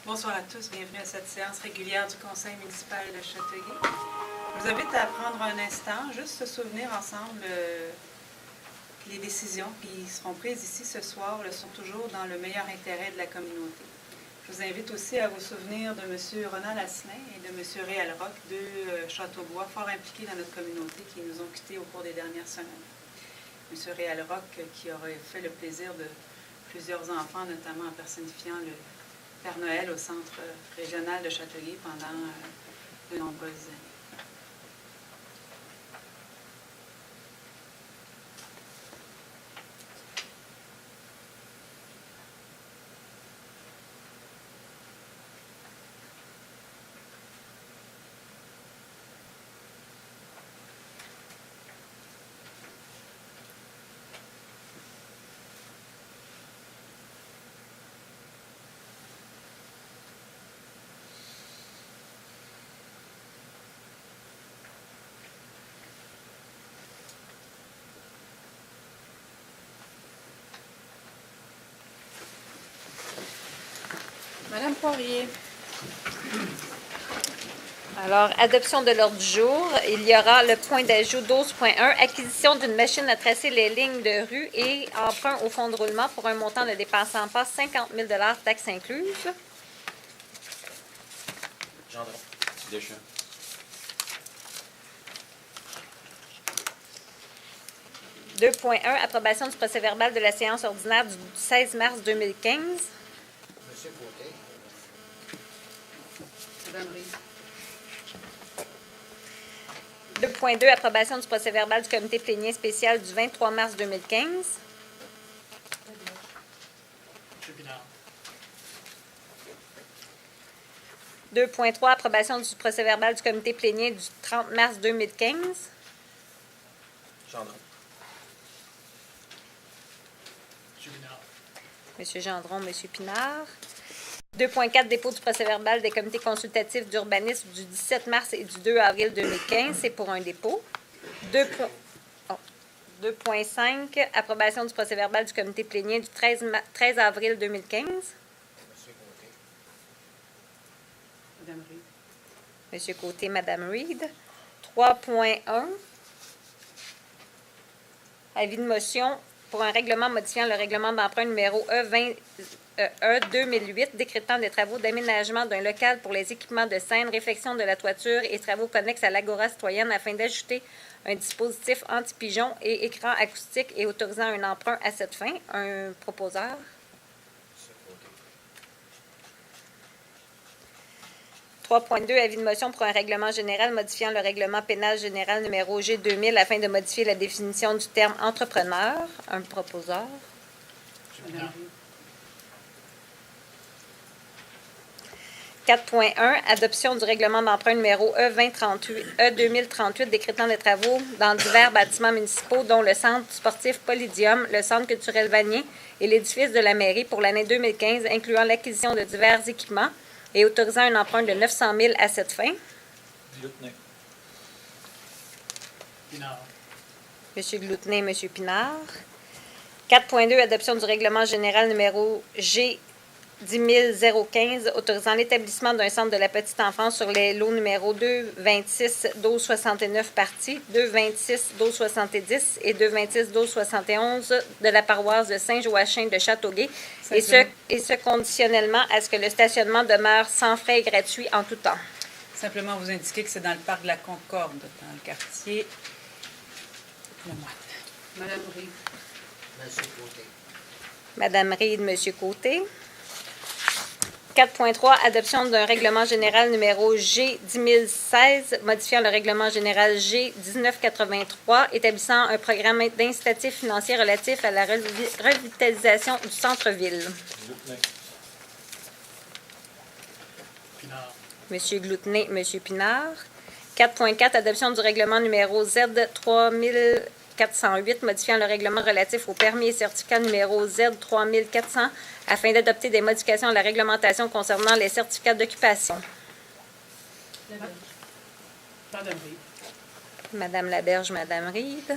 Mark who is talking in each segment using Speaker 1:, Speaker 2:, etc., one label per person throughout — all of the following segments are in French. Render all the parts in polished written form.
Speaker 1: Bonsoir à tous, bienvenue à cette séance régulière du Conseil municipal de Châteauguay. Je vous invite à prendre un instant, juste se souvenir ensemble que les décisions qui seront prises ici ce soir sont toujours dans le meilleur intérêt de la communauté. Je vous invite aussi à vous souvenir de M. Ronald Asselin et de M. Réal Roch, deux Châteaubois fort impliqués dans notre communauté qui nous ont quittés au cours des dernières semaines. M. Réal Roch qui aurait fait le plaisir de plusieurs enfants, notamment en personnifiant le Père Noël au Centre régional de Châteauguay pendant de nombreuses années.
Speaker 2: Madame Poirier.
Speaker 3: Alors, adoption de l'ordre du jour. Il y aura le point d'ajout 12.1, acquisition d'une machine à tracer les lignes de rue et emprunt au fonds de roulement pour un montant de dépenses en passe 50 000 taxes incluses.
Speaker 4: Gendron. Deschamps. «
Speaker 3: 2.1, approbation du procès-verbal de la séance ordinaire du 16 mars 2015.
Speaker 5: Monsieur Côté.
Speaker 2: Madame Reed.
Speaker 3: 2.2, approbation du procès-verbal du comité plénier spécial du 23 mars 2015.
Speaker 5: Monsieur Pinard.
Speaker 3: 2.3, approbation du procès-verbal du comité plénier du 30 mars 2015.
Speaker 4: Gendron.
Speaker 5: Monsieur Pinard.
Speaker 3: Monsieur Gendron, Monsieur Pinard. 2.4, dépôt du procès-verbal des comités consultatifs d'urbanisme du 17 mars et du 2 avril 2015. C'est pour un dépôt. 2.5, approbation du procès-verbal du comité plénier du 13 avril 2015.
Speaker 5: Monsieur Côté.
Speaker 2: Madame Reed.
Speaker 3: Monsieur Côté, Madame Reed. 3.1, avis de motion pour un règlement modifiant le règlement d'emprunt numéro E2008, décrétant des travaux d'aménagement d'un local pour les équipements de scène, réfection de la toiture et travaux connexes à l'agora citoyenne afin d'ajouter un dispositif anti-pigeon et écran acoustique et autorisant un emprunt à cette fin. Un proposeur.
Speaker 5: Monsieur Côté.
Speaker 3: 3.2, avis de motion pour un règlement général modifiant le règlement pénal général numéro G2000 afin de modifier la définition du terme entrepreneur. Un proposeur.
Speaker 5: Monsieur
Speaker 2: Madame
Speaker 5: Pinard.
Speaker 2: Reed.
Speaker 3: 4.1, adoption du règlement d'emprunt numéro E2038 décrétant des travaux dans divers bâtiments municipaux, dont le centre sportif Polydium, le centre culturel Vanier et l'édifice de la mairie pour l'année 2015, incluant l'acquisition de divers équipements et autorisant un emprunt de 900 000 à cette fin.
Speaker 4: Gloutenay.
Speaker 5: Pinard.
Speaker 3: Monsieur Gloutenay, Monsieur Pinard. 4.2, adoption du règlement général numéro G 10015, autorisant l'établissement d'un centre de la petite enfance sur les lots numéro 226-1269 parties, 226-1270 et 226-1271 de la paroisse de Saint-Joachim de Châteauguay, et ce conditionnellement à ce que le stationnement demeure sans frais et gratuit en tout temps.
Speaker 1: Simplement vous indiquer que c'est dans le parc de la Concorde, dans le quartier Le Moine.
Speaker 2: Madame Reed.
Speaker 5: Monsieur Côté.
Speaker 3: Madame Reed, Monsieur Côté. 4.3, adoption d'un règlement général numéro G 10016, modifiant le règlement général G 1983, établissant un programme d'incitatif financier relatif à la revitalisation du centre-ville.
Speaker 4: Gloutenay.
Speaker 5: Pinard.
Speaker 3: Monsieur Gloutenay, Monsieur Pinard. 4.4, adoption du règlement numéro Z 3408, modifiant le règlement relatif au permis et certificat numéro Z 3400, afin d'adopter des modifications à la réglementation concernant les certificats d'occupation.
Speaker 2: Madame Reed.
Speaker 3: Madame Laberge, Madame Reed.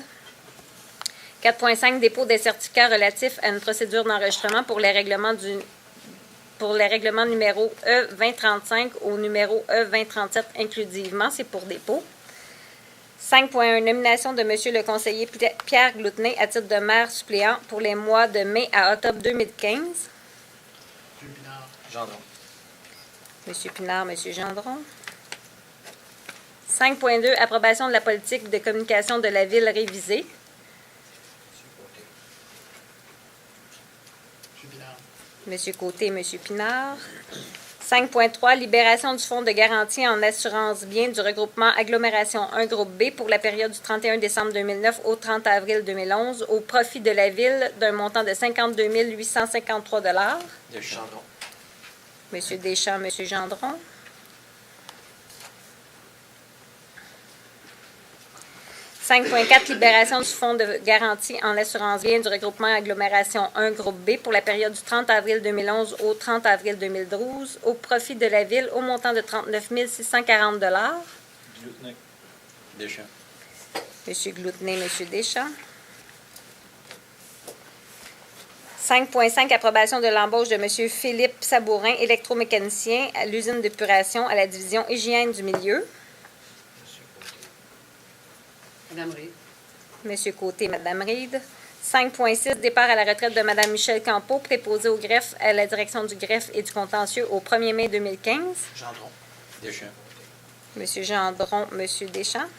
Speaker 3: 4.5, dépôt des certificats relatifs à une procédure d'enregistrement pour les règlements du pour les règlements numéro E2035 au numéro E2037 inclusivement. C'est pour dépôt. 5.1. Nomination de M. le conseiller Pierre Gloutenay à titre de maire suppléant pour les mois de mai à octobre 2015.
Speaker 5: M. Pinard.
Speaker 4: Gendron.
Speaker 3: M. Pinard, M. Gendron. 5.2. Approbation de la politique de communication de la ville révisée.
Speaker 5: M.
Speaker 3: M.
Speaker 5: Pinard.
Speaker 3: Côté, M. Pinard. 5.3. Libération du fonds de garantie en assurance bien du regroupement Agglomération 1 Groupe B pour la période du 31 décembre 2009 au 30 avril 2011 au profit de la ville d'un montant de 52 853
Speaker 4: Deschamps.
Speaker 3: M. Deschamps, M. Gendron. 5.4. Libération du fonds de garantie en assurance bien du regroupement Agglomération 1 Groupe B pour la période du 30 avril 2011 au 30 avril 2012 au profit de la ville au montant de 39 640
Speaker 4: Gloutenay. Deschamps.
Speaker 3: M. Gloutenay, M. Deschamps. 5.5. Approbation de l'embauche de M. Philippe Sabourin, électromécanicien à l'usine d'épuration à la division hygiène du milieu.
Speaker 2: Madame Reid.
Speaker 3: M. Côté, Mme Reid. 5.6. Départ à la retraite de Mme Michèle Campeau, préposée au greffe à la direction du greffe et du contentieux au 1er mai 2015.
Speaker 5: Gendron.
Speaker 4: Deschamps.
Speaker 3: M. Gendron, M. Deschamps.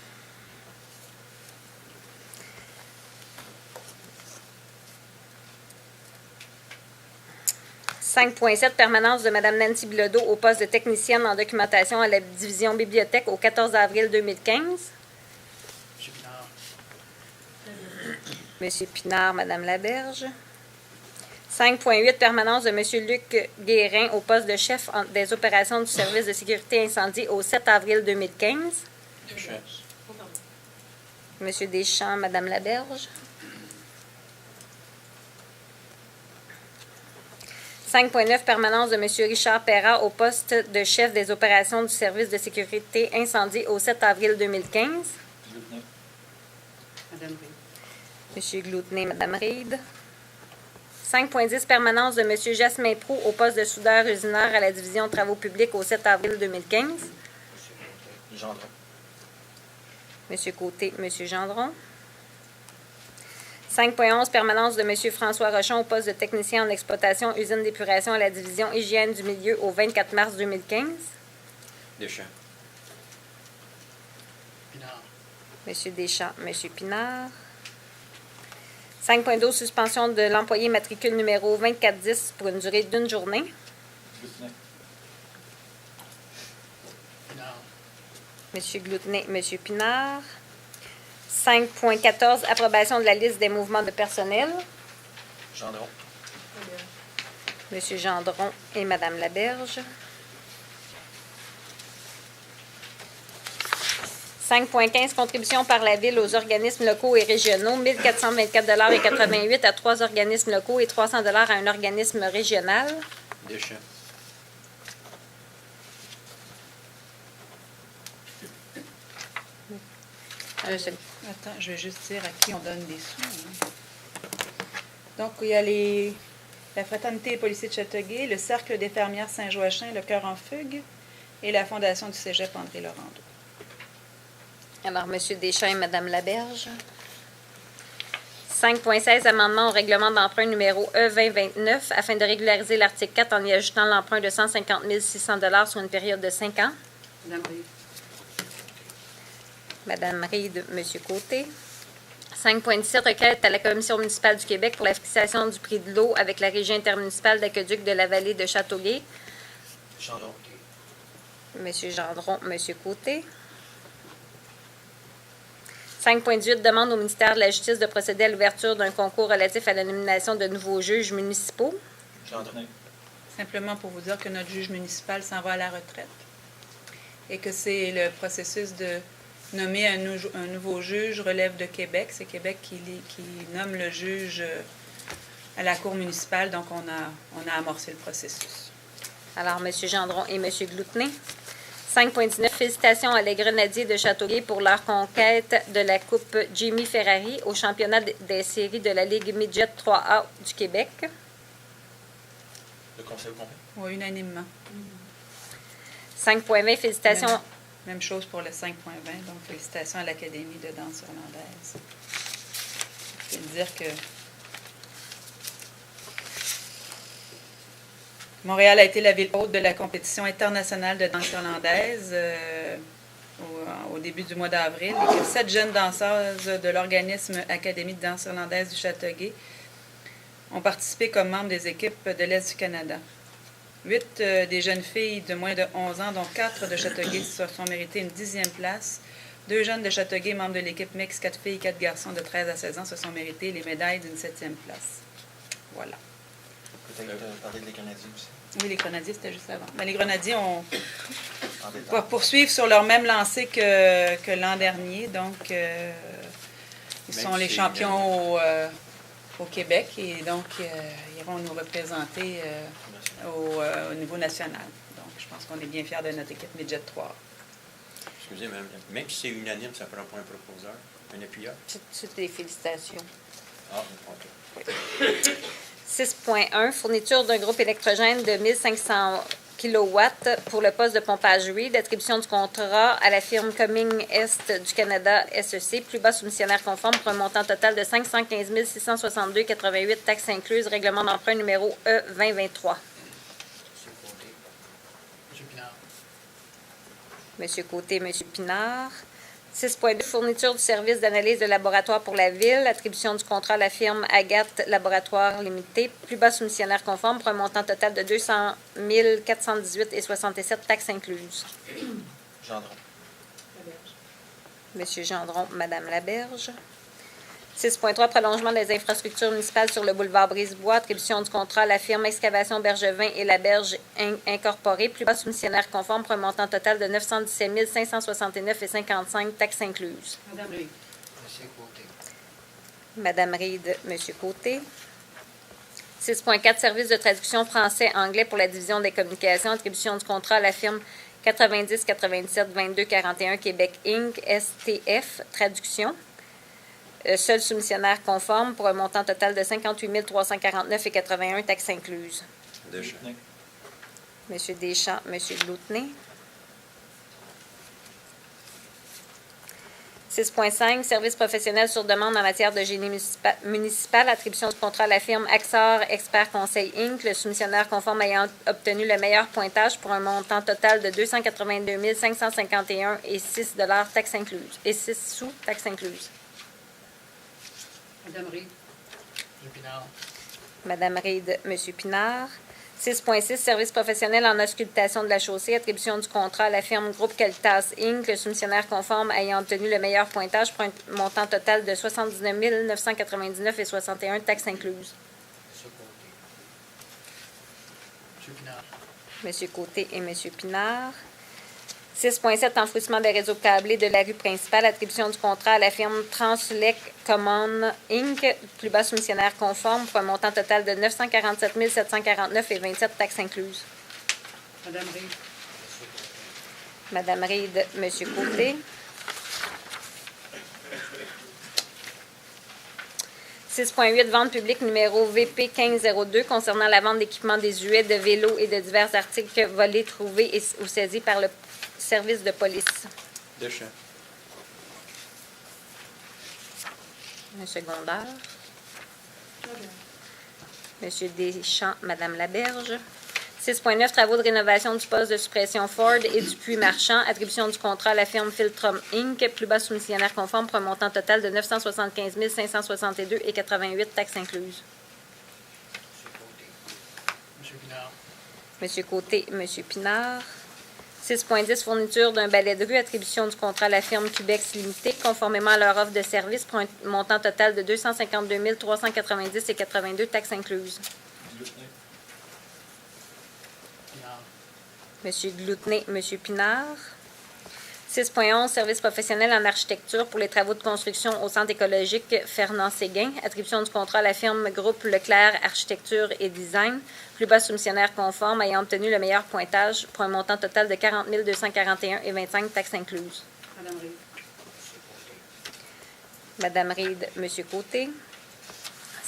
Speaker 3: 5.7. Permanence de Mme Nancy Bilodeau au poste de technicienne en documentation à la division bibliothèque au 14 avril 2015.
Speaker 5: M. Pinard.
Speaker 3: M. Pinard, Mme Laberge. 5.8. Permanence de M. Luc Guérin au poste de chef des opérations du service de sécurité incendie au 7 avril 2015.
Speaker 4: Deschamps.
Speaker 3: M. Deschamps, Mme Laberge. 5.9. Permanence de M. Richard Perra au poste de chef des opérations du service de sécurité incendie au 7 avril 2015.
Speaker 4: Gloutenay.
Speaker 2: Madame Reid.
Speaker 3: M. Gloutenay, Mme Reid. 5.10. Permanence de M. Jasmin Proux au poste de soudeur-usineur à la division travaux publics au 7 avril 2015.
Speaker 4: Gendron.
Speaker 3: M. Côté, M. Gendron. 5.11. Permanence de M. François Rochon au poste de technicien en exploitation usine d'épuration à la division hygiène du milieu au 24 mars 2015.
Speaker 4: Deschamps.
Speaker 5: Pinard.
Speaker 3: M. Deschamps, M. Pinard. 5.12. Suspension de l'employé matricule numéro 2410 pour une durée d'une journée.
Speaker 4: Gloutenay.
Speaker 5: Pinard.
Speaker 3: M. Gloutenay, M. Pinard. 5.14. Approbation de la liste des mouvements de personnel.
Speaker 4: Gendron.
Speaker 3: M. Gendron et Mme Laberge. 5.15. Contribution par la Ville aux organismes locaux et régionaux, 1 424,88 à 3 organismes locaux et 300 à un organisme régional.
Speaker 4: Deschamps.
Speaker 1: Attends, je vais juste dire à qui on donne des sous. Hein. Donc, il y a la Fraternité des policiers de Châteauguay, le Cercle des fermières Saint-Joachim, le Cœur en fugue et la Fondation du cégep André Laurando.
Speaker 3: Alors, M. Deschamps et Mme Laberge. 5.16. Amendement au règlement d'emprunt numéro E2029 afin de régulariser l'article 4 en y ajoutant l'emprunt de 150 600 $ sur une période de 5 ans.
Speaker 2: Madame Reid.
Speaker 3: Mme Reid, M. Côté. 5.17. Requête à la Commission municipale du Québec pour la fixation du prix de l'eau avec la Régie intermunicipale d'aqueduc de la vallée de Châteauguay.
Speaker 4: Gendron.
Speaker 3: M. Gendron, M. Côté. 5.18. Demande au ministère de la Justice de procéder à l'ouverture d'un concours relatif à la nomination de nouveaux juges municipaux.
Speaker 4: Gendron.
Speaker 1: Simplement pour vous dire que notre juge municipal s'en va à la retraite et que c'est le processus de nommer un nouveau juge relève de Québec. C'est Québec qui nomme le juge à la Cour municipale, donc on a amorcé le processus.
Speaker 3: Alors, M. Gendron et M. Gloutenay. 5.19. Félicitations à les Grenadiers de Châteauguay pour leur conquête de la Coupe Jimmy Ferrari au championnat des séries de la Ligue Midget 3A du Québec.
Speaker 4: Le conseil complet.
Speaker 1: Oui, unanimement.
Speaker 3: 5.20, félicitations.
Speaker 1: Même chose pour le 5.20, donc félicitations à l'Académie de danse irlandaise. Je vais dire que Montréal a été la ville hôte de la compétition internationale de danse irlandaise au début du mois d'avril et que 7 jeunes danseuses de l'organisme Académie de danse irlandaise du Châteauguay ont participé comme membres des équipes de l'Est du Canada. 8 des jeunes filles de moins de 11 ans, dont 4 de Châteauguay, se sont méritées une 10e place. 2 jeunes de Châteauguay, membres de l'équipe mixte, 4 filles et 4 garçons de 13 à 16 ans, se sont mérités les médailles d'une 7e place. Voilà.
Speaker 4: Peut-être parler des Canadiens aussi.
Speaker 1: Oui, les Grenadiers, c'était juste avant. Mais les Grenadiers
Speaker 4: En détail.
Speaker 1: vont poursuivre sur leur même lancée que l'an dernier. Donc, ils
Speaker 4: Même
Speaker 1: sont les
Speaker 4: si
Speaker 1: champions au Québec et donc ils iront nous représenter au niveau national. Donc, je pense qu'on est bien fiers de notre équipe Midget 3.
Speaker 6: Excusez, madame, même si c'est unanime, ça ne prend pas un proposeur, un appuyeur?
Speaker 3: C'est des félicitations.
Speaker 6: Ah, OK.
Speaker 3: 6.1, fourniture d'un groupe électrogène de 1500 kW pour le poste de pompage Reed, attribution du contrat à la firme Coming Est du Canada SEC, plus bas soumissionnaire conforme pour un montant total de 515 662,88 taxes incluses, règlement d'emprunt numéro E2023.
Speaker 5: M. Pinard.
Speaker 3: Monsieur Côté, Monsieur Pinard. 6.2, fourniture du service d'analyse de laboratoire pour la ville, attribution du contrat à la firme Agathe Laboratoire Limité, plus bas soumissionnaire conforme pour un montant total de 200 418,67 taxes incluses.
Speaker 4: Gendron.
Speaker 3: Monsieur Gendron, Madame Laberge. 6.3, prolongement des infrastructures municipales sur le boulevard Brisebois, attribution du contrat à la firme Excavation Bergevin et La Berge Incorporée, plus bas soumissionnaire conforme pour un montant total de 917 569,55 taxes incluses.
Speaker 2: Madame Reid.
Speaker 5: M. Côté.
Speaker 3: Madame Reid, Monsieur Côté. 6.4, service de traduction français-anglais pour la division des communications, attribution du contrat à la firme 90 97 22 41 Québec Inc. STF, traduction. Seul soumissionnaire conforme pour un montant total de 58 349,81 taxes incluses.
Speaker 6: Deschamps.
Speaker 3: Monsieur Deschamps, Monsieur Gloutenay. 6.5, service professionnel sur demande en matière de génie municipal, attribution du contrat à la firme Axor Expert Conseil Inc., le soumissionnaire conforme ayant obtenu le meilleur pointage pour un montant total de 282 551,06 taxes incluses et 6 sous taxes incluses.
Speaker 2: Madame Reid.
Speaker 5: M. Pinard.
Speaker 3: Madame Reid, Monsieur Pinard. 6.6, service professionnel en auscultation de la chaussée, attribution du contrat à la firme Groupe Qualitas Inc., le soumissionnaire conforme ayant obtenu le meilleur pointage pour un montant total de 79 999,61 taxes incluses.
Speaker 5: M. Pinard.
Speaker 3: Monsieur Côté et Monsieur Pinard. 6.7, enfouissement des réseaux câblés de la rue principale, attribution du contrat à la firme Translec Common Inc., plus bas soumissionnaire conforme pour un montant total de 947 749,27 taxes incluses.
Speaker 2: Madame Reid.
Speaker 3: Madame Reid, Monsieur Côté. 6.8, vente publique numéro VP 1502 concernant la vente d'équipements désuets, de vélos et de divers articles volés, trouvés ou saisis par le service de police.
Speaker 6: Deschamps.
Speaker 3: Un secondaire. Monsieur Deschamps, Madame Laberge. 6.9, travaux de rénovation du poste de suppression Ford et du puits marchand. Attribution du contrat à la firme Filtrum Inc., plus bas soumissionnaire conforme pour un montant total de 975 562,88 taxes incluses.
Speaker 5: M. Pinard.
Speaker 3: Monsieur Côté, Monsieur Pinard. 6.10, fourniture d'un balai de rue, attribution du contrat à la firme Cubex Limité, conformément à leur offre de service pour un montant total de 252 390,82 taxes incluses.
Speaker 5: Pinard.
Speaker 3: Monsieur Gloutenay, Monsieur Pinard. 6.11, service professionnel en architecture pour les travaux de construction au centre écologique Fernand-Séguin. Attribution du contrat à la firme Groupe Leclerc Architecture et Design. Plus bas soumissionnaire conforme ayant obtenu le meilleur pointage pour un montant total de 40 241,25 taxes incluses.
Speaker 2: Madame Reid.
Speaker 3: Madame Reid, Monsieur Côté.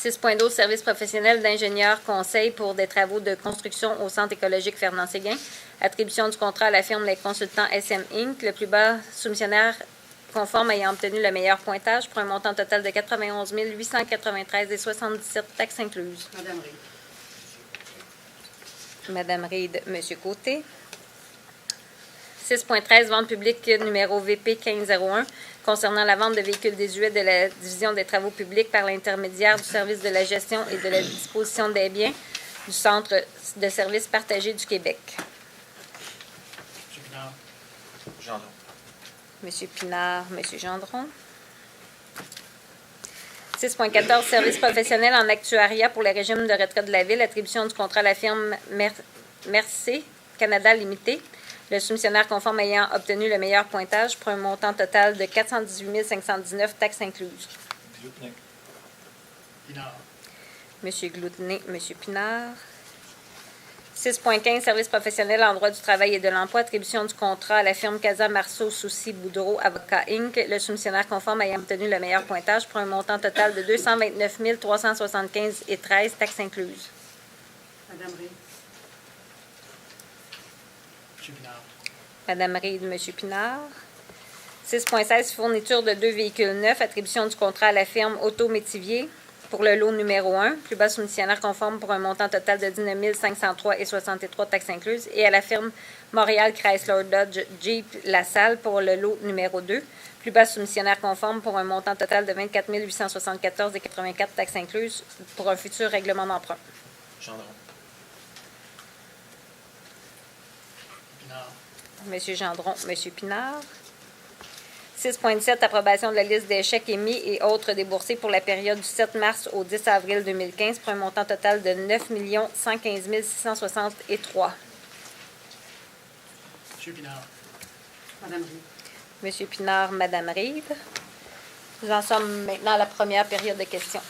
Speaker 3: 6.12, service professionnel d'ingénieur conseil pour des travaux de construction au Centre écologique Fernand-Séguin. Attribution du contrat à la firme Les Consultants SM Inc., le plus bas soumissionnaire conforme ayant obtenu le meilleur pointage pour un montant total de 91 893,77 taxes incluses.
Speaker 2: Madame Reid.
Speaker 3: Madame Reid, Monsieur Côté. 6.13, vente publique numéro VP 1501, concernant la vente de véhicules désuets de la Division des travaux publics par l'intermédiaire du service de la gestion et de la disposition des biens du Centre de services partagés du Québec.
Speaker 5: M. Pinard.
Speaker 4: Gendron.
Speaker 3: Monsieur Pinard, Monsieur Gendron. 6.14, service professionnel en actuariat pour le régime de retraite de la Ville, attribution du contrat à la firme Mercé Canada Limité. Le soumissionnaire conforme ayant obtenu le meilleur pointage pour un montant total de 418 519 taxes incluses.
Speaker 4: Glutnik.
Speaker 5: Pinard.
Speaker 3: Monsieur Gloutenet, Monsieur Pinard. 6.15, service professionnel en droit du travail et de l'emploi, attribution du contrat à la firme Casa Marceau Soucy Boudreau Avocat Inc., le soumissionnaire conforme ayant obtenu le meilleur pointage pour un montant total de 229 375,13 taxes incluses.
Speaker 2: Madame Reid.
Speaker 5: M. Pinard.
Speaker 3: Madame Reid, Monsieur Pinard. 6.16, fourniture de 2 véhicules neufs, attribution du contrat à la firme Auto Métivier pour le lot numéro 1, plus bas soumissionnaire conforme pour un montant total de 19 503,63 taxes incluses, et à la firme Montréal Chrysler Dodge Jeep LaSalle pour le lot numéro 2, plus bas soumissionnaire conforme pour un montant total de 24 874,84 taxes incluses pour un futur règlement d'emprunt.
Speaker 4: Gendron.
Speaker 5: Pinard.
Speaker 3: Monsieur Gendron, Monsieur Pinard. 6.17, approbation de la liste des chèques émis et autres déboursés pour la période du 7 mars au 10 avril 2015 pour un montant total de 9 115 663.
Speaker 5: M. Pinard.
Speaker 2: Madame Reid.
Speaker 3: Monsieur Pinard, Madame Reid. Nous en sommes maintenant à la première période de questions.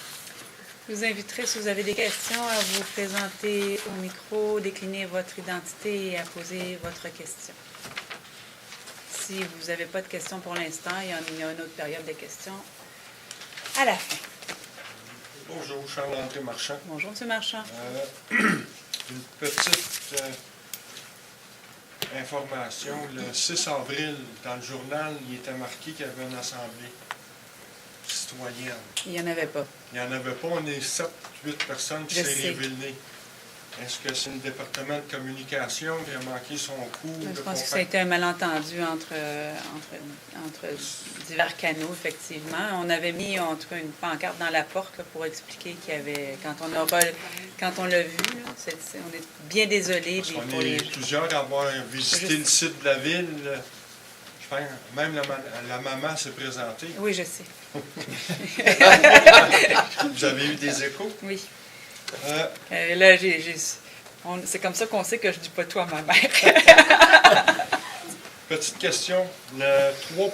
Speaker 1: Je vous inviterai, si vous avez des questions, à vous présenter au micro, décliner votre identité et à poser votre question. Si vous n'avez pas de questions pour l'instant, il y a une autre période de questions à la fin.
Speaker 7: Bonjour, Charles-André Marchand.
Speaker 1: Bonjour, M. Marchand.
Speaker 7: Une petite information. Le 6 avril, dans le journal, il était marqué qu'il y avait une assemblée citoyenne.
Speaker 1: Il n'y en avait pas.
Speaker 7: Il n'y en avait pas. On est 7-8 personnes qui
Speaker 1: Je
Speaker 7: s'est
Speaker 1: sais.
Speaker 7: révélées. Est-ce que c'est le département de communication qui a manqué son coup?
Speaker 1: Je pense que ça a été un malentendu entre divers canaux, effectivement. On avait mis, en tout cas, une pancarte dans la porte là, pour expliquer qu'il y avait, quand on l'a vu, là, on est bien désolé
Speaker 7: Parce qu'on
Speaker 1: pour les...
Speaker 7: est plusieurs à avoir visité
Speaker 1: Juste-
Speaker 7: le site de la ville. Je pense, même la maman s'est présentée.
Speaker 1: Oui, je sais.
Speaker 7: Vous avez eu des échos?
Speaker 1: Oui.
Speaker 7: Euh,
Speaker 1: Là, c'est comme ça qu'on sait que je dis pas tout à ma mère.
Speaker 7: Petite question, le 3.1,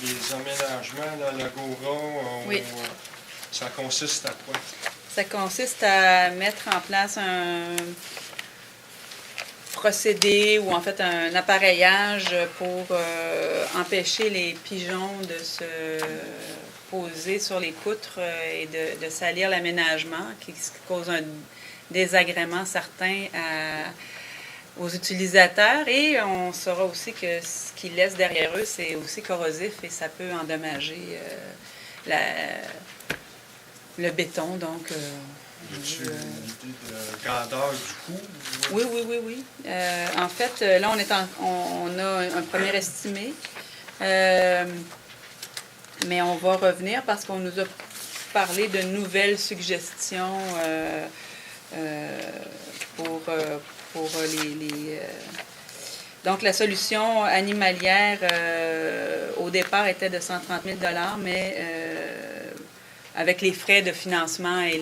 Speaker 7: les aménagements dans l'Agora,
Speaker 1: Oui.
Speaker 7: ça consiste à quoi?
Speaker 1: Ça consiste à mettre en place un procédé ou en fait un appareillage pour empêcher les pigeons de se poser sur les poutres et de salir l'aménagement, qui cause un désagrément certain aux utilisateurs. Et on saura aussi que ce qu'ils laissent derrière eux, c'est aussi corrosif et ça peut endommager le béton. Donc,
Speaker 7: Y a-t-il une idée de grandeur du coup?
Speaker 1: oui. En fait, là, on a un premier estimé. Mais on va revenir parce qu'on nous a parlé de nouvelles suggestions pour les Donc, la solution animalière, au départ, était de 130 000 $, mais avec les frais de financement et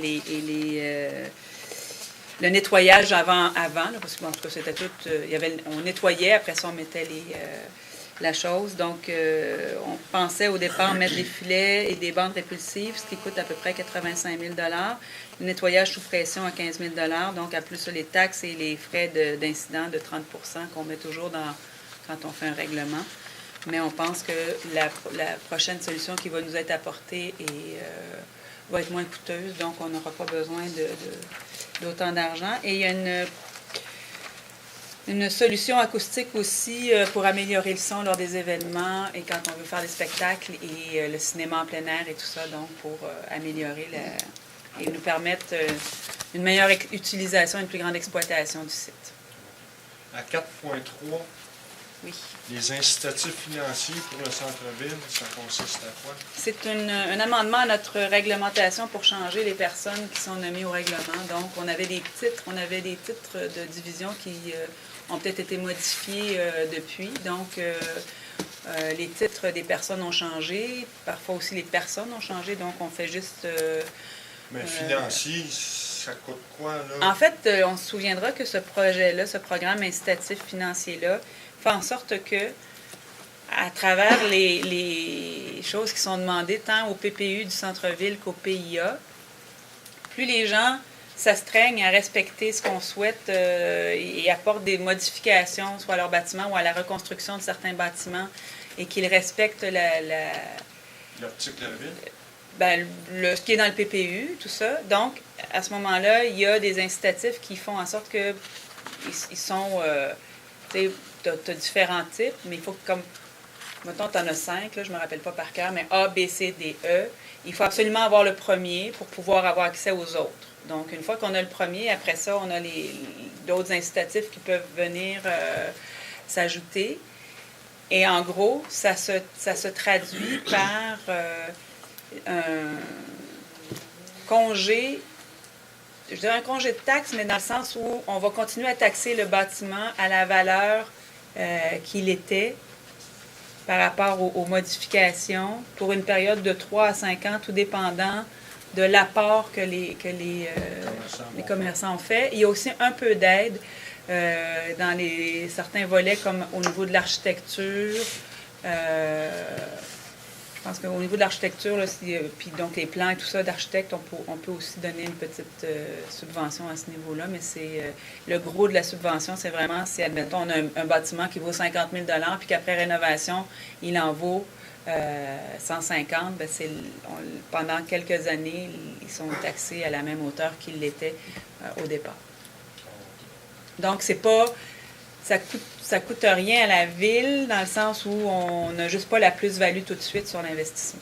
Speaker 1: le nettoyage avant là, parce que, en tout cas, c'était tout... on nettoyait, après ça, on mettait la chose. Donc, on pensait au départ mettre des filets et des bandes répulsives, ce qui coûte à peu près 85 000 $. Le nettoyage sous pression à 15 000 $. Donc, à plus ça, les taxes et les frais d'incident de 30 % qu'on met toujours quand on fait un règlement. Mais on pense que la prochaine solution qui va nous être apportée est va être moins coûteuse, donc on n'aura pas besoin d'autant d'argent. Et il y a une solution acoustique aussi pour améliorer le son lors des événements et quand on veut faire des spectacles et le cinéma en plein air et tout ça, donc pour améliorer et nous permettre une meilleure utilisation, une plus grande exploitation du site.
Speaker 7: À 4.3,
Speaker 1: Oui.
Speaker 7: les incitatifs financiers pour le centre-ville, ça consiste à quoi?
Speaker 1: C'est un amendement à notre réglementation pour changer les personnes qui sont nommées au règlement. Donc, on avait des titres de division qui ont peut-être été modifiés depuis. Donc, les titres des personnes ont changé. Parfois aussi, les personnes ont changé. Donc, on fait juste...
Speaker 7: Mais financier, ça coûte quoi, là?
Speaker 1: En fait, on se souviendra que ce projet-là, ce programme incitatif financier-là, fait en sorte que, à travers les choses qui sont demandées tant au PPU du centre-ville qu'au PIA, plus les gens s'astreignent à respecter ce qu'on souhaite et apportent des modifications, soit à leur bâtiment ou à la reconstruction de certains bâtiments, et qu'ils respectent
Speaker 7: L'article de la ville?
Speaker 1: ben, ce qui est dans le PPU, tout ça. Donc, à ce moment-là, il y a des incitatifs qui font en sorte que ils sont... tu as différents types, mais il faut que, comme... Mettons, tu en as 5, là, je ne me rappelle pas par cœur, mais A, B, C, D, E. Il faut absolument avoir le premier pour pouvoir avoir accès aux autres. Donc, une fois qu'on a le premier, après ça, on a d'autres incitatifs qui peuvent venir s'ajouter. Et en gros, ça se traduit par un congé, je dirais un congé de taxe, mais dans le sens où on va continuer à taxer le bâtiment à la valeur qu'il était par rapport aux modifications pour une période de 3 à 5 ans, tout dépendant de l'apport que les commerçants ont fait. Il y a aussi un peu d'aide dans certains volets, comme au niveau de l'architecture. Je pense qu'au niveau de l'architecture, puis donc les plans et tout ça d'architecte, on peut aussi donner une petite subvention à ce niveau-là, mais c'est le gros de la subvention, c'est vraiment, si admettons, on a un bâtiment qui vaut 50 000 puis qu'après rénovation, il en vaut 150, bien pendant quelques années, ils sont taxés à la même hauteur qu'ils l'étaient au départ. Donc, c'est pas... Ça coûte rien à la ville, dans le sens où on n'a juste pas la plus-value tout de suite sur l'investissement.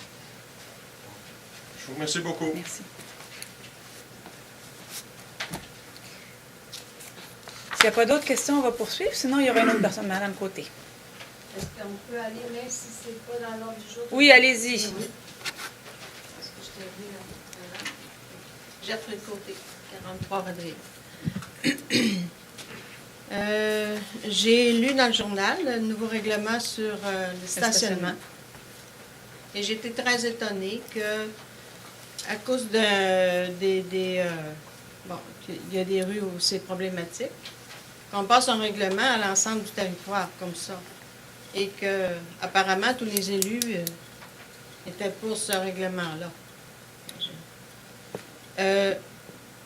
Speaker 7: Je vous remercie beaucoup.
Speaker 1: Merci. S'il n'y a pas d'autres questions, on va poursuivre. Sinon, il y aura une autre personne, Madame Côté.
Speaker 8: Est-ce qu'on peut aller, même si ce n'est pas dans l'ordre du jour?
Speaker 1: Oui, allez-y.
Speaker 8: Oui. Parce que je t'ai vu là. Gertrude Côté, 43 Rodrigue. J'ai lu dans le journal le nouveau règlement sur le stationnement. Et j'ai été très étonnée que, à cause il y a des rues où c'est problématique, qu'on passe un règlement à l'ensemble du territoire comme ça. Et que, apparemment, tous les élus étaient pour ce règlement-là. Je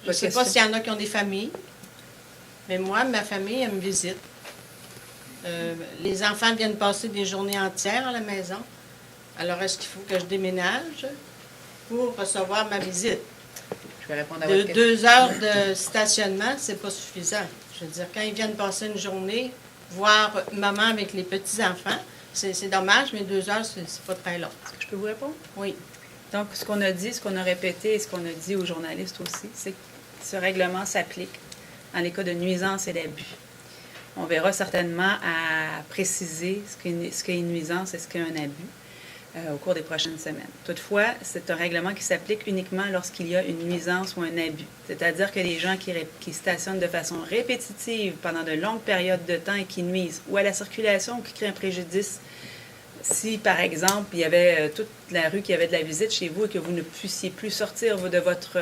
Speaker 8: ne sais pas s'il y en a qui ont des familles. Mais moi, ma famille, elle me visite. Les enfants viennent passer des journées entières à la maison. Alors, est-ce qu'il faut que je déménage pour recevoir ma visite?
Speaker 1: Je vais répondre à votre question.
Speaker 8: 2 heures de stationnement, c'est pas suffisant. Je veux dire, quand ils viennent passer une journée, voir maman avec les petits-enfants, c'est dommage, mais 2 heures, c'est pas très long.
Speaker 1: Est-ce que je peux vous répondre?
Speaker 8: Oui.
Speaker 1: Donc, ce qu'on a dit, ce qu'on a répété et ce qu'on a dit aux journalistes aussi, c'est que ce règlement s'applique dans les cas de nuisance et d'abus. On verra certainement à préciser ce qu'est une nuisance et ce qu'est un abus au cours des prochaines semaines. Toutefois, c'est un règlement qui s'applique uniquement lorsqu'il y a une nuisance ou un abus. C'est-à-dire que les gens qui stationnent de façon répétitive pendant de longues périodes de temps et qui nuisent ou à la circulation ou qui créent un préjudice. Si, par exemple, il y avait toute la rue qui avait de la visite chez vous et que vous ne puissiez plus sortir de votre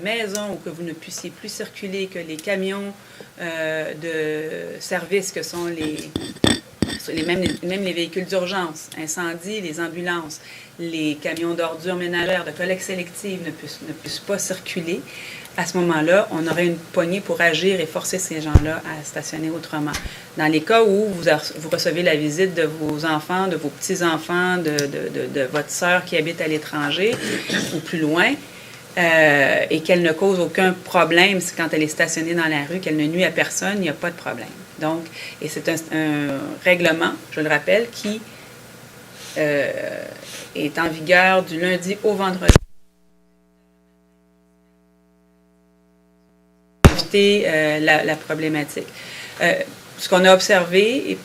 Speaker 1: maison ou que vous ne puissiez plus circuler, que les camions de service que sont même les véhicules d'urgence, incendie, les ambulances, les camions d'ordures ménagères, de collecte sélective ne puissent pas circuler,
Speaker 9: à ce moment-là, on aurait une poignée pour agir et forcer ces gens-là à stationner autrement. Dans les cas où vous recevez la visite de vos enfants, de vos petits-enfants, de votre sœur qui habite à l'étranger ou plus loin, et qu'elle ne cause aucun problème quand elle est stationnée dans la rue, qu'elle ne nuit à personne, il n'y a pas de problème. Donc, et c'est un règlement, je le rappelle, qui est en vigueur du lundi au vendredi. La problématique. Ce qu'on a observé,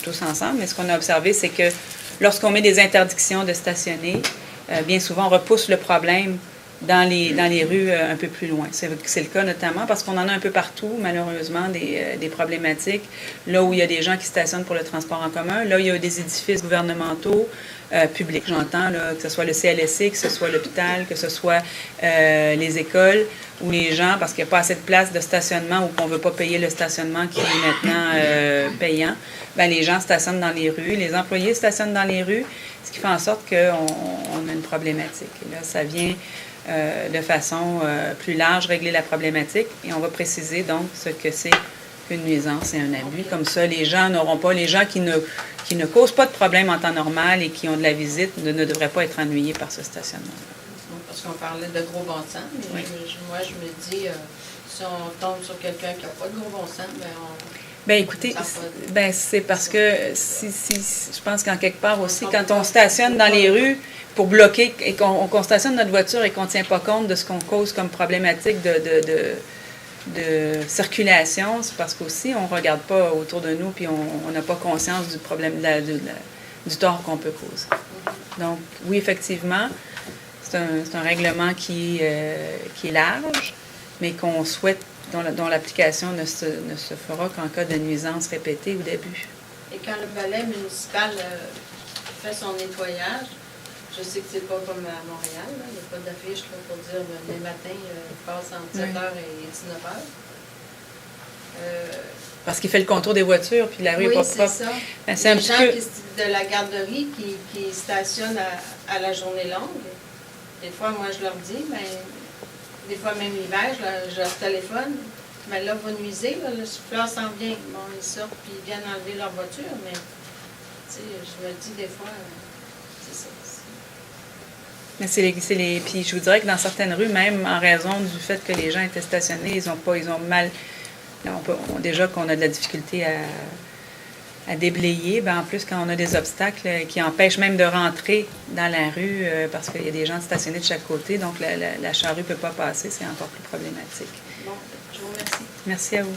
Speaker 9: tous ensemble, mais ce qu'on a observé, c'est que lorsqu'on met des interdictions de stationner, bien souvent, on repousse le problème dans les rues un peu plus loin. C'est le cas notamment parce qu'on en a un peu partout, malheureusement, des problématiques. Là où il y a des gens qui stationnent pour le transport en commun, là où il y a des édifices gouvernementaux, publics, j'entends, là, que ce soit le CLSC, que ce soit l'hôpital, que ce soit les écoles, où les gens, parce qu'il n'y a pas assez de place de stationnement ou qu'on ne veut pas payer le stationnement qui est maintenant payant, bien, les gens stationnent dans les rues, les employés stationnent dans les rues, ce qui fait en sorte qu'on a une problématique. Et là, ça vient de façon plus large régler la problématique et on va préciser donc ce que c'est qu'une nuisance et un abus. Comme ça, les gens n'auront pas, les gens qui ne causent pas de problème en temps normal et qui ont de la visite ne devraient pas être ennuyés par ce stationnement.
Speaker 8: Parce qu'on parlait de gros bon sens, mais
Speaker 9: Oui.
Speaker 8: moi je me dis, si on tombe sur quelqu'un qui n'a pas de gros bon sens, bien
Speaker 9: Bien, écoutez, c'est parce que je pense qu'en quelque part aussi, quand on stationne dans les rues pour bloquer et qu'on stationne notre voiture et qu'on ne tient pas compte de ce qu'on cause comme problématique de circulation, c'est parce qu'aussi on ne regarde pas autour de nous puis on n'a pas conscience du problème, du tort qu'on peut causer. Donc, oui, effectivement, c'est un règlement qui est large, mais qu'on souhaite dont l'application ne se fera qu'en cas de nuisance répétée ou d'abus.
Speaker 8: Et quand le balai municipal fait son nettoyage, je sais que c'est pas comme à Montréal, là, il n'y a pas d'affiche là, pour dire les matins, il passe entre 7h et 19h.
Speaker 9: Parce qu'il fait le contour des voitures, puis la rue n'est pas propre.
Speaker 8: Oui, c'est ça.
Speaker 9: Ben, c'est
Speaker 8: les gens de la garderie qui stationnent à la journée longue, des fois, moi, je leur dis, mais des fois, même l'hiver, je leur téléphone. Mais là, vous nuisez, là, le souffleur s'en vient. Bon, ils sortent puis ils viennent enlever leur voiture, mais tu sais, je me dis des fois, c'est ça.
Speaker 9: Mais puis je vous dirais que dans certaines rues, même en raison du fait que les gens étaient stationnés, ils ont mal. Déjà qu'on a de la difficulté à déblayer, bien en plus quand on a des obstacles qui empêchent même de rentrer dans la rue parce qu'il y a des gens stationnés de chaque côté, donc la charrue ne peut pas passer, c'est encore plus problématique.
Speaker 8: Bon, je vous remercie.
Speaker 9: Merci à vous.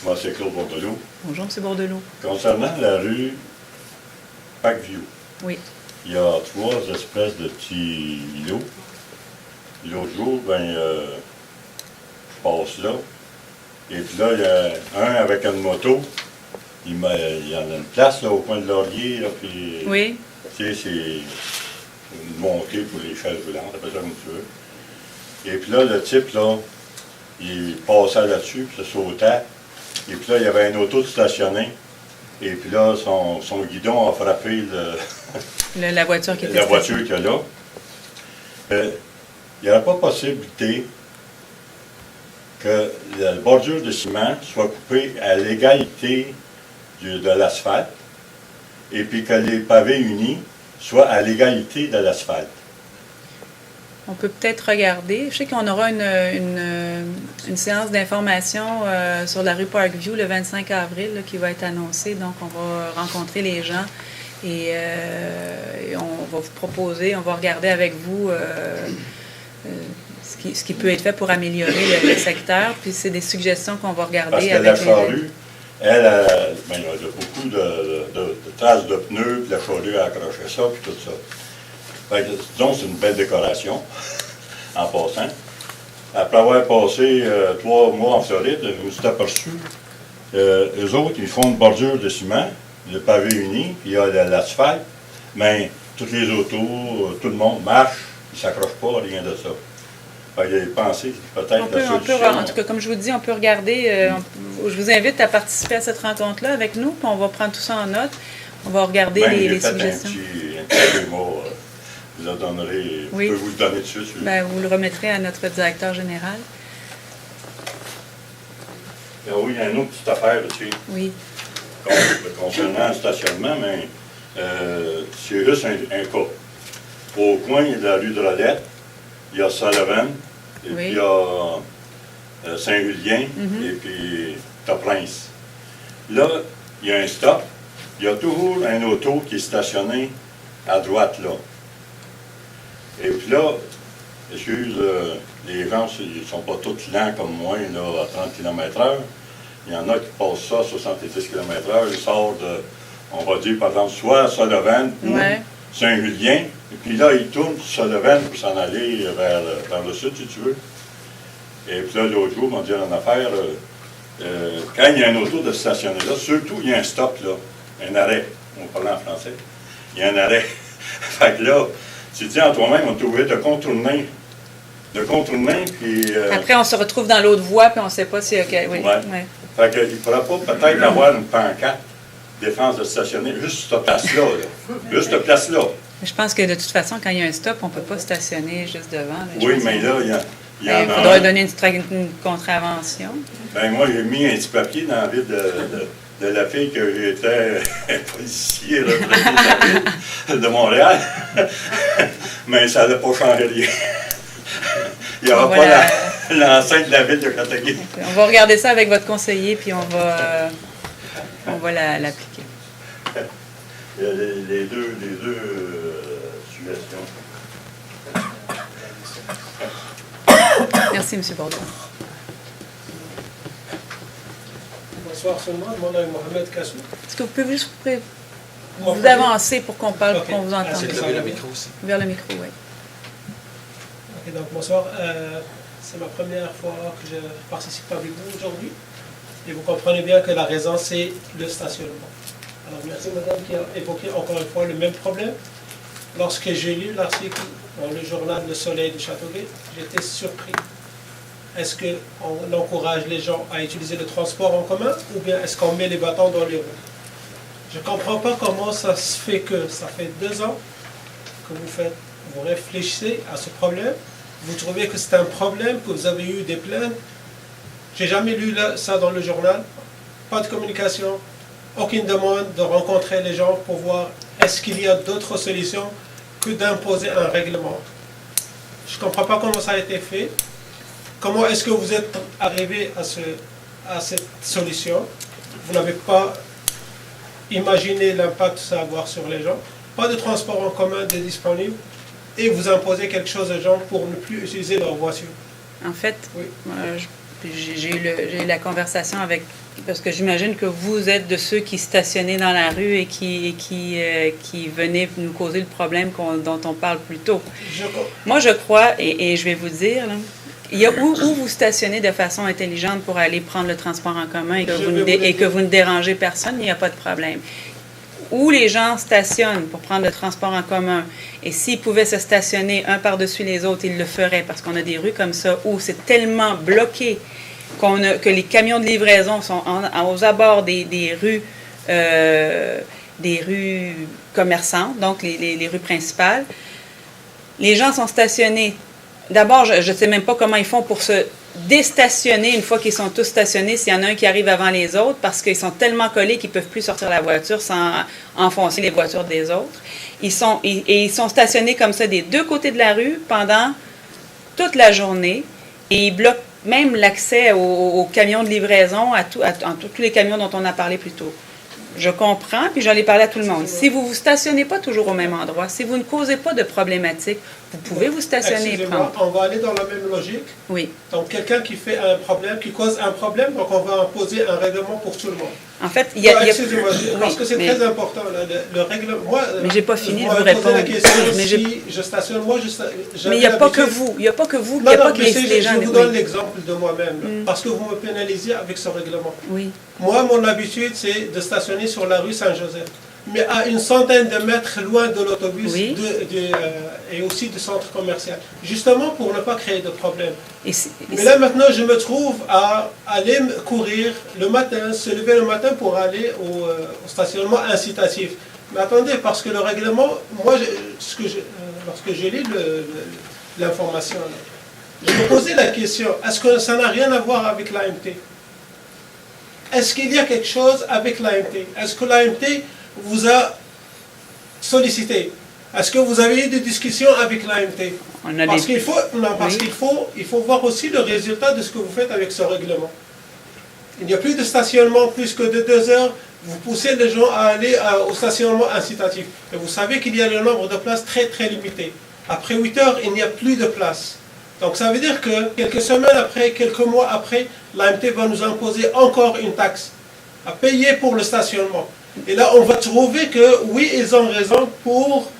Speaker 10: Moi, c'est Claude Bordelot.
Speaker 9: Bonjour, M. Bordelot.
Speaker 10: Concernant la rue Parkview,
Speaker 9: Oui.
Speaker 10: il y a 3 espèces de petits îlots. L'autre jour, je passe là. Et puis là, il y a un avec une moto. Il y en a une place là, au coin de Laurier. Là, puis,
Speaker 9: Oui.
Speaker 10: Tu sais, c'est une montée pour les chaises roulantes, appelle ça comme tu veux. Et puis là, le type, là, il passait là-dessus, puis se sautait. Et puis là, il y avait un auto stationné. Et puis là, son guidon a frappé
Speaker 9: La voiture qui était
Speaker 10: la voiture qu'il y a là. Il n'y aurait pas possibilité que la bordure de ciment soit coupée à l'égalité de l'asphalte et puis que les pavés unis soient à l'égalité de l'asphalte.
Speaker 9: On peut peut-être regarder. Je sais qu'on aura une séance d'information sur la rue Parkview le 25 avril là, qui va être annoncée. Donc, on va rencontrer les gens et on va vous proposer, on va regarder avec vous ce qui peut être fait pour améliorer le secteur. Puis, c'est des suggestions qu'on va regarder.
Speaker 10: Parce que
Speaker 9: avec
Speaker 10: la charrue, il y a beaucoup de traces de pneus, puis la charrue a accroché ça, puis tout ça. Disons, c'est une belle décoration, en passant. Après avoir passé 3 mois en Floride, je me suis aperçu eux autres, ils font une bordure de ciment, le pavé uni, puis il y a l'asphalte, mais toutes les autos, tout le monde marche, ils ne s'accrochent pas, rien de ça. Il y a pensé peut-être la solution.
Speaker 9: En tout cas, comme je vous dis, on peut regarder. Je vous invite à participer à cette rencontre-là avec nous, puis on va prendre tout ça en note. On va regarder
Speaker 10: Ben,
Speaker 9: les
Speaker 10: j'ai fait
Speaker 9: suggestions.
Speaker 10: un petit schéma, vous le donnerez,
Speaker 9: Oui.
Speaker 10: je peux vous le donner tout de suite.
Speaker 9: Ben, vous le remettrez à notre directeur général.
Speaker 10: Ah oui, il y a une autre petite affaire, tu sais,
Speaker 9: Oui.
Speaker 10: concernant le stationnement, mais c'est juste un cas. Au coin de la rue de Rolette, il y a Sullivan, et
Speaker 9: Oui.
Speaker 10: puis il y a Saint-Julien,
Speaker 9: Mhm.
Speaker 10: et puis t'as Prince. Là, il y a un stop, il y a toujours un auto qui est stationné à droite, là. Et puis là, excuse, les gens, ils ne sont pas tous lents comme moi, là, à 30 km/h. Il y en a qui passent ça à 70 km/h. Ils sortent de, on va dire, par exemple, soit à Sullivan ou
Speaker 9: Ouais.
Speaker 10: Saint-Julien. Et puis là, ils tournent sur Sullivan pour s'en aller vers le sud, si tu veux. Et puis là, l'autre jour, on m'a dit en affaire, quand il y a un auto de stationner là, surtout, il y a un stop, là, un arrêt. On parle en français. Il y a un arrêt. Fait que là, tu dis en toi-même, on est obligé de contourner, puis...
Speaker 9: Après, on se retrouve dans l'autre voie, puis on ne sait pas si... OK, oui.
Speaker 10: Ouais.
Speaker 9: Ouais.
Speaker 10: Fait qu'il ne faudra pas peut-être avoir une pancarte défense de stationner juste cette place-là. Là. Juste cette place-là.
Speaker 9: Mais je pense que de toute façon, quand il y a un stop, on ne peut pas stationner juste devant. Là. Je
Speaker 10: Oui,
Speaker 9: pense
Speaker 10: mais
Speaker 9: que-
Speaker 10: là, il y en
Speaker 9: Il
Speaker 10: a
Speaker 9: faudra
Speaker 10: un.
Speaker 9: donner une contravention.
Speaker 10: Ben, moi, j'ai mis un petit papier dans la ville de la fille que j'étais policier retraité de Montréal. Mais ça n'a pas changé rien. Il n'y aura
Speaker 9: On va
Speaker 10: pas l'enceinte de la ville de Châteauguay.
Speaker 9: On va regarder ça avec votre conseiller, puis on va l'appliquer.
Speaker 10: Il y a les deux suggestions.
Speaker 9: Merci, M. Bordeaux.
Speaker 11: Bonsoir seulement, mon nom est Mohamed Kassou.
Speaker 9: Est-ce que vous pouvez juste vous avancer pour qu'on parle,
Speaker 11: Ok.
Speaker 9: pour qu'on vous entende?
Speaker 11: c'est
Speaker 4: Levez le micro aussi.
Speaker 9: Vers le micro, oui.
Speaker 11: Ok, donc bonsoir. C'est ma première fois que je participe avec vous aujourd'hui. Et vous comprenez bien que la raison, c'est le stationnement. Alors merci madame qui a évoqué encore une fois le même problème. Lorsque j'ai lu l'article dans le journal Le Soleil de Châteauguay, j'étais surpris. Est-ce qu'on encourage les gens à utiliser le transport en commun ou bien est-ce qu'on met les bâtons dans les roues? Je ne comprends pas comment ça se fait que ça fait 2 ans que vous réfléchissez à ce problème. Vous trouvez que c'est un problème, que vous avez eu des plaintes. J'ai jamais lu ça dans le journal. Pas de communication, aucune demande de rencontrer les gens pour voir est-ce qu'il y a d'autres solutions que d'imposer un règlement. Je ne comprends pas comment ça a été fait. Comment est-ce que vous êtes arrivé à cette solution? Vous n'avez pas imaginé l'impact que ça va avoir sur les gens. Pas de transport en commun de disponible. Et vous imposez quelque chose aux gens pour ne plus utiliser leur voiture.
Speaker 9: En fait,
Speaker 11: Oui.
Speaker 9: j'ai eu la conversation avec... Parce que j'imagine que vous êtes de ceux qui stationnaient dans la rue et qui venaient nous causer le problème dont on parle plus tôt. Moi, je crois, et je vais vous dire, là, il y a où vous stationnez de façon intelligente pour aller prendre le transport en commun et que vous ne dérangez personne, il n'y a pas de problème. Où les gens stationnent pour prendre le transport en commun, et s'ils pouvaient se stationner un par-dessus les autres, ils le feraient, parce qu'on a des rues comme ça où c'est tellement bloqué que les camions de livraison sont aux abords des rues commerçantes, donc les rues principales. Les gens sont stationnés. D'abord, je ne sais même pas comment ils font pour se déstationner une fois qu'ils sont tous stationnés, s'il y en a un qui arrive avant les autres, parce qu'ils sont tellement collés qu'ils ne peuvent plus sortir la voiture sans enfoncer les voitures des autres. Ils sont stationnés comme ça des deux côtés de la rue pendant toute la journée, et ils bloquent même l'accès aux camions de livraison, à tous les camions dont on a parlé plus tôt. Je comprends, puis j'en ai parlé à tout le monde. Si vous ne vous stationnez pas toujours au même endroit, si vous ne causez pas de problématiques, vous pouvez vous stationner et prendre.
Speaker 11: On va aller dans la même logique.
Speaker 9: Oui.
Speaker 11: Donc, quelqu'un qui fait un problème, qui cause un problème, donc on va imposer un règlement pour tout le monde.
Speaker 9: En fait, il y a...
Speaker 11: Excusez-moi, parce que c'est
Speaker 9: mais-
Speaker 11: très important, là, le règlement. Moi,
Speaker 9: Mais j'ai pas fini de
Speaker 11: vous
Speaker 9: vous
Speaker 11: m'avez posé la
Speaker 9: répondre.
Speaker 11: question
Speaker 9: Mais
Speaker 11: si je stationne, moi,
Speaker 9: Mais il n'y a pas que vous. Il n'y a pas que vous. Il n'y
Speaker 11: Non,
Speaker 9: a
Speaker 11: non,
Speaker 9: pas que
Speaker 11: mais
Speaker 9: les gens...
Speaker 11: je vous donne
Speaker 9: Oui.
Speaker 11: l'exemple de moi-même, là, parce que vous me pénalisez avec ce règlement.
Speaker 9: Oui.
Speaker 11: Moi, mon habitude, c'est de stationner sur la rue Saint-Joseph, mais à une centaine de mètres loin de l'autobus
Speaker 9: Oui.
Speaker 11: et aussi du centre commercial, justement pour ne pas créer de problème.
Speaker 9: Et
Speaker 11: Mais là, maintenant, je me trouve à aller courir le matin, se lever le matin pour aller au stationnement incitatif. Mais attendez, parce que le règlement, moi, lorsque j'ai lu l'information, je me posais la question, est-ce que ça n'a rien à voir avec l'AMT? Est-ce qu'il y a quelque chose avec l'AMT? Est-ce que l'AMT vous a sollicité? Est-ce que vous avez eu des discussions avec l'AMT? Parce qu'il faut voir aussi le résultat de ce que vous faites avec ce règlement. Il n'y a plus de stationnement plus que de 2 heures. Vous poussez les gens à aller au stationnement incitatif. Et vous savez qu'il y a le nombre de places très très limité. Après 8 heures, il n'y a plus de place. Donc ça veut dire que quelques semaines après, quelques mois après, l'AMT va nous imposer encore une taxe à payer pour le stationnement. Et là, on va trouver que oui, ils ont raison pour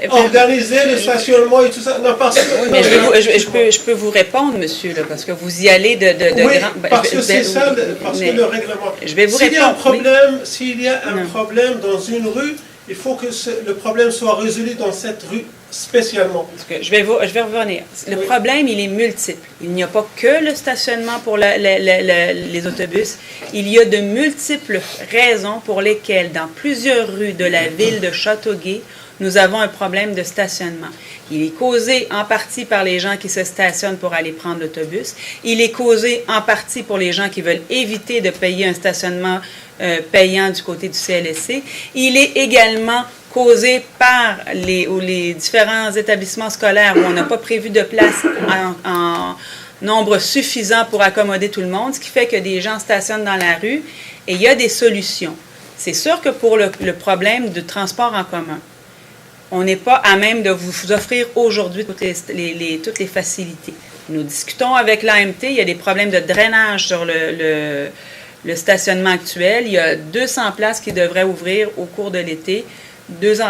Speaker 11: organiser le stationnement et tout ça. Non, parce que,
Speaker 9: oui, mais je peux vous répondre, monsieur, là, parce que vous y allez de
Speaker 11: oui,
Speaker 9: grand...
Speaker 11: parce que c'est ça, parce que le règlement.
Speaker 9: Je vais vous
Speaker 11: répondre. S'il y a un problème dans une rue, il faut que le problème soit résolu dans cette rue spécialement.
Speaker 9: Parce que je vais revenir. Le problème, il est multiple. Il n'y a pas que le stationnement pour les autobus. Il y a de multiples raisons pour lesquelles, dans plusieurs rues de la ville de Châteauguay, nous avons un problème de stationnement. Il est causé en partie par les gens qui se stationnent pour aller prendre l'autobus. Il est causé en partie pour les gens qui veulent éviter de payer un stationnement payant du côté du CLSC. Il est également causé par les différents établissements scolaires où on n'a pas prévu de place en nombre suffisant pour accommoder tout le monde, ce qui fait que des gens stationnent dans la rue et il y a des solutions. C'est sûr que pour le problème de transport en commun, on n'est pas à même de vous offrir aujourd'hui toutes les facilités. Nous discutons avec l'AMT, il y a des problèmes de drainage sur le stationnement actuel. Il y a 200 places qui devraient ouvrir au cours de l'été, 200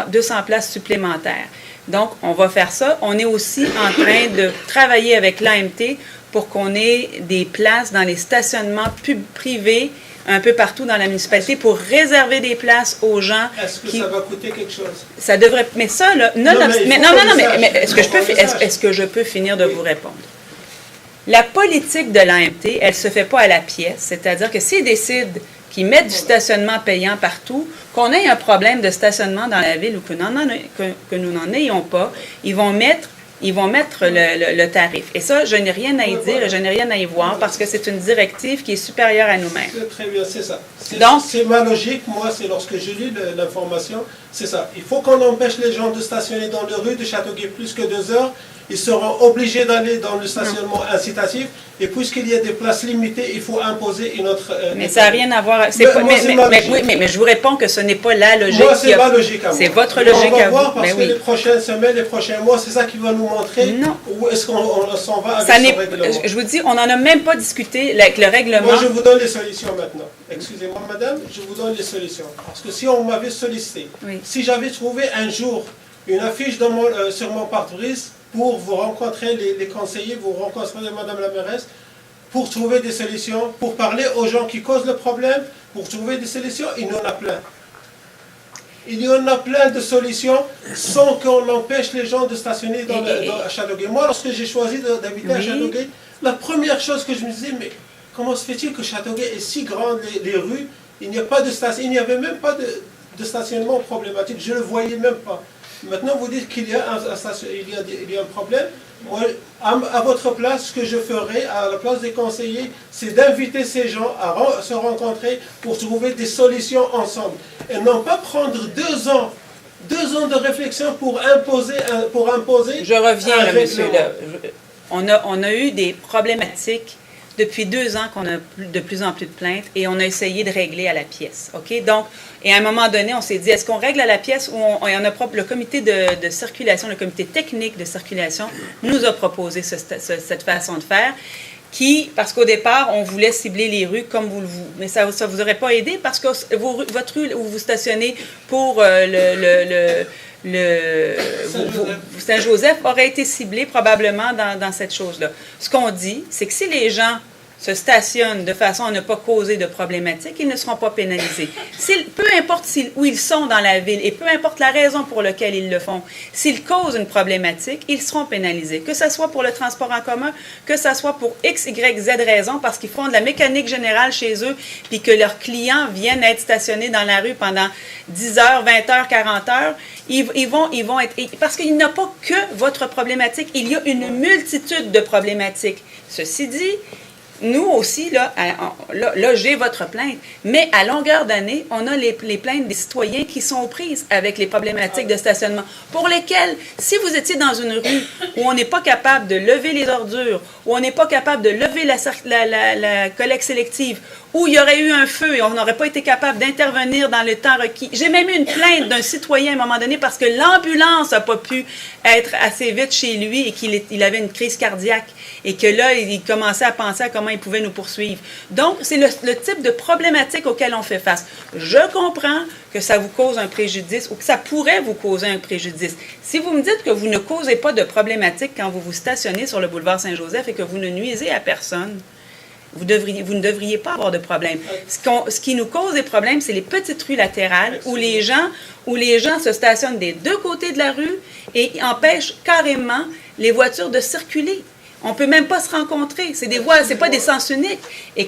Speaker 9: places supplémentaires. Donc, on va faire ça. On est aussi en train de travailler avec l'AMT pour qu'on ait des places dans les stationnements privés un peu partout dans la municipalité pour réserver des places aux gens.
Speaker 11: Est-ce que ça va coûter quelque chose?
Speaker 9: Ça devrait... Mais ça, là... Mais est-ce que je peux finir de vous répondre? La politique de l'AMT, elle ne se fait pas à la pièce. C'est-à-dire que s'ils décident qu'ils mettent du stationnement payant partout, qu'on ait un problème de stationnement dans la ville ou que nous n'en ayons pas, ils vont mettre le tarif. Et ça, je n'ai rien à y dire et je n'ai rien à y voir parce que c'est une directive qui est supérieure à nous-mêmes.
Speaker 11: Très bien, c'est ça.
Speaker 9: Donc,
Speaker 11: c'est ma logique. Moi, c'est lorsque j'ai lu l'information, c'est ça. Il faut qu'on empêche les gens de stationner dans les rues de Châteauguay plus que 2 heures. Ils seront obligés d'aller dans le stationnement incitatif. Et puisqu'il y a des places limitées, il faut imposer une autre...
Speaker 9: mais ça n'a rien à voir... Mais je vous réponds que ce n'est pas la logique.
Speaker 11: Moi, c'est ma logique à moi.
Speaker 9: C'est votre logique à vous.
Speaker 11: On va voir parce que les prochaines semaines, les prochains mois, c'est ça qui va nous montrer où est-ce qu'on s'en va avec ce règlement.
Speaker 9: Je vous dis, on n'en a même pas discuté avec le règlement.
Speaker 11: Moi, je vous donne les solutions maintenant. Excusez-moi, madame, je vous donne les solutions. Parce que si on m'avait sollicité, si j'avais trouvé un jour une affiche sur mon pare-brise, pour vous rencontrer les conseillers, vous rencontrer madame la mairesse, pour trouver des solutions, pour parler aux gens qui causent le problème, pour trouver des solutions, il y en a plein. Il y en a plein de solutions sans qu'on empêche les gens de stationner à Châteauguay. Moi, lorsque j'ai choisi d'habiter à Châteauguay, la première chose que je me disais, mais comment se fait-il que Châteauguay est si grand, les rues, il n'y a pas de stationnement, il n'y avait même pas de stationnement problématique, je ne le voyais même pas. Maintenant, vous dites qu'il y a un problème. Moi, à votre place, ce que je ferai, à la place des conseillers, c'est d'inviter ces gens à se rencontrer pour trouver des solutions ensemble. Et non pas prendre 2 ans de réflexion pour imposer.
Speaker 9: Je reviens, là, monsieur. Là. On a eu des problématiques depuis 2 ans qu'on a de plus en plus de plaintes et on a essayé de régler à la pièce. OK? Donc, et à un moment donné, on s'est dit, est-ce qu'on règle à la pièce ou le comité de circulation, le comité technique de circulation nous a proposé cette façon de faire parce qu'au départ, on voulait cibler les rues comme mais ça ne vous aurait pas aidé parce que votre rue où vous stationnez pour Saint-Joseph aurait été ciblé probablement dans cette chose-là. Ce qu'on dit, c'est que si les gens se stationnent de façon à ne pas causer de problématiques, ils ne seront pas pénalisés. Peu importe où ils sont dans la ville et peu importe la raison pour laquelle ils le font, s'ils causent une problématique, ils seront pénalisés. Que ce soit pour le transport en commun, que ce soit pour X, Y, Z raison, parce qu'ils font de la mécanique générale chez eux, puis que leurs clients viennent être stationnés dans la rue pendant 10 heures, 20 heures, 40 heures, ils vont être... Parce qu'il n'y a pas que votre problématique, il y a une multitude de problématiques. Ceci dit, nous aussi, là j'ai votre plainte, mais à longueur d'année, on a les plaintes des citoyens qui sont aux prises avec les problématiques de stationnement, pour lesquelles, si vous étiez dans une rue où on n'est pas capable de lever les ordures, où on n'est pas capable de lever la collecte sélective, où il y aurait eu un feu et on n'aurait pas été capable d'intervenir dans le temps requis. J'ai même eu une plainte d'un citoyen à un moment donné parce que l'ambulance n'a pas pu être assez vite chez lui et qu'il avait une crise cardiaque et que là, il commençait à penser à comment il pouvait nous poursuivre. Donc, c'est le type de problématique auquel on fait face. Je comprends que ça vous cause un préjudice ou que ça pourrait vous causer un préjudice. Si vous me dites que vous ne causez pas de problématique quand vous vous stationnez sur le boulevard Saint-Joseph et que vous ne nuisez à personne, vous ne devriez pas avoir de problème. Ce qui nous cause des problèmes, c'est les petites rues latérales où les gens se stationnent des deux côtés de la rue et empêchent carrément les voitures de circuler. On ne peut même pas se rencontrer. C'est des voies, c'est pas des sens uniques. Et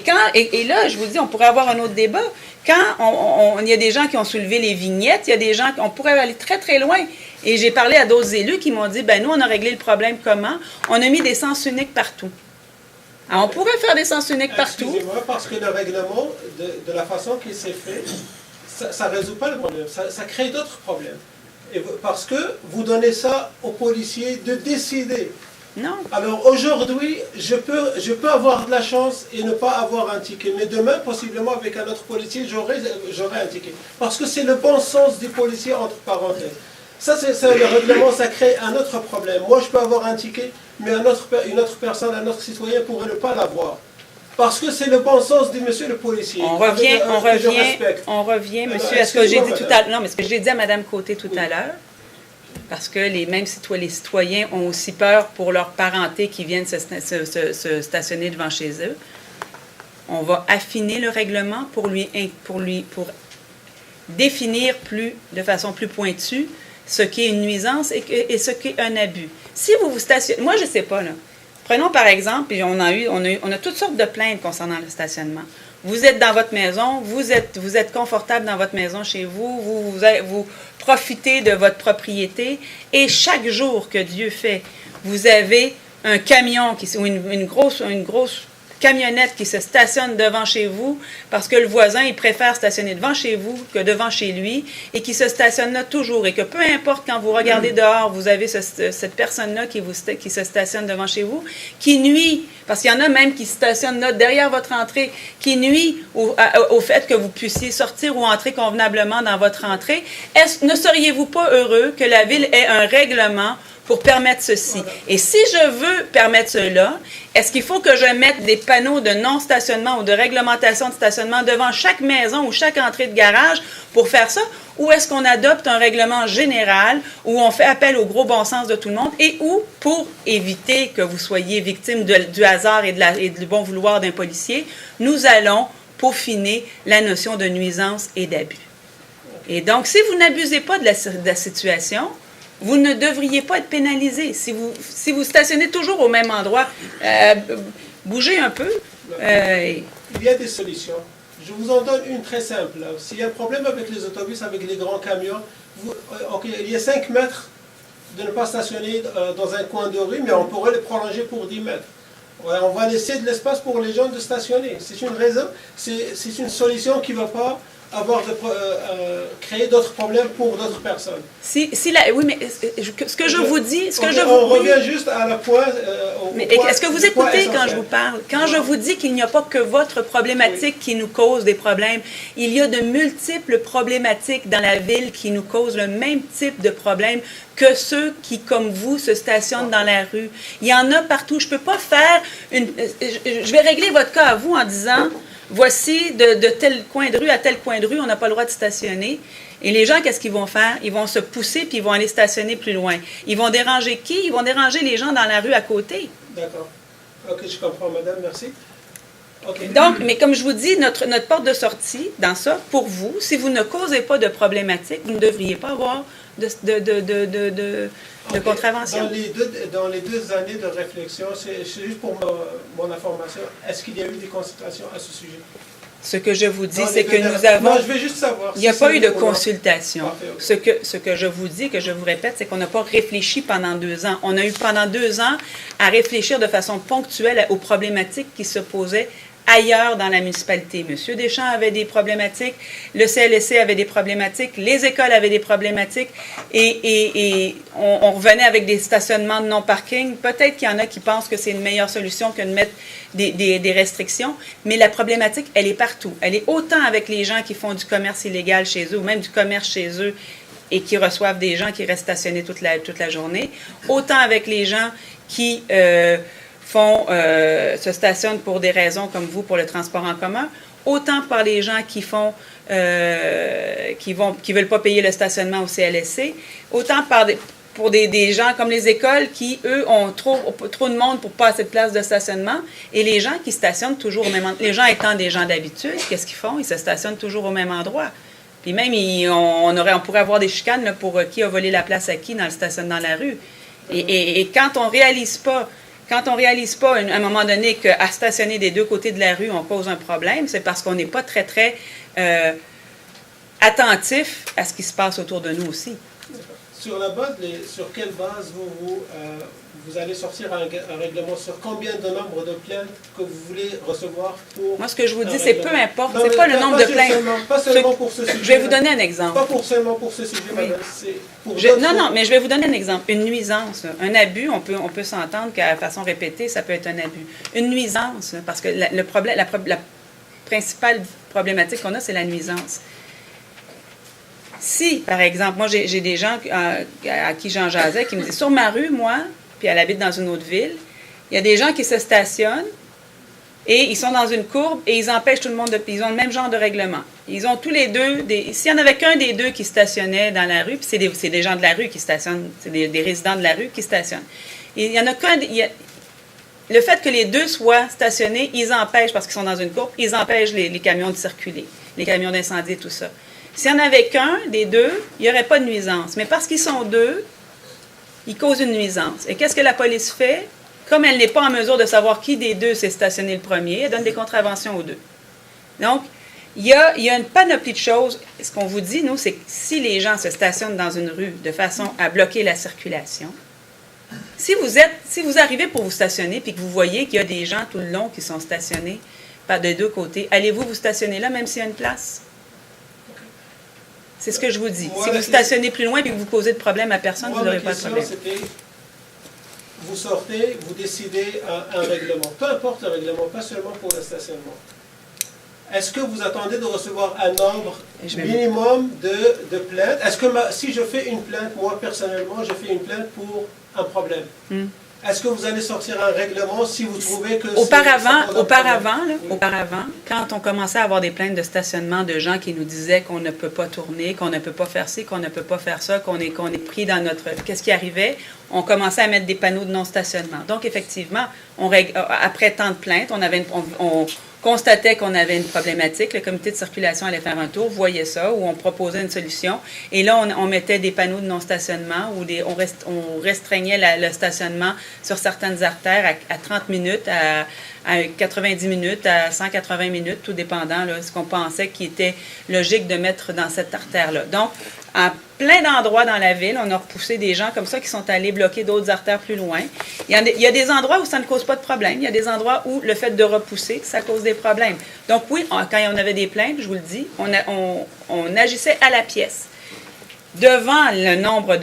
Speaker 9: là, je vous dis, on pourrait avoir un autre débat. Quand il y a des gens qui ont soulevé les vignettes, il y a des gens, on pourrait aller très, très loin. Et j'ai parlé à d'autres élus qui m'ont dit, nous, on a réglé le problème comment? On a mis des sens uniques partout. Alors, on pourrait faire des sens uniques partout.
Speaker 11: Excusez-moi, parce que le règlement, de la façon qu'il s'est fait, ça ne résout pas le problème. Ça crée d'autres problèmes. Parce que vous donnez ça aux policiers de décider.
Speaker 9: Non.
Speaker 11: Alors aujourd'hui, je peux avoir de la chance et ne pas avoir un ticket. Mais demain, possiblement, avec un autre policier, j'aurai un ticket. Parce que c'est le bon sens du policier, entre parenthèses. Ça, c'est le règlement, ça crée un autre problème. Moi, je peux avoir un ticket, mais une autre personne, un autre citoyen pourrait ne pas l'avoir. Parce que c'est le bon sens du monsieur le policier.
Speaker 9: On revient, monsieur, à ce que j'ai dit tout à l'heure. Non, mais ce que j'ai dit à Mme Côté tout à l'heure, parce que les citoyens ont aussi peur pour leur parenté qui viennent se stationner devant chez eux. On va affiner le règlement pour définir de façon plus pointue ce qui est une nuisance et ce qui est un abus. Si vous vous stationnez... Moi, je ne sais pas, là. Prenons par exemple, et on a toutes sortes de plaintes concernant le stationnement. Vous êtes dans votre maison, vous êtes confortable dans votre maison chez vous, vous profitez de votre propriété, et chaque jour que Dieu fait, vous avez un camion ou une grosse camionnette qui se stationne devant chez vous parce que le voisin, il préfère stationner devant chez vous que devant chez lui et qui se stationne là toujours et que peu importe quand vous regardez dehors, vous avez cette personne-là qui se stationne devant chez vous, qui nuit, parce qu'il y en a même qui se stationnent là derrière votre entrée, qui nuit au fait que vous puissiez sortir ou entrer convenablement dans votre entrée. Ne seriez-vous pas heureux que la Ville ait un règlement pour permettre ceci? Et si je veux permettre cela, est-ce qu'il faut que je mette des panneaux de non-stationnement ou de réglementation de stationnement devant chaque maison ou chaque entrée de garage pour faire ça? Ou est-ce qu'on adopte un règlement général où on fait appel au gros bon sens de tout le monde et où, pour éviter que vous soyez victime du hasard et du bon vouloir d'un policier, nous allons peaufiner la notion de nuisance et d'abus? Et donc, si vous n'abusez pas de la situation, vous ne devriez pas être pénalisé. Si vous stationnez toujours au même endroit, bougez un peu.
Speaker 11: Il y a des solutions. Je vous en donne une très simple. S'il y a un problème avec les autobus, avec les grands camions, il y a 5 mètres de ne pas stationner dans un coin de rue, mais on pourrait le prolonger pour 10 mètres. On va laisser de l'espace pour les gens de stationner. C'est une raison, c'est une solution qui ne va pas créer d'autres problèmes pour d'autres personnes.
Speaker 9: Oui, mais ce que je vous dis...
Speaker 11: On revient juste à la point...
Speaker 9: est-ce que vous écoutez quand je vous parle? Quand je vous dis qu'il n'y a pas que votre problématique qui nous cause des problèmes, il y a de multiples problématiques dans la Ville qui nous causent le même type de problème que ceux qui, comme vous, se stationnent dans la rue. Il y en a partout. Je ne peux pas faire je vais régler votre cas à vous en disant... Voici, de tel coin de rue à tel coin de rue, on n'a pas le droit de stationner. Et les gens, qu'est-ce qu'ils vont faire? Ils vont se pousser puis ils vont aller stationner plus loin. Ils vont déranger qui? Ils vont déranger les gens dans la rue à côté.
Speaker 11: D'accord. OK, je comprends, madame, merci. OK.
Speaker 9: Donc, mais comme je vous dis, notre porte de sortie dans ça, pour vous, si vous ne causez pas de problématique, vous ne devriez pas avoir de
Speaker 11: OK.
Speaker 9: contravention.
Speaker 11: Dans les 2 années de réflexion, c'est juste pour mon information, est-ce qu'il y a eu des consultations à ce sujet?
Speaker 9: Ce que je vous dis,
Speaker 11: Dans
Speaker 9: c'est
Speaker 11: les
Speaker 9: que
Speaker 11: deux
Speaker 9: nous
Speaker 11: dernières-
Speaker 9: avons...
Speaker 11: Non, je veux juste savoir.
Speaker 9: Il n'y a
Speaker 11: si
Speaker 9: pas
Speaker 11: c'est
Speaker 9: eu de
Speaker 11: oui ou non.
Speaker 9: consultation.
Speaker 11: Parfait, ok.
Speaker 9: Ce que je vous dis, que je vous répète, c'est qu'on n'a pas réfléchi pendant 2 ans. On a eu pendant 2 ans à réfléchir de façon ponctuelle aux problématiques qui se posaient ailleurs dans la municipalité. Monsieur Deschamps avait des problématiques, le CLSC avait des problématiques, les écoles avaient des problématiques, et on revenait avec des stationnements de non-parking. Peut-être qu'il y en a qui pensent que c'est une meilleure solution que de mettre des restrictions, mais la problématique, elle est partout. Elle est autant avec les gens qui font du commerce illégal chez eux, ou même du commerce chez eux, et qui reçoivent des gens qui restent stationnés toute la journée, autant avec les gens qui se stationnent pour des raisons comme vous, pour le transport en commun, autant par les gens qui veulent pas payer le stationnement au CLSC, autant pour des gens comme les écoles qui, eux, ont trop de monde pour pas assez de place de stationnement, et les gens qui stationnent toujours au même endroit. Les gens étant des gens d'habitude, qu'est-ce qu'ils font? Ils se stationnent toujours au même endroit. Puis même, on pourrait avoir des chicanes là, pour qui a volé la place à qui dans le stationnement dans la rue. Et quand on réalise pas à un moment donné qu'à stationner des 2 côtés de la rue, on cause un problème, c'est parce qu'on n'est pas très, très attentif à ce qui se passe autour de nous aussi.
Speaker 11: Sur quelle base vous allez sortir un règlement sur combien de nombre de plaintes que vous voulez recevoir pour...
Speaker 9: Moi, ce que je vous dis,
Speaker 11: un
Speaker 9: c'est
Speaker 11: règlement?
Speaker 9: peu importe,
Speaker 11: Non,
Speaker 9: c'est
Speaker 11: mais
Speaker 9: pas le nombre de plaintes.
Speaker 11: Pas seulement pour ce sujet.
Speaker 9: Je vais vous donner un exemple.
Speaker 11: Pas pour seulement pour ce sujet,
Speaker 9: Oui.
Speaker 11: madame. C'est pour d'autres-
Speaker 9: Non, mais je vais vous donner un exemple. Une nuisance, un abus, on peut s'entendre qu'à façon répétée, ça peut être un abus. Une nuisance, parce que la principale problématique qu'on a, c'est la nuisance. Si, par exemple, moi, j'ai des gens à qui j'en jasais qui me disent, sur ma rue, moi, puis elle habite dans une autre ville, il y a des gens qui se stationnent et ils sont dans une courbe et ils empêchent tout le monde ils ont le même genre de règlement. Ils ont tous les deux, s'il n'y en avait qu'un des deux qui stationnait dans la rue, puis c'est des gens de la rue qui stationnent, c'est des résidents de la rue qui stationnent. Et il y en a qu'un, le fait que les deux soient stationnés, ils empêchent, parce qu'ils sont dans une courbe, ils empêchent les camions de circuler, les camions d'incendie et tout ça. S'il n'y en avait qu'un des deux, il n'y aurait pas de nuisance. Mais parce qu'ils sont deux, ils causent une nuisance. Et qu'est-ce que la police fait? Comme elle n'est pas en mesure de savoir qui des deux s'est stationné le premier, elle donne des contraventions aux deux. Donc, il y a une panoplie de choses. Ce qu'on vous dit, nous, c'est que si les gens se stationnent dans une rue de façon à bloquer la circulation, si vous arrivez pour vous stationner puis que vous voyez qu'il y a des gens tout le long qui sont stationnés des 2 côtés, allez-vous vous stationner là, même s'il y a une place? C'est ce que je vous dis. Si vous stationnez plus loin et que vous causez de problème à personne, vous n'aurez pas de problème.
Speaker 11: C'était, vous sortez, vous décidez un règlement. Peu importe le règlement, pas seulement pour le stationnement. Est-ce que vous attendez de recevoir un nombre minimum de plaintes? Est-ce que si je fais une plainte, moi personnellement, je fais une plainte pour un problème? Est-ce que vous allez sortir un règlement si vous trouvez que...
Speaker 9: Auparavant, quand on commençait à avoir des plaintes de stationnement de gens qui nous disaient qu'on ne peut pas tourner, qu'on ne peut pas faire ci, qu'on ne peut pas faire ça, qu'on est pris dans notre... Qu'est-ce qui arrivait? On commençait à mettre des panneaux de non-stationnement. Donc, effectivement, après tant de plaintes, on constatait qu'on avait une problématique. Le comité de circulation allait faire un tour, voyait ça, ou on proposait une solution. Et là, on mettait des panneaux de non-stationnement ou on restreignait le stationnement sur certaines artères à 30 minutes, à 90 minutes, à 180 minutes, tout dépendant de ce qu'on pensait qui était logique de mettre dans cette artère-là. Donc, à plein d'endroits dans la ville, on a repoussé des gens comme ça qui sont allés bloquer d'autres artères plus loin. Il y a des endroits où ça ne cause pas de problème. Il y a des endroits où le fait de repousser, ça cause des problèmes. Donc oui, quand on avait des plaintes, je vous le dis, on agissait à la pièce. Devant le nombre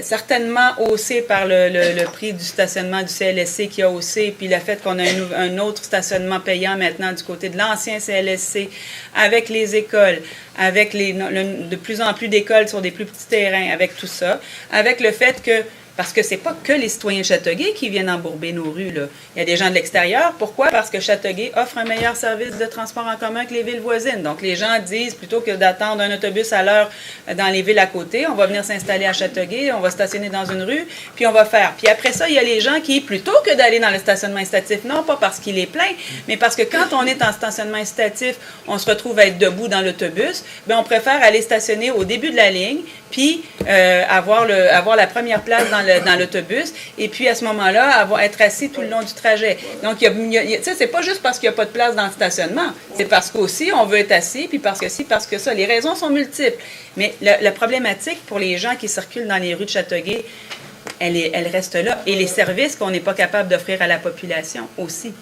Speaker 9: certainement haussé par le prix du stationnement du CLSC qui a haussé, puis le fait qu'on a un autre stationnement payant maintenant du côté de l'ancien CLSC, avec les écoles, avec de plus en plus d'écoles sur des plus petits terrains, avec tout ça, avec le fait que Parce que c'est pas que les citoyens de Châteauguay qui viennent embourber nos rues, là. Il y a des gens de l'extérieur. Pourquoi? Parce que Châteauguay offre un meilleur service de transport en commun que les villes voisines. Donc, les gens disent, plutôt que d'attendre un autobus à l'heure dans les villes à côté, on va venir s'installer à Châteauguay, on va stationner dans une rue, puis on va faire. Puis après ça, il y a les gens qui, plutôt que d'aller dans le stationnement incitatif, non pas parce qu'il est plein, mais parce que quand on est en stationnement incitatif, on se retrouve à être debout dans l'autobus, bien, on préfère aller stationner au début de la ligne, puis avoir la première place dans l'autobus, et puis à ce moment-là, être assis tout le long du trajet. Donc, tu sais, c'est pas juste parce qu'il n'y a pas de place dans le stationnement, c'est parce qu'aussi, on veut être assis, puis parce que si, parce que ça. Les raisons sont multiples. Mais la problématique pour les gens qui circulent dans les rues de Châteauguay, elle reste là. Et les services qu'on n'est pas capable d'offrir à la population aussi.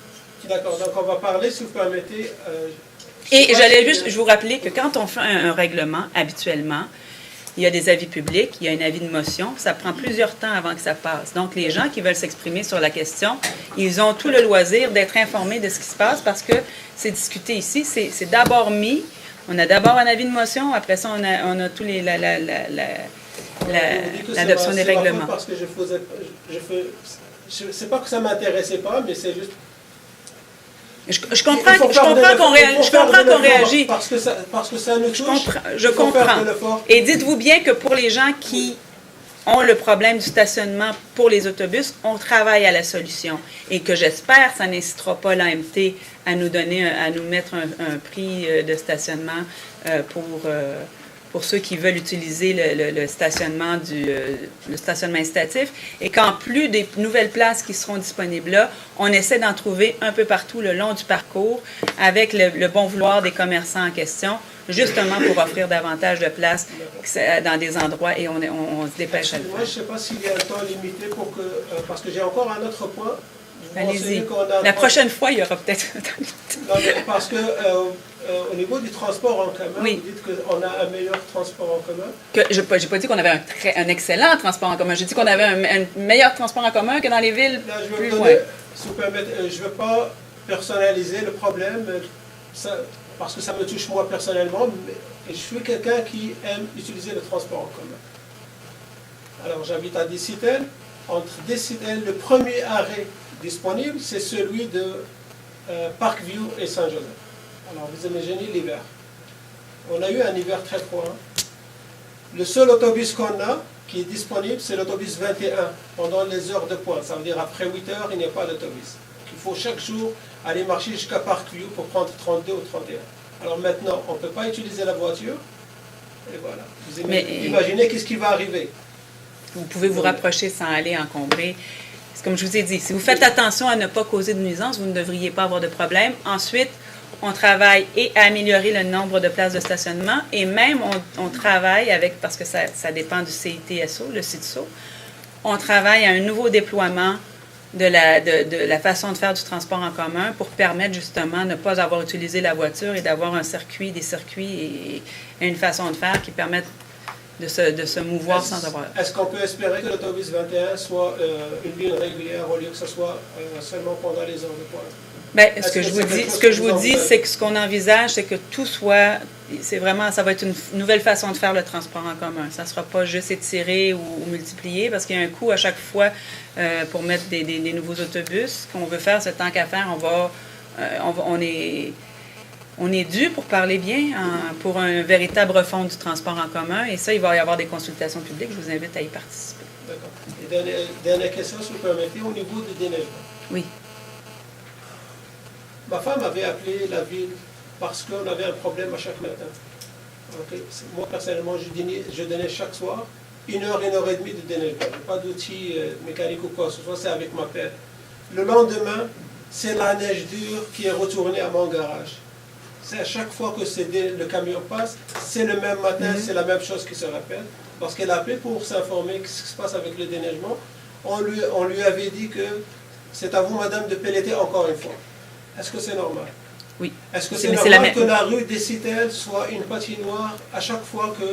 Speaker 11: D'accord, donc on va parler, si vous permettez...
Speaker 9: Et j'allais juste vous rappeler que quand on fait un règlement, habituellement, il y a des avis publics, il y a un avis de motion, ça prend plusieurs temps avant que ça passe. Donc, les gens qui veulent s'exprimer sur la question, ils ont tout le loisir d'être informés de ce qui se passe parce que c'est discuté ici, c'est d'abord mis, on a d'abord un avis de motion, après ça, on a tous les... l'adoption des règlements.
Speaker 11: Parce que c'est pas que ça m'intéressait pas, mais c'est juste...
Speaker 9: Je comprends qu'on réagit.
Speaker 11: Parce que ça nous touche.
Speaker 9: Je comprends. Et dites-vous bien que pour les gens qui ont le problème du stationnement pour les autobus, on travaille à la solution. Et que j'espère, ça n'incitera pas l'AMT à nous mettre un prix de stationnement pour ceux qui veulent utiliser le stationnement le stationnement incitatif, et qu'en plus des nouvelles places qui seront disponibles là, on essaie d'en trouver un peu partout le long du parcours avec le bon vouloir des commerçants en question, justement pour offrir davantage de places dans des endroits, et on se dépêche à le faire.
Speaker 11: Moi, je ne sais pas s'il y a un temps limité parce que j'ai encore un autre point.
Speaker 9: Allez-y. La prochaine fois, il y aura peut-être un temps limité.
Speaker 11: Non, parce que au niveau du transport en commun,
Speaker 9: oui.
Speaker 11: Vous dites qu'on a un meilleur transport en commun.
Speaker 9: Je n'ai pas dit qu'on avait un excellent transport en commun. J'ai dit qu'on avait un meilleur transport en commun que dans les villes plus loin.
Speaker 11: Si vous permettez, je ne veux pas personnaliser le problème, parce que ça me touche moi personnellement, et je suis quelqu'un qui aime utiliser le transport en commun. Alors j'habite à Décitel. Entre Décitel, le premier arrêt disponible, c'est celui de Parkview et Saint-Joseph. Alors, vous imaginez l'hiver. On a eu un hiver très froid. Le seul autobus qu'on a qui est disponible, c'est l'autobus 21 pendant les heures de pointe. Ça veut dire après 8 heures, il n'y a pas d'autobus. Il faut chaque jour aller marcher jusqu'à Parkview pour prendre 32 ou 31. Alors maintenant, on ne peut pas utiliser la voiture. Et voilà. Vous imaginez qu'est-ce qui va arriver.
Speaker 9: Vous pouvez vous rapprocher sans aller encombrer. C'est comme je vous ai dit, si vous faites attention à ne pas causer de nuisance, vous ne devriez pas avoir de problème. Ensuite, on travaille à améliorer le nombre de places de stationnement, et même on travaille parce que ça dépend du CITSO, le CITSO, on travaille à un nouveau déploiement de la façon de faire du transport en commun pour permettre justement de ne pas avoir utilisé la voiture et d'avoir des circuits et une façon de faire qui permettent de se mouvoir sans avoir...
Speaker 11: Est-ce qu'on peut espérer que l'autobus 21 soit une ligne régulière au lieu que ce soit seulement pendant les heures de pointe?
Speaker 9: Bien, ce que je vous dis, c'est que ce qu'on envisage, c'est que tout soit... ça va être une nouvelle façon de faire le transport en commun. Ça ne sera pas juste étiré ou multiplié, parce qu'il y a un coût à chaque fois pour mettre des nouveaux autobus. Ce qu'on veut faire, c'est tant qu'à faire, on est dû, pour parler bien, pour un véritable refonte du transport en commun. Et ça, il va y avoir des consultations publiques. Je vous invite à y participer.
Speaker 11: D'accord. Et dernière question, si vous permettez, au niveau du déneigement.
Speaker 9: Oui.
Speaker 11: Ma femme avait appelé la ville parce qu'on avait un problème à chaque matin. Okay. Moi, personnellement, je déneige chaque soir 1 heure, 1 heure et demie de déneigement. Pas d'outils mécaniques ou quoi que ce soit, c'est avec ma pelle. Le lendemain, c'est la neige dure qui est retournée à mon garage. C'est à chaque fois que le camion passe, c'est le même matin, c'est la même chose qui se répète. Parce qu'elle a appelé pour s'informer de ce qui se passe avec le déneigement. On lui avait dit que c'est à vous, madame, de pelleter encore une fois. Est-ce que c'est normal?
Speaker 9: Oui.
Speaker 11: Est-ce que c'est normal que la rue Décitel soit une patinoire à chaque fois que...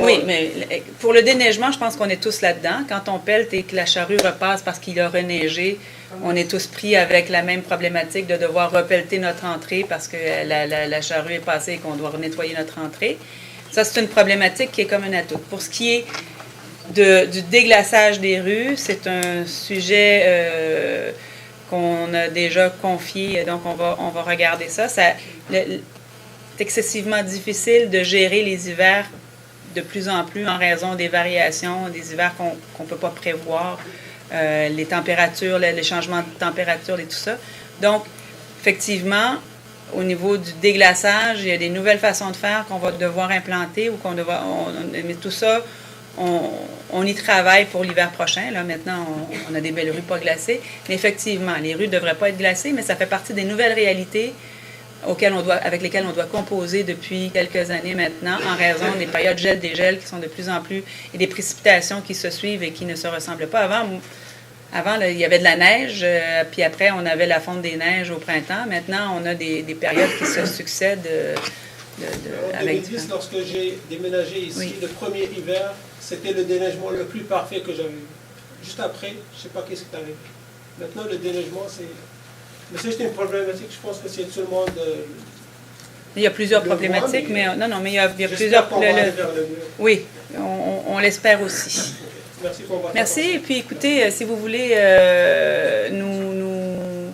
Speaker 9: Oui, mais pour le déneigement, je pense qu'on est tous là-dedans. Quand on pèle et que la charrue repasse parce qu'il a reneigé, on est tous pris avec la même problématique de devoir repelleter notre entrée parce que la charrue est passée et qu'on doit nettoyer notre entrée. Ça, c'est une problématique qui est commune à toutes. Pour ce qui est du déglaçage des rues, c'est un sujet qu'on a déjà confié, donc on va regarder ça. C'est excessivement difficile de gérer les hivers de plus en plus en raison des variations, des hivers qu'on ne peut pas prévoir, les températures, les changements de température et tout ça. Donc, effectivement, au niveau du déglaçage, il y a des nouvelles façons de faire qu'on va devoir implanter ou mais tout ça, on y travaille pour l'hiver prochain. Là, maintenant, on a des belles rues pas glacées. Mais effectivement, les rues ne devraient pas être glacées, mais ça fait partie des nouvelles réalités avec lesquelles on doit composer depuis quelques années maintenant, en raison des périodes gel-dégel qui sont de plus en plus, et des précipitations qui se suivent et qui ne se ressemblent pas. Avant là, il y avait de la neige, puis après, on avait la fonte des neiges au printemps. Maintenant, on a des périodes qui se succèdent
Speaker 11: En 2010, lorsque j'ai déménagé ici,
Speaker 9: Oui.
Speaker 11: le premier hiver, c'était le déneigement le plus parfait que j'avais eu. Juste après, je ne sais pas qu'est-ce qui t'arrive. Maintenant, le déneigement, c'est... Mais ça, c'est une problématique, je pense que c'est tout le monde...
Speaker 9: Il y a plusieurs
Speaker 11: le
Speaker 9: problématiques,
Speaker 11: voit,
Speaker 9: mais non, mais il y a
Speaker 11: j'espère
Speaker 9: plusieurs...
Speaker 11: qu'on va aller vers le mieux.
Speaker 9: Oui, on l'espère aussi.
Speaker 11: Merci pour votre
Speaker 9: Merci.
Speaker 11: attention.
Speaker 9: Et puis, écoutez, si vous voulez nous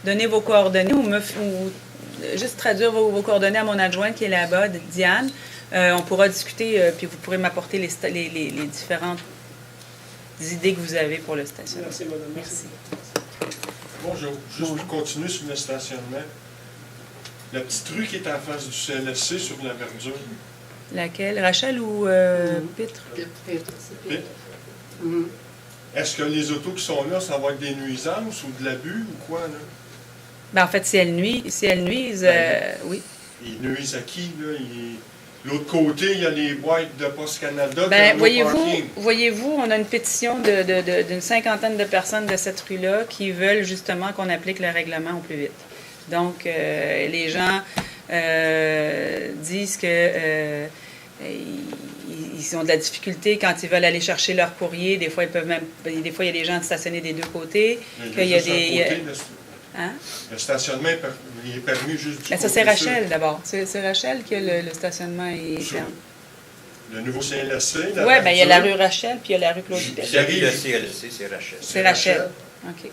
Speaker 9: donner vos coordonnées ou juste traduire vos coordonnées à mon adjointe qui est là-bas, Diane, on pourra discuter, puis vous pourrez m'apporter les différentes idées que vous avez pour le stationnement.
Speaker 11: Merci, madame.
Speaker 9: Merci.
Speaker 7: Bonjour. Juste pour continuer sur le stationnement, la petite rue qui est en face du CLSC sur la verdure,
Speaker 9: Laquelle? Rachel ou Pitre?
Speaker 7: Pitre. Est-ce que les autos qui sont là, ça va être des nuisances ou de l'abus ou quoi, là?
Speaker 9: Ben, en fait, si elles nuisent, oui.
Speaker 7: Ils nuisent à qui, là? L'autre côté, il y a les boîtes de Poste Canada.
Speaker 9: Ben, voyez-vous, on a une pétition d'une cinquantaine de personnes de cette rue-là qui veulent justement qu'on applique le règlement au plus vite. Donc, les gens disent que ils ont de la difficulté quand ils veulent aller chercher leur courrier. Des fois, des fois, il y a des gens stationner des deux côtés. Hein?
Speaker 7: Le stationnement il est permis juste du
Speaker 9: Ben, ça,
Speaker 7: côté
Speaker 9: c'est
Speaker 7: sud.
Speaker 9: Rachel, d'abord. C'est Rachel que le stationnement est
Speaker 7: Sur
Speaker 9: ferme.
Speaker 7: Le nouveau CLSC.
Speaker 9: Oui, bien, il y a la rue Rachel, puis il y a la rue Claude-Pitre.
Speaker 6: Puis le CLC, c'est Rachel.
Speaker 9: C'est Rachel. OK.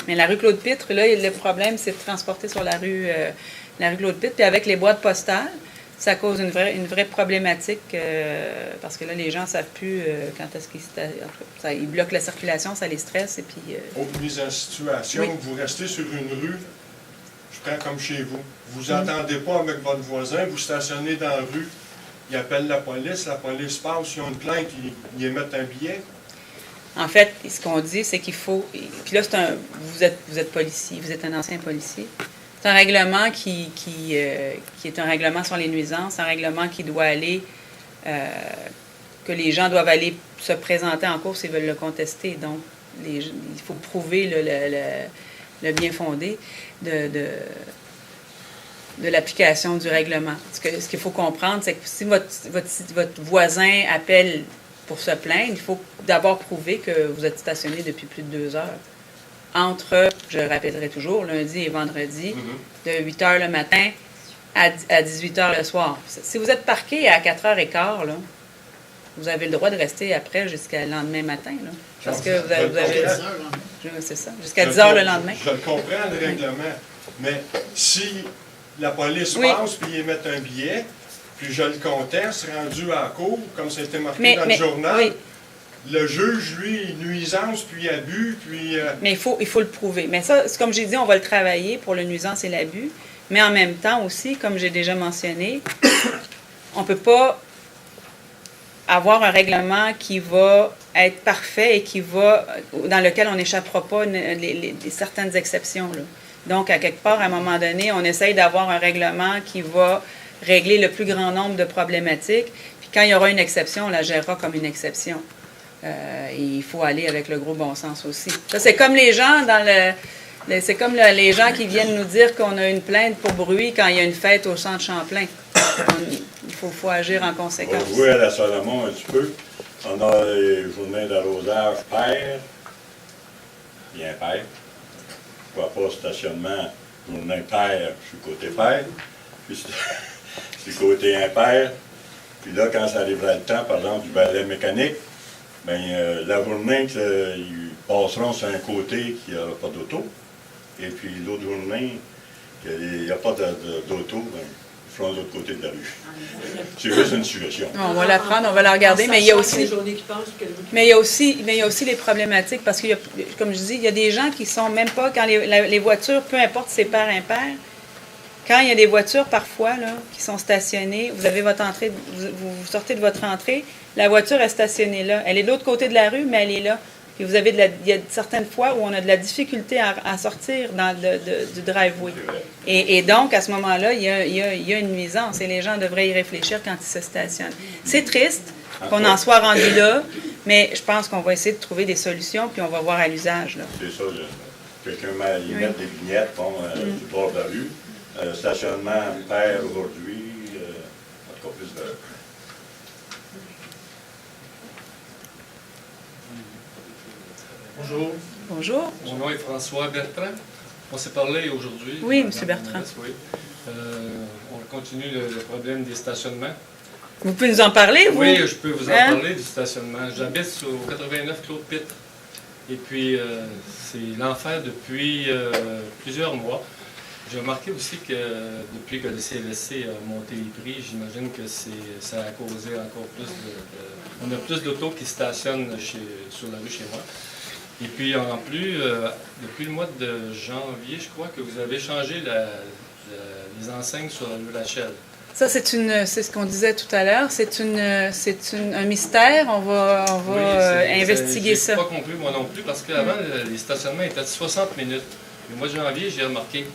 Speaker 9: Mais la rue Claude-Pitre, là, le problème, c'est de transporter sur la rue Claude-Pitre. Puis avec les boîtes postales, ça cause une vraie problématique parce que là, les gens ne savent plus quand est-ce qu'ils bloquent la circulation, ça les stresse. Et puis,
Speaker 7: Autre mise en situation,
Speaker 9: Oui.
Speaker 7: vous restez sur une rue, je prends comme chez vous. Vous n'entendez pas avec votre voisin, vous stationnez dans la rue, ils appellent la police passe, ils ont une plainte, ils émettent un billet.
Speaker 9: En fait, ce qu'on dit, c'est qu'il faut... Puis là, vous êtes policier, vous êtes un ancien policier. C'est un règlement qui est un règlement sur les nuisances, un règlement qui doit aller... que les gens doivent aller se présenter en cours s'ils veulent le contester. Donc, il faut prouver le bien fondé de l'application du règlement. Ce qu'il faut comprendre, c'est que si votre voisin appelle pour se plaindre, il faut d'abord prouver que vous êtes stationné depuis plus de 2 heures. Entre, je le rappellerai toujours, lundi et vendredi, de 8 heures le matin à 18 heures le soir. Si vous êtes parqué à 4h15, là, vous avez le droit de rester après jusqu'à le lendemain matin. Là, parce que vous avez c'est ça, jusqu'à 10 heures le lendemain.
Speaker 7: Je le comprends, le règlement. Mais si la police
Speaker 9: Oui.
Speaker 7: passe puis ils émettent un billet, puis je le conteste, rendu à la cour, comme c'était marqué dans le journal,
Speaker 9: oui.
Speaker 7: le juge, lui, nuisance, puis abus, puis...
Speaker 9: Mais il faut le prouver. Mais ça, comme j'ai dit, on va le travailler pour le nuisance et l'abus. Mais en même temps aussi, comme j'ai déjà mentionné, on ne peut pas avoir un règlement qui va être parfait et dans lequel on n'échappera pas certaines exceptions. Là. Donc, à quelque part, à un moment donné, on essaye d'avoir un règlement qui va régler le plus grand nombre de problématiques. Puis quand il y aura une exception, on la gérera comme une exception. Et il faut aller avec le gros bon sens aussi. Ça, c'est comme les gens c'est comme les gens qui viennent nous dire qu'on a une plainte pour bruit quand il y a une fête au centre Champlain. Il faut agir en
Speaker 10: On va
Speaker 9: conséquence.
Speaker 10: jouer à la Salomon un petit peu. On a les journées d'arrosage pair, bien pair. Pourquoi pas stationnement, journée pair, je suis côté pair. Puis c'est côté impair, Puis là, quand ça arrivera le temps, par exemple, du balai mécanique, bien, la journée qu'ils passeront sur un côté qu'il n'y aura pas d'auto, et puis l'autre journée qu'il n'y a pas d'auto, bien, ils feront de l'autre côté de la rue. C'est juste une suggestion.
Speaker 9: On va la prendre, on va la regarder, mais il y a aussi... Mais il y a aussi les problématiques, parce que, comme je dis, il y a des gens qui sont même pas, quand les voitures, peu importe si c'est pair, impair, quand il y a des voitures parfois là, qui sont stationnées, vous avez votre entrée, vous sortez de votre entrée, la voiture est stationnée là. Elle est de l'autre côté de la rue, mais elle est là. Puis vous avez il y a certaines fois où on a de la difficulté à sortir du driveway. Et donc, à ce moment-là, il y a une nuisance et les gens devraient y réfléchir quand ils se stationnent. C'est triste qu'on en soit rendu là, mais je pense qu'on va essayer de trouver des solutions, puis on va voir à l'usage.
Speaker 10: C'est ça, quelqu'un y met des vignettes du bord de la rue. Stationnement pair aujourd'hui, encore plus de...
Speaker 12: Bonjour.
Speaker 9: Bonjour.
Speaker 12: Mon nom est François Bertrand. On s'est parlé aujourd'hui.
Speaker 9: Oui, M. Bertrand.
Speaker 12: Oui. On continue le problème des stationnements.
Speaker 9: Vous pouvez nous en parler, vous?
Speaker 12: Oui, je peux vous en parler du stationnement. J'habite au 89 Claude Pitre. Et puis, c'est l'enfer depuis plusieurs mois. J'ai remarqué aussi que depuis que le CLSC a monté les prix, j'imagine que ça a causé encore plus on a plus d'autos qui stationnent sur la rue chez moi. Et puis en plus, depuis le mois de janvier, je crois que vous avez changé les enseignes sur la rue Rachel.
Speaker 9: Ça, c'est ce qu'on disait tout à l'heure. C'est un mystère. On va investiguer ça.
Speaker 12: Je n'ai pas compris moi non plus, parce qu'avant, les stationnements étaient de 60 minutes. Le mois de janvier, j'ai remarqué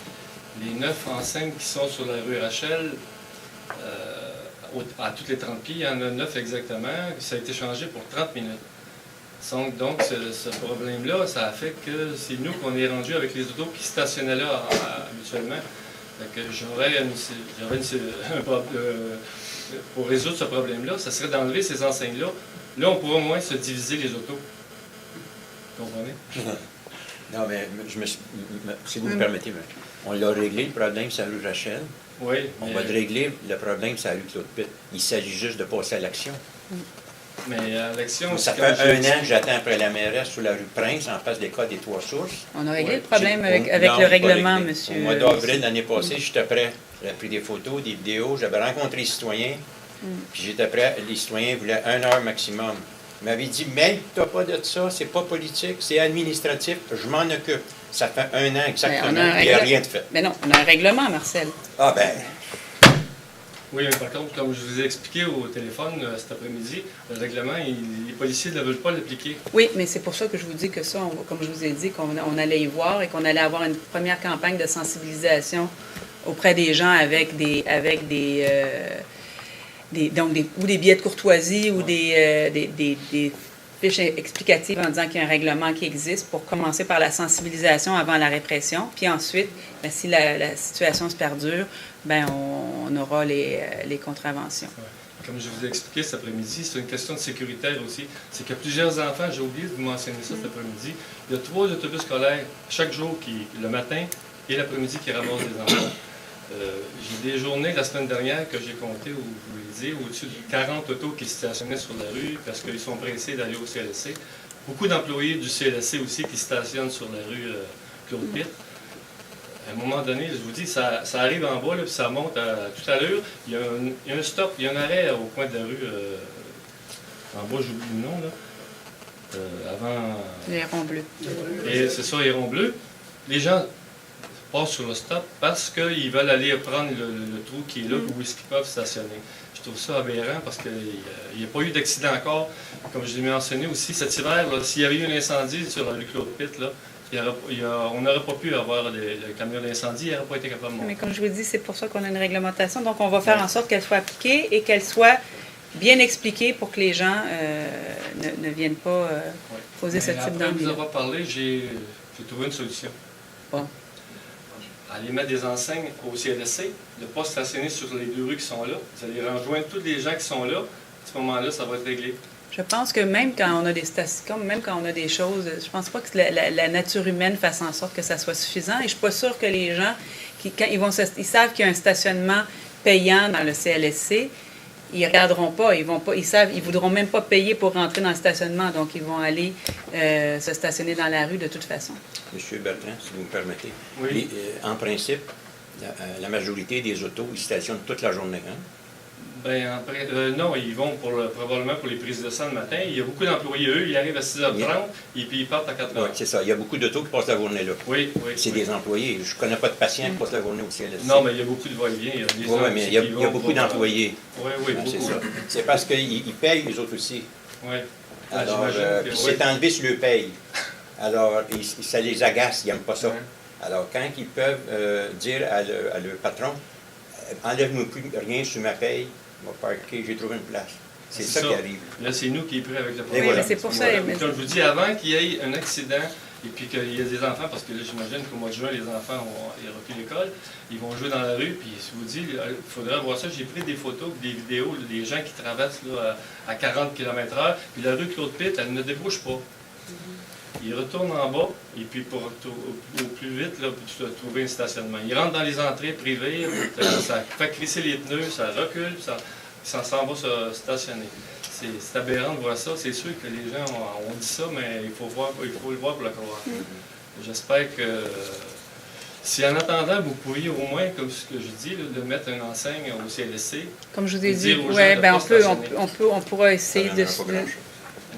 Speaker 12: les 9 enseignes qui sont sur la rue Rachel, à toutes les 30 pieds, il y en a 9 exactement, ça a été changé pour 30 minutes. Donc, ce problème-là, ça a fait que c'est nous qu'on est rendu avec les autos qui stationnaient là habituellement. Fait que pour résoudre ce problème-là, ça serait d'enlever ces enseignes-là. Là, on pourrait au moins se diviser les autos. Vous comprenez?
Speaker 6: Non, mais si vous me permettez, on l'a réglé le problème sur la rue Rachel.
Speaker 12: Oui.
Speaker 6: On va régler le problème sur la rue Claude Pitre. Il s'agit juste de passer à l'action.
Speaker 12: Mais à l'action,
Speaker 6: ça fait un an que j'attends après la mairesse sur la rue Prince, en face de l'école des Trois Sources.
Speaker 9: On a réglé le problème avec le règlement, monsieur.
Speaker 6: Au mois d'avril l'année passée, j'étais prêt. J'avais pris des photos, des vidéos, j'avais rencontré les citoyens, puis j'étais prêt. Les citoyens voulaient 1 heure maximum. Ils m'avaient dit, mais tu n'as pas de ça, c'est pas politique, c'est administratif, je m'en occupe. Ça fait 1 an exactement, il n'y a rien de fait.
Speaker 9: Mais non, on a un règlement, Marcel.
Speaker 6: Ah ben...
Speaker 12: Oui, mais par contre, comme je vous ai expliqué au téléphone cet après-midi, le règlement, les policiers ne veulent pas l'appliquer.
Speaker 9: Oui, mais c'est pour ça que je vous dis que ça, comme je vous ai dit, qu'on allait y voir et qu'on allait avoir une première campagne de sensibilisation auprès des gens avec des billets de courtoisie ou des fiches explicatives en disant qu'il y a un règlement qui existe pour commencer par la sensibilisation avant la répression. Puis ensuite, bien, si la situation se perdure, bien, on aura les contraventions.
Speaker 12: Ouais. Comme je vous ai expliqué cet après-midi, c'est une question de sécuritaire aussi. C'est qu'il y a plusieurs enfants, j'ai oublié de vous mentionner ça cet après-midi, il y a 3 autobus scolaires chaque jour, le matin et l'après-midi, qui ramassent des enfants. J'ai des journées la semaine dernière que j'ai compté, où je vous l'ai dit, au-dessus de 40 autos qui stationnaient sur la rue parce qu'ils sont pressés d'aller au CLSC. Beaucoup d'employés du CLSC aussi qui stationnent sur la rue Claude Pitre. À un moment donné, je vous dis, ça arrive en bas, là, puis ça monte à toute allure. Il y a un stop, il y a un arrêt au coin de la rue, en bas, j'oublie le nom, là, avant...
Speaker 9: Les ronds bleus.
Speaker 12: Et c'est ça, les ronds bleus. Les gens passent sur le stop parce qu'ils veulent aller prendre le trou qui est là où ils peuvent stationner. Je trouve ça aberrant parce qu'il n'y a pas eu d'accident encore. Comme je l'ai mentionné aussi, cet hiver, s'il y avait eu un incendie sur la rue Claude Pitre, là, on n'aurait pas pu avoir le camion d'incendie, il n'aurait pas été capable de monter.
Speaker 9: Mais comme je vous dis, c'est pour ça qu'on a une réglementation. Donc, on va faire en sorte qu'elle soit appliquée et qu'elle soit bien expliquée pour que les gens ne viennent pas poser ce type d'ennui.
Speaker 12: Après vous avoir parlé, j'ai trouvé une solution.
Speaker 9: Bon.
Speaker 12: Aller mettre des enseignes au CLSC, de ne pas stationner sur les 2 rues qui sont là. Vous allez rejoindre tous les gens qui sont là. À ce moment-là, ça va être réglé.
Speaker 9: Je pense que même quand on a des stations, même quand on a des choses, je pense pas que la nature humaine fasse en sorte que ça soit suffisant. Et je suis pas sûre que les gens, quand ils savent qu'il y a un stationnement payant dans le CLSC, ils regarderont pas, ils voudront même pas payer pour rentrer dans le stationnement, donc ils vont aller se stationner dans la rue de toute façon.
Speaker 6: Monsieur Bertrand, si vous me permettez.
Speaker 12: Oui.
Speaker 6: En principe, la majorité des autos, ils stationnent toute la journée. Hein?
Speaker 12: Ben, non, ils vont probablement pour les prises de sang le matin. Il y a beaucoup d'employés, eux, ils arrivent à 6h30 et puis ils partent à 4h.
Speaker 6: Oui, c'est ça. Il y a beaucoup d'autos qui passent la journée là.
Speaker 12: Oui.
Speaker 6: C'est des employés. Je ne connais pas de patients qui passent la journée au CLSC.
Speaker 12: Non, mais il y a beaucoup de va-et-vient.
Speaker 6: Oui, mais il y a beaucoup d'employés.
Speaker 12: Oui,
Speaker 6: C'est
Speaker 12: beaucoup.
Speaker 6: ça. C'est parce qu'ils payent, les autres aussi.
Speaker 12: Oui.
Speaker 6: Alors, puis c'est enlevé sur le paye. Alors, ça les agace, ils n'aiment pas ça.
Speaker 12: Ouais.
Speaker 6: Alors, quand ils peuvent dire à leur patron, enlève-moi plus rien sur ma paye, je vais parker, j'ai trouvé une place. C'est ça qui arrive.
Speaker 12: Là, c'est nous qui est pris avec le
Speaker 6: Et
Speaker 12: problème.
Speaker 6: voilà.
Speaker 9: Mais c'est pour ça.
Speaker 12: Comme je vous dis, avant qu'il y ait un accident et puis qu'il y ait des enfants, parce que là, j'imagine qu'au mois de juin, les enfants ils n'auront plus l'école, ils vont jouer dans la rue, puis je vous dis, il faudrait voir ça. J'ai pris des photos, des vidéos, là, des gens qui traversent là, à 40 km/h, puis la rue Claude-Pitt, elle ne débouche pas. Ils retournent en bas, et puis pour au plus vite, là, tu dois trouver un stationnement. Ils rentrent dans les entrées privées, ça fait crisser les pneus, ça recule, puis ça s'en va se stationner. C'est aberrant de voir ça. C'est sûr que les gens ont dit ça, mais il faut le voir pour le croire. J'espère que si en attendant, vous pourriez au moins, comme ce que je dis, là, de mettre une enseigne au CLSC.
Speaker 9: Comme je vous ai dit,
Speaker 12: dire aux gens
Speaker 9: ouais,
Speaker 12: de
Speaker 9: ben
Speaker 12: pas
Speaker 9: on pourra essayer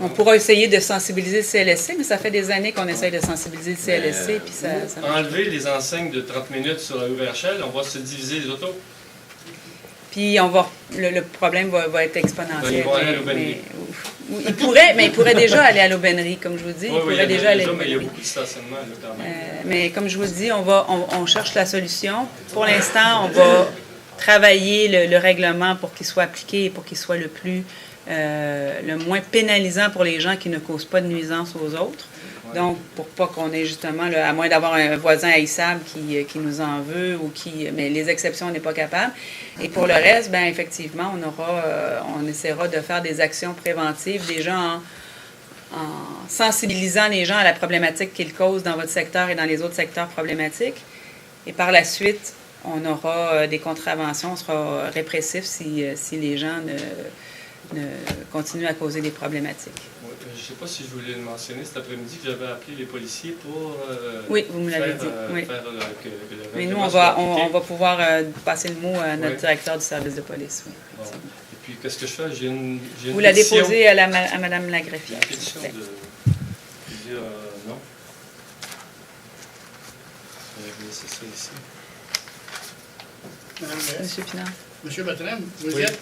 Speaker 9: on pourra essayer de sensibiliser le CLSC, mais ça fait des années qu'on essaye de sensibiliser le CLSC, puis ça
Speaker 12: enlever les enseignes de 30 minutes sur la rue Verchel, on va se diviser les autos.
Speaker 9: Puis le problème va être exponentiel.
Speaker 12: Ils vont aller à l'aubainerie.
Speaker 9: Il pourrait déjà aller à l'aubainerie, comme je vous dis.
Speaker 12: Oui,
Speaker 9: il pourrait déjà aller à
Speaker 12: mais il y a
Speaker 9: l'aubainerie.
Speaker 12: beaucoup de stationnements là, quand même.
Speaker 9: Mais comme je vous dis, on cherche la solution. Pour l'instant, on va travailler le règlement pour qu'il soit appliqué et pour qu'il soit le moins pénalisant pour les gens qui ne causent pas de nuisance aux autres. Donc, pour pas qu'on ait justement, là, à moins d'avoir un voisin haïssable qui nous en veut mais les exceptions, on n'est pas capable. Et pour le reste, bien, effectivement, on essaiera de faire des actions préventives, déjà en sensibilisant les gens à la problématique qu'ils causent dans votre secteur et dans les autres secteurs problématiques. Et par la suite, on aura des contraventions, on sera répressif si les gens ne continuent à causer des problématiques.
Speaker 12: Je ne sais pas si je voulais le mentionner cet après-midi que j'avais appelé les policiers pour
Speaker 9: oui, vous me l'avez dit. Oui. Mais nous, on va pouvoir passer le mot à notre directeur du service de police. Oui.
Speaker 12: Bon. Et puis, qu'est-ce que je fais? J'ai une
Speaker 9: vous la déposez à Mme la greffière.
Speaker 12: Une pétition de dire non. Je vais laisser ça ici.
Speaker 5: Madame
Speaker 9: Monsieur Pinard.
Speaker 5: Monsieur Bertrand, vous êtes...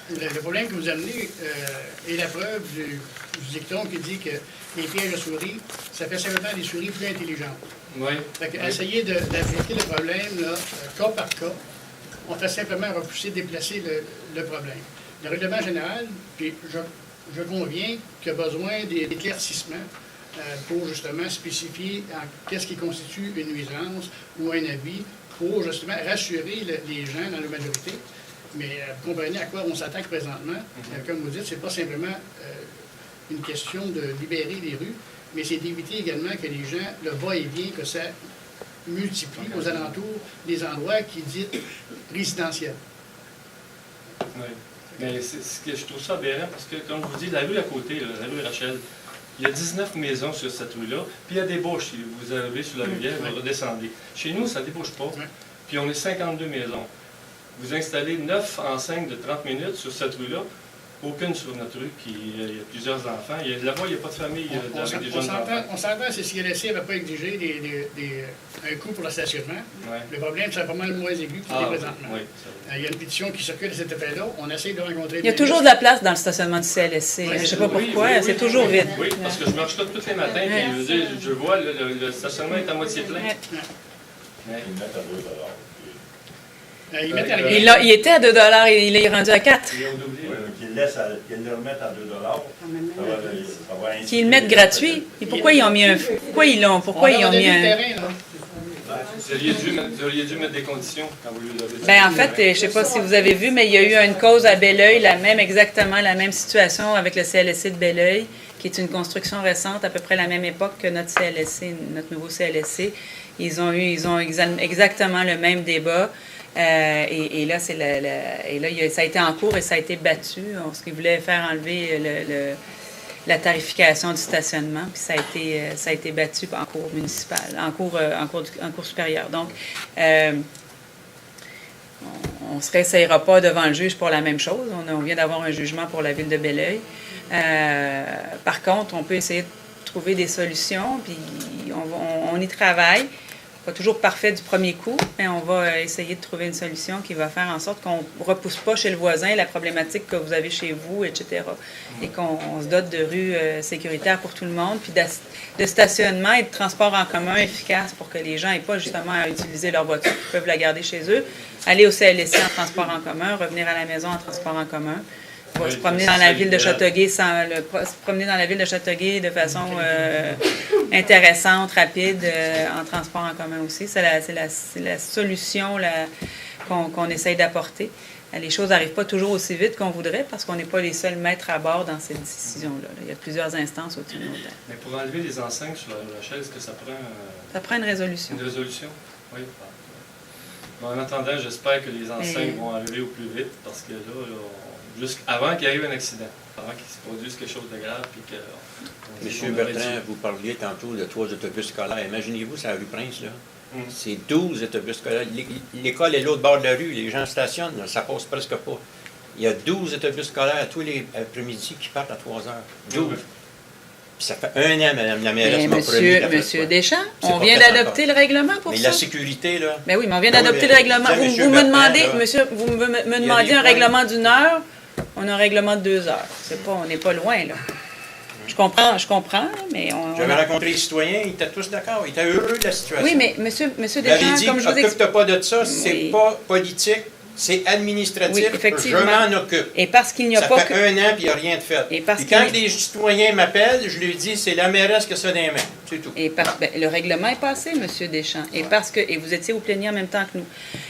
Speaker 5: Le problème que vous amenez est la preuve du dicton qui dit que les pièges de souris, ça fait simplement des souris plus intelligentes.
Speaker 12: Oui.
Speaker 5: Fait que essayer d'appliquer le problème, là, cas par cas, on fait simplement repousser, déplacer le problème. Le règlement général, puis je conviens qu'il y a besoin d'éclaircissements pour justement spécifier qu'est-ce qui constitue une nuisance ou un abus pour justement rassurer les gens dans la majorité. Mais vous comprenez à quoi on s'attaque présentement. Comme vous dites, ce n'est pas simplement une question de libérer les rues, mais c'est d'éviter également que les gens, le va-et-vient, que ça multiplie aux alentours des endroits qui disent résidentiels.
Speaker 12: Oui. Mais je trouve ça aberrant parce que, comme je vous dis, la rue à côté, là, la rue Rachel, il y a 19 maisons sur cette rue-là, puis il y a des bouches. Vous arrivez sur la rivière, vous redescendez. Chez nous, ça ne débouche pas. Puis on est 52 maisons. Vous installez 9 enseignes de 30 minutes sur cette rue-là, aucune sur notre rue, il y a plusieurs enfants. Là-bas, il n'y a pas de famille avec des jeunes enfants.
Speaker 5: On s'entend, c'est si LSC n'avait pas exigé un coût pour le stationnement.
Speaker 12: Ouais.
Speaker 5: Le problème, c'est vraiment le moins aigu qu'il est présentement.
Speaker 12: Oui,
Speaker 5: il y a une pétition qui circule à cet effet-là. On essaie de rencontrer...
Speaker 9: Il y a toujours de la place dans le stationnement du CLSC. Je ne sais pas pourquoi, c'est toujours vide.
Speaker 12: Oui, parce que je marche là tous les matins, et je vois le stationnement est à moitié plein.
Speaker 10: Ils mettent à 2 $.
Speaker 9: Il était à 2 $, et il est rendu à 4 $.
Speaker 10: Qu'ils le remettent à 2 $.
Speaker 9: Qu'ils le mettent gratuit. Et pourquoi ils ont mis un... Pourquoi ils ont mis un...
Speaker 12: Vous auriez dû mettre des conditions quand vous lui avez dit.
Speaker 9: Bien, en fait, je ne sais pas si vous avez vu, mais il y a eu une cause à Belleuil, exactement la même situation avec le CLSC de Belleuil, qui est une construction récente, à peu près la même époque que notre CLSC, notre nouveau CLSC. Ils ont exactement le même débat. Et là, ça a été en cours et ça a été battu. Parce qu'ils voulaient faire enlever la tarification du stationnement, puis ça a été battu en cours municipal, en cours supérieur. Donc, on ne se réessayera pas devant le juge pour la même chose. On vient d'avoir un jugement pour la ville de Belleuil. Par contre, on peut essayer de trouver des solutions, puis on y travaille. Pas toujours parfait du premier coup, mais on va essayer de trouver une solution qui va faire en sorte qu'on ne repousse pas chez le voisin la problématique que vous avez chez vous, etc. Et qu'on se dote de rues sécuritaires pour tout le monde, puis de stationnement et de transport en commun efficace pour que les gens n'aient pas justement à utiliser leur voiture, qu'ils peuvent la garder chez eux, aller au CLSC en transport en commun, revenir à la maison en transport en commun. On va se promener dans la ville de Châteauguay de façon intéressante, rapide, en transport en commun aussi. C'est la solution qu'on essaye d'apporter. Les choses n'arrivent pas toujours aussi vite qu'on voudrait parce qu'on n'est pas les seuls maîtres à bord dans cette décision-là. Il y a plusieurs instances au-dessus de nous.
Speaker 12: Mais pour enlever les enseignes sur la Rochelle, est-ce que ça prend...
Speaker 9: Ça prend une résolution.
Speaker 12: Une résolution? Oui. Bon, en attendant, j'espère que les enseignes vont arriver au plus vite parce que avant qu'il arrive un accident, avant qu'il se produise quelque chose de grave. Puis que,
Speaker 6: Monsieur Bertrand, vous parliez tantôt de 3 autobus scolaires. Imaginez-vous, c'est la rue Prince, là. C'est 12 autobus scolaires. L'école est l'autre bord de la rue, les gens stationnent, là, ça passe presque pas. Il y a 12 autobus scolaires tous les après-midi qui partent à 3 heures. 12. Puis ça fait 1 an, Madame la mairesse m'a promis.
Speaker 9: Monsieur Deschamps, on vient d'adopter le règlement pour ça.
Speaker 6: Mais la sécurité, là...
Speaker 9: Ben oui, mais on vient d'adopter le règlement. Vous me demandez, monsieur, vous me demandiez un règlement d'1 heure. On a un règlement de 2 heures. On n'est pas loin, là. Je comprends, mais
Speaker 6: J'avais rencontré les citoyens, ils étaient tous d'accord, ils étaient heureux de la situation.
Speaker 9: Oui, mais monsieur Deschamps, comme je vous explique...
Speaker 6: Occupe-toi pas de ça, c'est pas politique, c'est administratif,
Speaker 9: oui, effectivement.
Speaker 6: Je m'en occupe.
Speaker 9: Et parce qu'il n'y a
Speaker 6: ça
Speaker 9: pas
Speaker 6: fait 1 an, puis il n'y a rien de fait. Et quand les citoyens m'appellent, je lui dis, c'est la mairesse qui a ça dans les mains, c'est tout.
Speaker 9: Et le règlement est passé, monsieur Deschamps, et vous étiez au plénier en même temps que nous.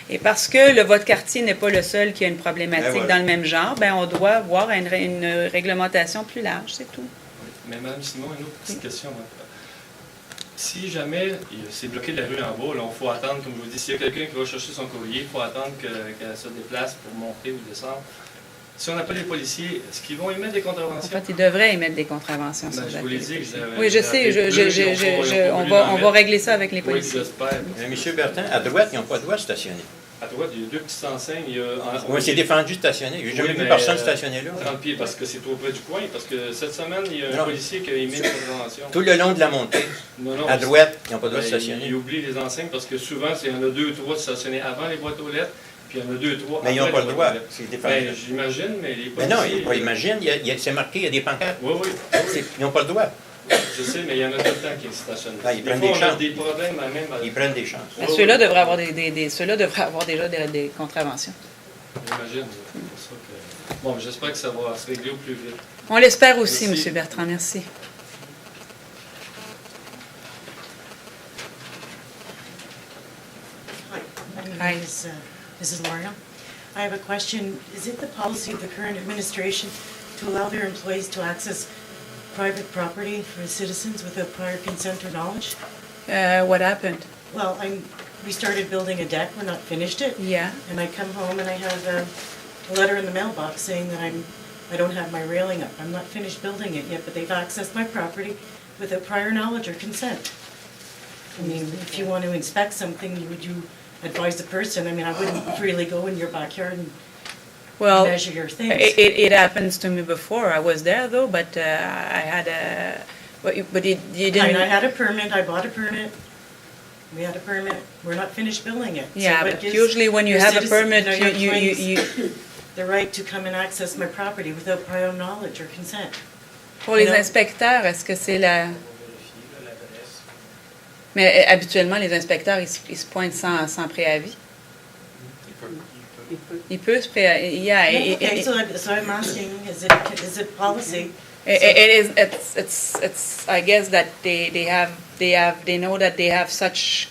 Speaker 9: Et parce que votre quartier n'est pas le seul qui a une problématique dans le même genre, on doit avoir une réglementation plus large, c'est tout.
Speaker 12: Mais Mme Simon, une autre petite question. Si jamais c'est bloqué de la rue en bas, il faut attendre, comme je vous dis, s'il y a quelqu'un qui va chercher son courrier, il faut attendre qu'elle se déplace pour monter ou descendre. Si on n'a pas les policiers, est-ce qu'ils vont émettre des contraventions?
Speaker 9: En fait, ils devraient émettre des contraventions.
Speaker 12: Je vous l'ai dit.
Speaker 9: Oui, je sais. On va régler ça avec les policiers.
Speaker 12: Oui, j'espère.
Speaker 6: Monsieur Bertrand, à droite, ils n'ont pas le droit de stationner.
Speaker 12: À droite, il y a 2 petites enseignes.
Speaker 6: Oui, c'est défendu de stationner. J'ai jamais vu personne stationner là.
Speaker 12: 30 pieds, parce que c'est trop près du coin. Parce que cette semaine, il y a un policier qui a émis une contravention.
Speaker 6: Tout le long de la montée. À droite, ils n'ont pas le droit de stationner.
Speaker 12: Ils oublient les enseignes parce que souvent, il y en a 2 ou 3 de stationner avant les boîtes aux lettres. Puis il y en a 2 ou 3
Speaker 6: mais ils n'ont pas le droit. C'est défendu.
Speaker 12: J'imagine, mais les policiers...
Speaker 6: Mais non, ils imagine, c'est marqué, il y a des pancartes.
Speaker 12: Oui.
Speaker 6: Ils n'ont pas le droit.
Speaker 12: Je sais, mais il y en a tout le temps qui stationnent.
Speaker 6: Ils prennent des chances.
Speaker 12: Des problèmes même.
Speaker 6: Ils prennent des chances.
Speaker 9: Ceux-là devraient avoir déjà des contraventions.
Speaker 12: J'imagine. C'est pour ça que... Bon, j'espère que ça va se régler au plus vite.
Speaker 9: On l'espère aussi, M. Bertrand. Merci.
Speaker 13: Hi, Mrs. Lorial. I have a question. Is it the policy of the current administration to allow their employees to access private property for citizens without prior consent or knowledge?
Speaker 9: What happened?
Speaker 13: Well, we started building a deck. We're not finished it.
Speaker 9: Yeah.
Speaker 13: And I come home and I have a letter in the mailbox saying that I don't have my railing up. I'm not finished building it yet, but they've accessed my property without prior knowledge or consent. I mean, if you want to inspect something, would you advise the person? I mean, I wouldn't really go in your backyard and measure your things.
Speaker 9: It happens to me before. I was there though, but I had a. But you didn't.
Speaker 13: I had a permit. I bought a permit. We had a permit. We're not finished building it.
Speaker 9: Yeah, but usually when you have a permit, you
Speaker 13: the right to come and access my property without prior knowledge or consent.
Speaker 9: Pour les inspecteurs, est-ce que c'est la... Mais habituellement, les inspecteurs, ils se pointent sans préavis. Il peut se préavis. Yeah.
Speaker 13: Okay, so I'm asking, is it policy?
Speaker 9: It's I guess that they know that they have such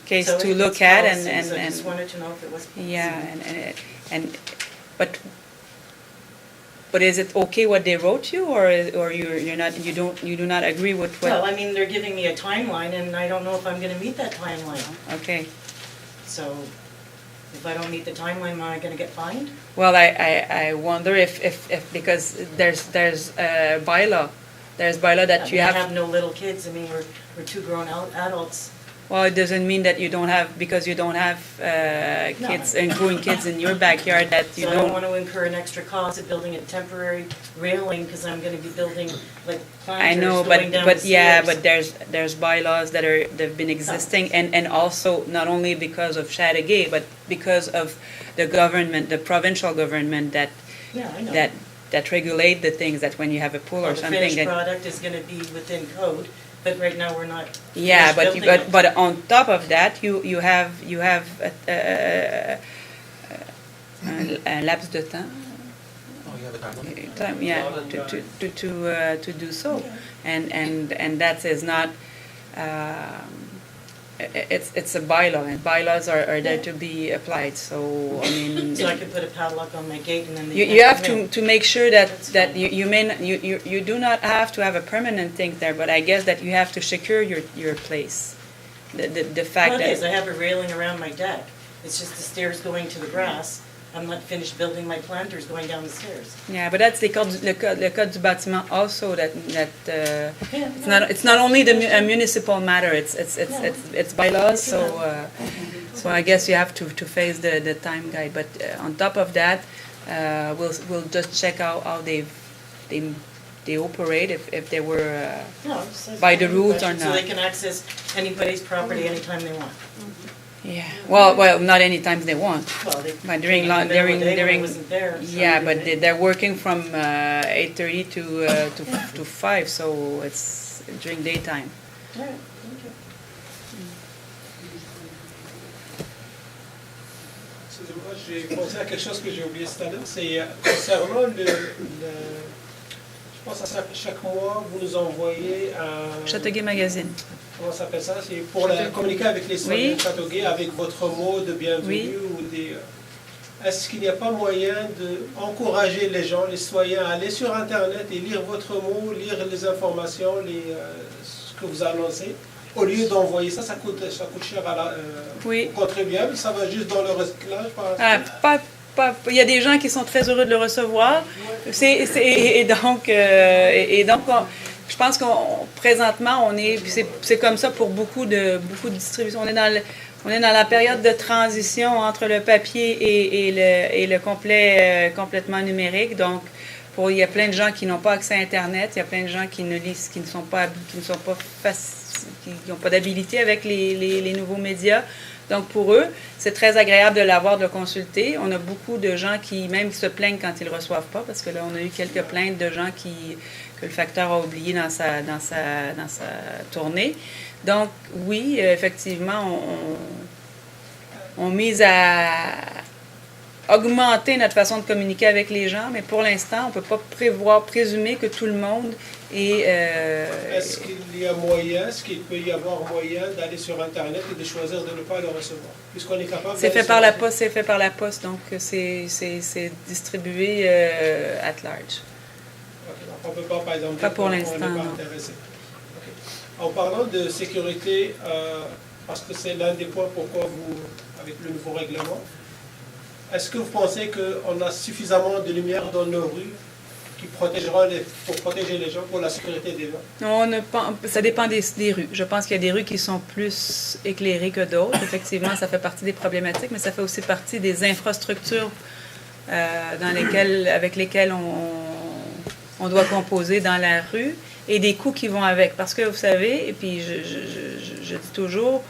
Speaker 9: case
Speaker 13: so
Speaker 9: to look at
Speaker 13: policy,
Speaker 9: and
Speaker 13: I just wanted to know if it was policy.
Speaker 9: Yeah, but is it okay what they wrote you, or you do not agree with what?
Speaker 13: Well, I mean, they're giving me a timeline, and I don't know if I'm going to meet that timeline.
Speaker 9: Okay.
Speaker 13: So If I don't meet the timeline, am I going to get fined?
Speaker 9: Well, I wonder if because there's a bylaw. There's bylaw that
Speaker 13: I
Speaker 9: you
Speaker 13: mean, I
Speaker 9: have.
Speaker 13: have no little kids. I mean, we're two grown adults.
Speaker 9: Well, it doesn't mean that you don't have, because you don't have kids and growing kids in your backyard, that you
Speaker 13: So I don't
Speaker 9: don't.
Speaker 13: want to incur an extra cost of building a temporary railing because I'm going to be building like
Speaker 9: I
Speaker 13: planters
Speaker 9: know,
Speaker 13: going down
Speaker 9: but
Speaker 13: the
Speaker 9: yeah,
Speaker 13: stairs.
Speaker 9: but there's bylaws that've been existing, and also not only because of Chateauguay, but because of the government, the provincial government that
Speaker 13: Yeah, I know.
Speaker 9: that regulate the things, that when you have a pool
Speaker 13: Well,
Speaker 9: or
Speaker 13: the
Speaker 9: something
Speaker 13: finished
Speaker 9: that.
Speaker 13: product is going to be within code, but right now we're not.
Speaker 9: Yeah,
Speaker 13: finished
Speaker 9: but
Speaker 13: building it.
Speaker 9: but on top of that, you have un laps de temps.
Speaker 4: Oh, you have a timeline?
Speaker 9: Time, yeah, to do so, and that is not. It's a bylaw, and bylaws are there to be applied. So I mean,
Speaker 13: So I can put a padlock on my gate and then they
Speaker 9: you
Speaker 13: can't
Speaker 9: have
Speaker 13: come in.
Speaker 9: to make sure that
Speaker 13: That's
Speaker 9: that
Speaker 13: fine.
Speaker 9: you may not, you do not have to have a permanent thing there, but I guess that you have to secure your place. The fact
Speaker 13: Well, it is. I
Speaker 9: that.
Speaker 13: have a railing around my deck. It's just the stairs going to the grass. I'm not finished building my planters going down the stairs.
Speaker 9: Yeah, but that's le code du bâtiment also that
Speaker 13: Yeah,
Speaker 9: it's not only a municipal matter, it's bylaws, so I guess you have to face the time guide, but on top of that, we'll just check how they operate, if they were
Speaker 13: No, it says
Speaker 9: by the rules or
Speaker 13: So
Speaker 9: not.
Speaker 13: they can access anybody's property anytime they want.
Speaker 9: Yeah, well, not any time they want.
Speaker 13: Well, they.
Speaker 9: But during
Speaker 13: in the middle of the day when I
Speaker 9: during
Speaker 13: wasn't there. so
Speaker 9: yeah,
Speaker 13: they
Speaker 9: but
Speaker 13: did it.
Speaker 9: they're working from 8:30 to 5, so it's during daytime.
Speaker 13: All right, thank you.
Speaker 11: Excusez-moi, j'ai pensé à quelque chose que j'ai oublié tout à l'heure. C'est concernant je pense à chaque mois, vous nous envoyez un.
Speaker 9: Châteauguay Magazine.
Speaker 11: Comment ça s'appelle ça? C'est pour communiquer avec les citoyens de Châteauguay avec votre mot de bienvenue ou des. Est-ce qu'il n'y a pas moyen d'encourager les gens, les citoyens, à aller sur Internet et lire votre mot, lire les informations, ce que vous annoncez, au lieu d'envoyer ça? Ça coûte cher au contribuable, ça va juste dans le recyclage par exemple?
Speaker 9: Il y a des gens qui sont très heureux de le recevoir. Et donc, je pense présentement, c'est comme ça pour beaucoup de distributions. On est dans la période de transition entre le papier et le complètement numérique. Donc, il y a plein de gens qui n'ont pas accès à Internet. Il y a plein de gens qui n'ont pas d'habilité avec les nouveaux médias. Donc, pour eux, c'est très agréable de l'avoir, de le consulter. On a beaucoup de gens qui même se plaignent quand ils ne le reçoivent pas, parce que là, on a eu quelques plaintes de gens que le facteur a oublié dans sa tournée. Donc, oui, effectivement, on mise à augmenter notre façon de communiquer avec les gens, mais pour l'instant, on ne peut pas présumer que tout le monde est...
Speaker 11: Est-ce qu'il peut y avoir moyen d'aller sur Internet et de choisir de ne pas le recevoir, puisqu'on est capable...
Speaker 9: C'est fait par la poste, donc c'est distribué at large.
Speaker 11: Okay, donc on ne peut pas, par exemple,
Speaker 9: pas pour l'instant,
Speaker 11: on n'est pas intéressé. Okay. En parlant de sécurité, parce que c'est l'un des points pourquoi vous, avec le nouveau règlement, est-ce que vous pensez qu'on a suffisamment de lumière dans nos rues qui protégera pour protéger les gens, pour la sécurité des gens?
Speaker 9: Ça dépend des rues. Je pense qu'il y a des rues qui sont plus éclairées que d'autres. Effectivement, ça fait partie des problématiques, mais ça fait aussi partie des infrastructures avec lesquelles on doit composer dans la rue et des coûts qui vont avec. Parce que vous savez, et puis je dis toujours,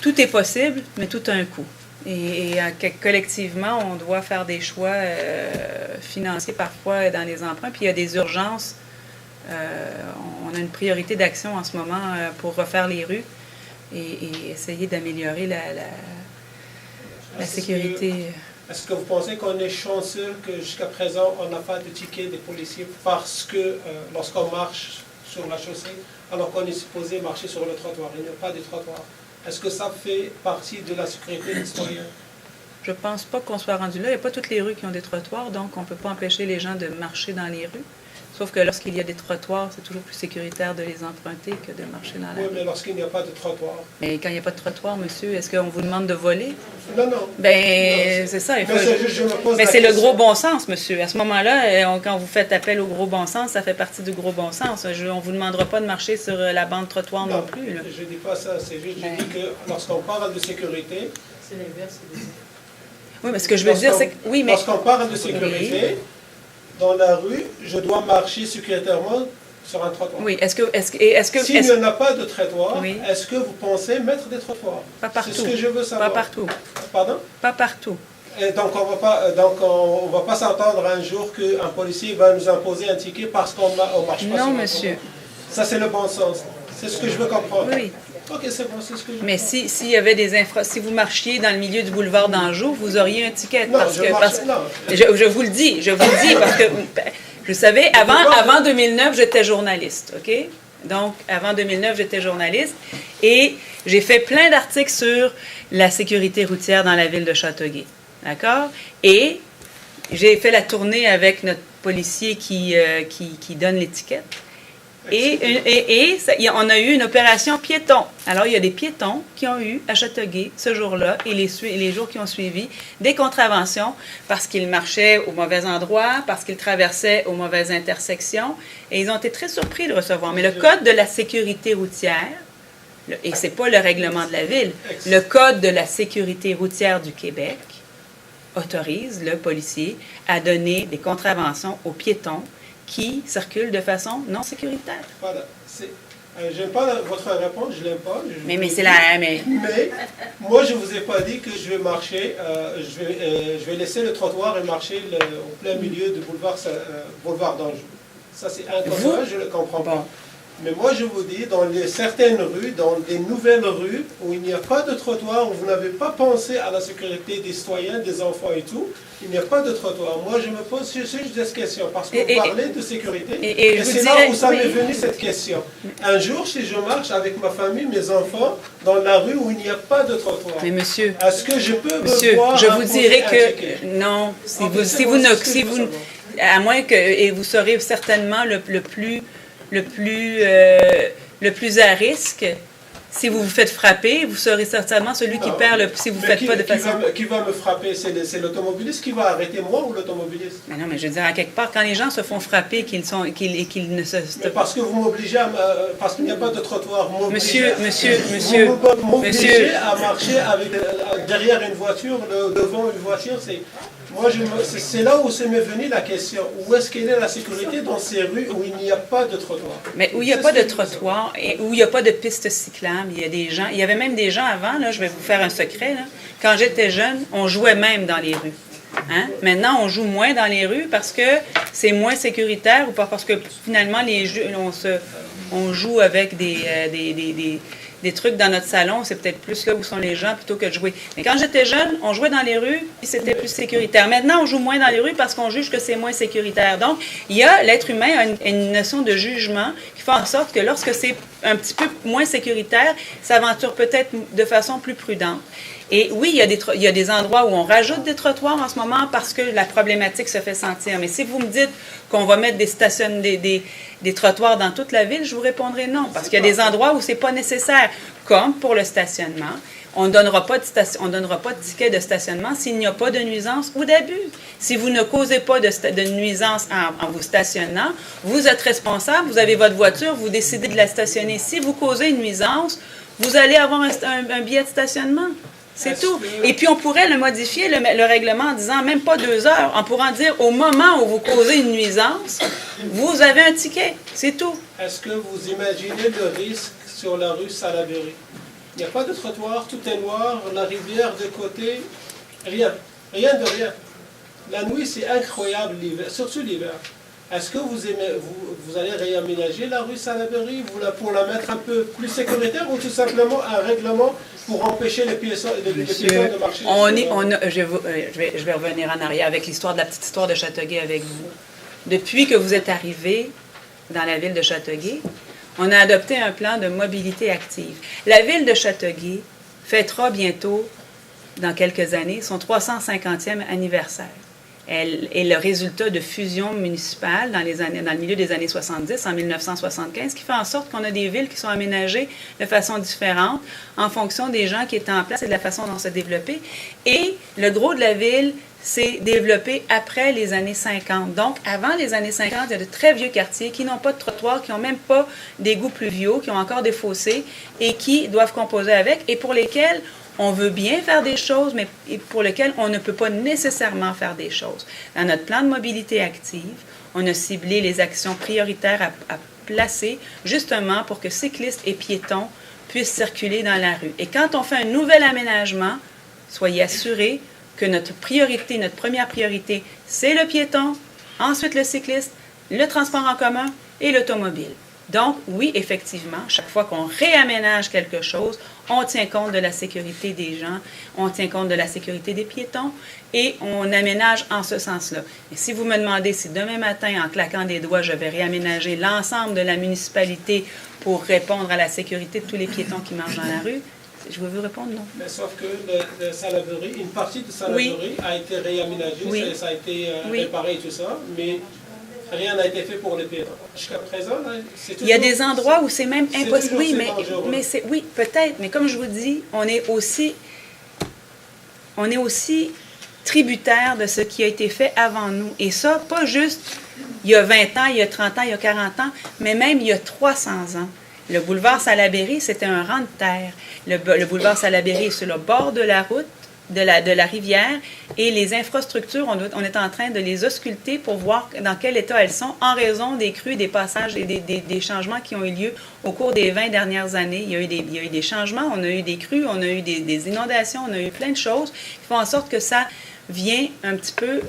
Speaker 9: tout est possible, mais tout a un coût. Et collectivement, on doit faire des choix financiers parfois dans les emprunts. Puis il y a des urgences. On a une priorité d'action en ce moment pour refaire les rues et essayer d'améliorer la sécurité.
Speaker 11: Est-ce que vous pensez qu'on est chanceux que jusqu'à présent, on n'a pas de ticket des policiers parce que lorsqu'on marche sur la chaussée, alors qu'on est supposé marcher sur le trottoir, il n'y a pas de trottoir? Est-ce que ça fait partie de la sécurité des citoyens?
Speaker 9: Je ne pense pas qu'on soit rendu là. Il n'y a pas toutes les rues qui ont des trottoirs, donc on ne peut pas empêcher les gens de marcher dans les rues. Sauf que lorsqu'il y a des trottoirs, c'est toujours plus sécuritaire de les emprunter que de marcher dans la
Speaker 11: Oui,
Speaker 9: rue.
Speaker 11: mais lorsqu'il n'y a pas de trottoir.
Speaker 9: Mais quand il n'y a pas de trottoir, monsieur, est-ce qu'on vous demande de voler?
Speaker 11: Non, non.
Speaker 9: Ben, c'est ça. Il faut...
Speaker 11: Mais je me pose
Speaker 9: Mais
Speaker 11: la
Speaker 9: c'est le
Speaker 11: question.
Speaker 9: gros bon sens, monsieur. À ce moment-là, quand vous faites appel au gros bon sens, ça fait partie du gros bon sens. On ne vous demandera pas de marcher sur la bande trottoir non plus. Là.
Speaker 11: Je ne dis pas ça. C'est juste,
Speaker 9: Ben.
Speaker 11: je dis que lorsqu'on parle de sécurité,
Speaker 13: C'est l'inverse.
Speaker 9: Oui, mais ce que je veux dire, c'est que... Oui, mais...
Speaker 11: lorsqu'on parle de sécurité, dans la rue, je dois marcher sécuritairement sur un trottoir.
Speaker 9: Oui,
Speaker 11: S'il n'y en a pas de trottoir,
Speaker 9: Oui.
Speaker 11: est-ce que vous pensez mettre des trottoirs?
Speaker 9: Pas partout.
Speaker 11: C'est ce que je veux savoir.
Speaker 9: Pas partout.
Speaker 11: Pardon?
Speaker 9: Pas partout.
Speaker 11: Et donc on va pas s'entendre un jour qu'un policier va nous imposer un ticket parce qu'on marche pas
Speaker 9: Non,
Speaker 11: sur un
Speaker 9: monsieur.
Speaker 11: trottoir. Ça, c'est le bon sens. C'est ce que je veux comprendre.
Speaker 9: Oui.
Speaker 11: Ok, c'est bon, c'est ce que je veux
Speaker 9: Mais
Speaker 11: comprendre.
Speaker 9: s'il y avait des si vous marchiez dans le milieu du boulevard d'Anjou, vous auriez un ticket.
Speaker 11: Non,
Speaker 9: parce
Speaker 11: je
Speaker 9: que,
Speaker 11: marche-
Speaker 9: parce-
Speaker 11: non.
Speaker 9: je vous le dis, parce que vous savez, avant 2009, j'étais journaliste, OK? Donc, avant 2009, j'étais journaliste et j'ai fait plein d'articles sur la sécurité routière dans la ville de Châteauguay, d'accord? Et j'ai fait la tournée avec notre policier qui donne l'étiquette. On a eu une opération piéton. Alors, il y a des piétons qui ont eu à Châteauguay ce jour-là et les jours qui ont suivi des contraventions parce qu'ils marchaient au mauvais endroit, parce qu'ils traversaient aux mauvaises intersections. Et ils ont été très surpris de recevoir. Mais le Code de la sécurité routière, et ce n'est pas le règlement de la ville, le Code de la sécurité routière du Québec autorise le policier à donner des contraventions aux piétons qui circulent de façon non sécuritaire.
Speaker 11: Voilà. J'aime pas votre réponse, je l'aime pas.
Speaker 9: Mais c'est la... Mais
Speaker 11: moi, je vous ai pas dit que je vais marcher, je vais laisser le trottoir et marcher au plein milieu du boulevard d'Anjou. Ça, c'est inconcevable, je le comprends pas. Mais moi, je vous dis, dans certaines rues, dans des nouvelles rues, où il n'y a pas de trottoir, où vous n'avez pas pensé à la sécurité des citoyens, des enfants et tout, il n'y a pas de trottoir. Moi, je me pose juste cette question, parce que vous parlez de sécurité, et c'est là où ça m'est venu cette question. Un jour, si je marche avec ma famille, mes enfants, dans la rue où il n'y a pas de trottoir,
Speaker 9: mais monsieur,
Speaker 11: est-ce que je peux
Speaker 9: monsieur,
Speaker 11: me voir
Speaker 9: je vous
Speaker 11: imposer
Speaker 9: dirais
Speaker 11: un
Speaker 9: que
Speaker 11: ticket?
Speaker 9: non,
Speaker 11: À
Speaker 9: à moins que, et vous serez certainement le plus à risque. Si vous vous faites frapper, vous serez certainement celui qui perd si vous ne faites pas de façon...
Speaker 11: Qui va me frapper? C'est l'automobiliste qui va arrêter moi ou l'automobiliste?
Speaker 9: Mais non, mais je veux dire, à quelque part, quand les gens se font frapper, qu'ils ne se...
Speaker 11: Mais parce que vous m'obligez parce qu'il n'y a pas de trottoir.
Speaker 9: Monsieur,
Speaker 11: Vous m'obligez à marcher derrière une voiture, devant une voiture, c'est là où m'est venue la question. Où est-ce qu'elle est la sécurité dans ces rues où il n'y a pas de trottoir?
Speaker 9: Mais où il n'y a pas de trottoir et où il n'y a pas de piste cyclable, il y avait même des gens avant, là, je vais vous faire un secret, là, quand j'étais jeune, on jouait même dans les rues. Hein? Maintenant, on joue moins dans les rues parce que c'est moins sécuritaire ou pas parce que finalement, on joue avec des trucs dans notre salon, c'est peut-être plus là où sont les gens plutôt que de jouer. Mais quand j'étais jeune, on jouait dans les rues, puis c'était plus sécuritaire. Maintenant, on joue moins dans les rues parce qu'on juge que c'est moins sécuritaire. Donc, l'être humain a une notion de jugement qui fait en sorte que lorsque c'est un petit peu moins sécuritaire, s'aventure peut-être de façon plus prudente. Et oui, il y a des endroits où on rajoute des trottoirs en ce moment parce que la problématique se fait sentir. Mais si vous me dites qu'on va mettre des trottoirs dans toute la ville, je vous répondrai non, parce qu'il y a des endroits où c'est pas nécessaire, comme pour le stationnement. On ne donnera pas de ticket de stationnement s'il n'y a pas de nuisance ou d'abus. Si vous ne causez pas de nuisance en vous stationnant, vous êtes responsable, vous avez votre voiture, vous décidez de la stationner. Si vous causez une nuisance, vous allez avoir un billet de stationnement. C'est tout. Et puis, on pourrait le modifier, le règlement, en disant même pas 2 heures. On pourrait dire, au moment où vous causez une nuisance, vous avez un ticket. C'est tout.
Speaker 11: Est-ce que vous imaginez le risque sur la rue Salaberry? Il n'y a pas de trottoir, tout est noir, la rivière de côté, rien. Rien de rien. La nuit, c'est incroyable, l'hiver, surtout l'hiver. Est-ce que vous allez réaménager la rue Salaberry pour la mettre un peu plus sécuritaire ou tout simplement un règlement pour empêcher les piétons de marcher?
Speaker 9: Je vais revenir en arrière avec la petite histoire de Châteauguay avec vous. Depuis que vous êtes arrivé dans la ville de Châteauguay, on a adopté un plan de mobilité active. La ville de Châteauguay fêtera bientôt, dans quelques années, son 350e anniversaire. Elle est le résultat de fusions municipales dans le milieu des années 70, en 1975, qui fait en sorte qu'on a des villes qui sont aménagées de façon différente en fonction des gens qui étaient en place et de la façon dont ça s'est développé. Et le gros de la ville s'est développé après les années 50. Donc, avant les années 50, il y a de très vieux quartiers qui n'ont pas de trottoirs, qui n'ont même pas d'égouts pluviaux, qui ont encore des fossés et qui doivent composer avec et pour lesquels on veut bien faire des choses, mais pour lesquelles on ne peut pas nécessairement faire des choses. Dans notre plan de mobilité active, on a ciblé les actions prioritaires à placer justement pour que cyclistes et piétons puissent circuler dans la rue. Et quand on fait un nouvel aménagement, soyez assurés que notre priorité, notre première priorité, c'est le piéton, ensuite le cycliste, le transport en commun et l'automobile. Donc, oui, effectivement, chaque fois qu'on réaménage quelque chose, on tient compte de la sécurité des gens, on tient compte de la sécurité des piétons et on aménage en ce sens-là. Et si vous me demandez si demain matin, en claquant des doigts, je vais réaménager l'ensemble de la municipalité pour répondre à la sécurité de tous les piétons qui marchent dans la rue, je vais vous répondre non.
Speaker 11: Mais sauf que le Salaberry, une partie de Salaberry a été réaménagée, ça a été réparé et tout ça, mais rien n'a été fait pour les piétons. Jusqu'à présent, c'est toujours...
Speaker 9: Il y a des endroits où c'est même impossible. Oui,
Speaker 11: dangereux.
Speaker 9: Oui, peut-être, mais comme je vous dis, on est aussi tributaire de ce qui a été fait avant nous. Et ça, pas juste il y a 20 ans, il y a 30 ans, il y a 40 ans, mais même il y a 300 ans. Le boulevard Salaberry, c'était un rang de terre. Le boulevard Salaberry est sur le bord de la route, de la rivière, et les infrastructures, on est en train de les ausculter pour voir dans quel état elles sont en raison des crues, des passages et des changements qui ont eu lieu au cours des 20 dernières années. Il y a eu des changements, on a eu des crues, on a eu des inondations, on a eu plein de choses qui font en sorte que ça vient un petit peu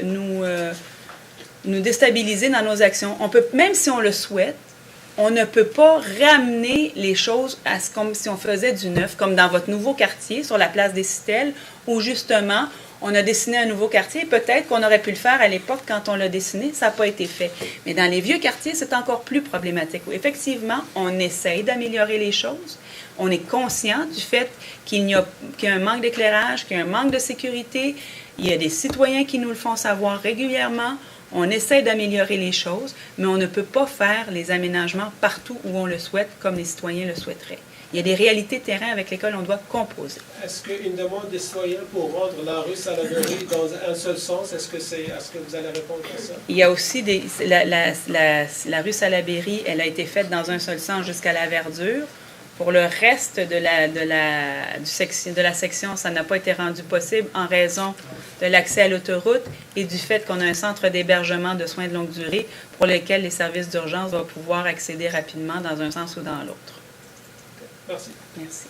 Speaker 9: nous déstabiliser dans nos actions. On peut, même si on le souhaite, on ne peut pas ramener les choses comme si on faisait du neuf, comme dans votre nouveau quartier, sur la place des Citelles, où justement, on a dessiné un nouveau quartier. Peut-être qu'on aurait pu le faire à l'époque quand on l'a dessiné, ça n'a pas été fait. Mais dans les vieux quartiers, c'est encore plus problématique. Où effectivement, on essaye d'améliorer les choses. On est conscient du fait qu'il y a un manque d'éclairage, qu'il y a un manque de sécurité. Il y a des citoyens qui nous le font savoir régulièrement. On essaie d'améliorer les choses, mais on ne peut pas faire les aménagements partout où on le souhaite, comme les citoyens le souhaiteraient. Il y a des réalités de terrain avec lesquelles on doit composer.
Speaker 11: Est-ce qu'une demande des citoyens pour rendre la rue Salaberry dans un seul sens, est-ce que vous allez répondre à ça?
Speaker 9: Il y a aussi la rue Salaberry, elle a été faite dans un seul sens jusqu'à la Verdure. Pour le reste de la section, ça n'a pas été rendu possible en raison de l'accès à l'autoroute et du fait qu'on a un centre d'hébergement de soins de longue durée pour lequel les services d'urgence doivent pouvoir accéder rapidement dans un sens ou dans l'autre.
Speaker 11: Merci.
Speaker 9: Merci.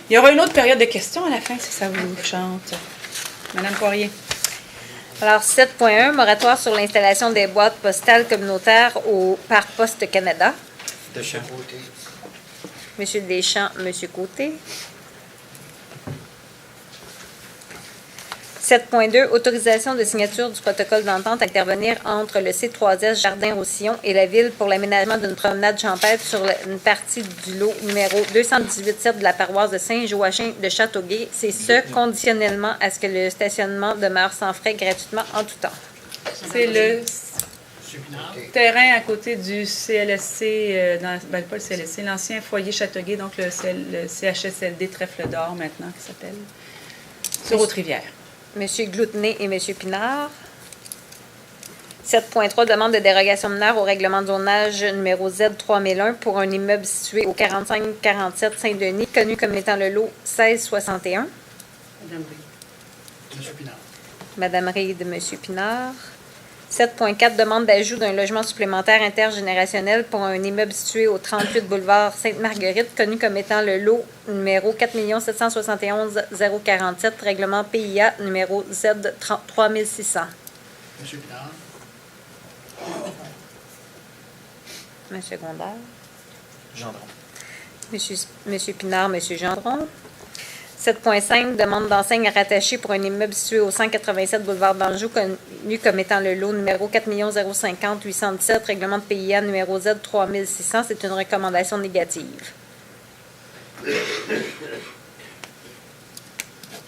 Speaker 9: Il y aura une autre période de questions à la fin, si ça vous chante. Madame Poirier.
Speaker 3: Alors, 7.1, moratoire sur l'installation des boîtes postales communautaires par Poste Canada.
Speaker 6: Deschamps.
Speaker 3: Monsieur Deschamps, Monsieur Côté. 7.2, autorisation de signature du protocole d'entente à intervenir entre le C3S Jardin-Roussillon et la Ville pour l'aménagement d'une promenade champêtre sur une partie du lot numéro 218-7 de la paroisse de Saint-Joachim de Châteauguay. C'est ce conditionnellement à ce que le stationnement demeure sans frais gratuitement en tout temps.
Speaker 9: C'est le terrain à côté du CLSC, pas le CLSC, l'ancien foyer Châteauguay, donc le CHSLD Trèfle d'Or maintenant qui s'appelle, sur Haute-Rivière.
Speaker 3: Monsieur Gloutenay et Monsieur Pinard. 7.3, demande de dérogation mineure au règlement de zonage numéro Z3001 pour un immeuble situé au 4547 Saint-Denis, connu comme étant le lot 1661.
Speaker 8: Madame Reid.
Speaker 5: Monsieur Pinard.
Speaker 3: Madame Reid, Monsieur Pinard. 7.4, demande d'ajout d'un logement supplémentaire intergénérationnel pour un immeuble situé au 38 boulevard Sainte-Marguerite, connu comme étant le lot numéro 4 771 047, règlement PIA numéro Z3600.
Speaker 5: Monsieur Pinard.
Speaker 3: Monsieur Gondard.
Speaker 4: Gendron.
Speaker 3: Monsieur Pinard, Monsieur Gendron. 7.5, demande d'enseigne rattachée pour un immeuble situé au 187 boulevard d'Anjou, connu comme étant le lot numéro 4 050 817, règlement de PIA numéro Z3600. C'est une recommandation négative.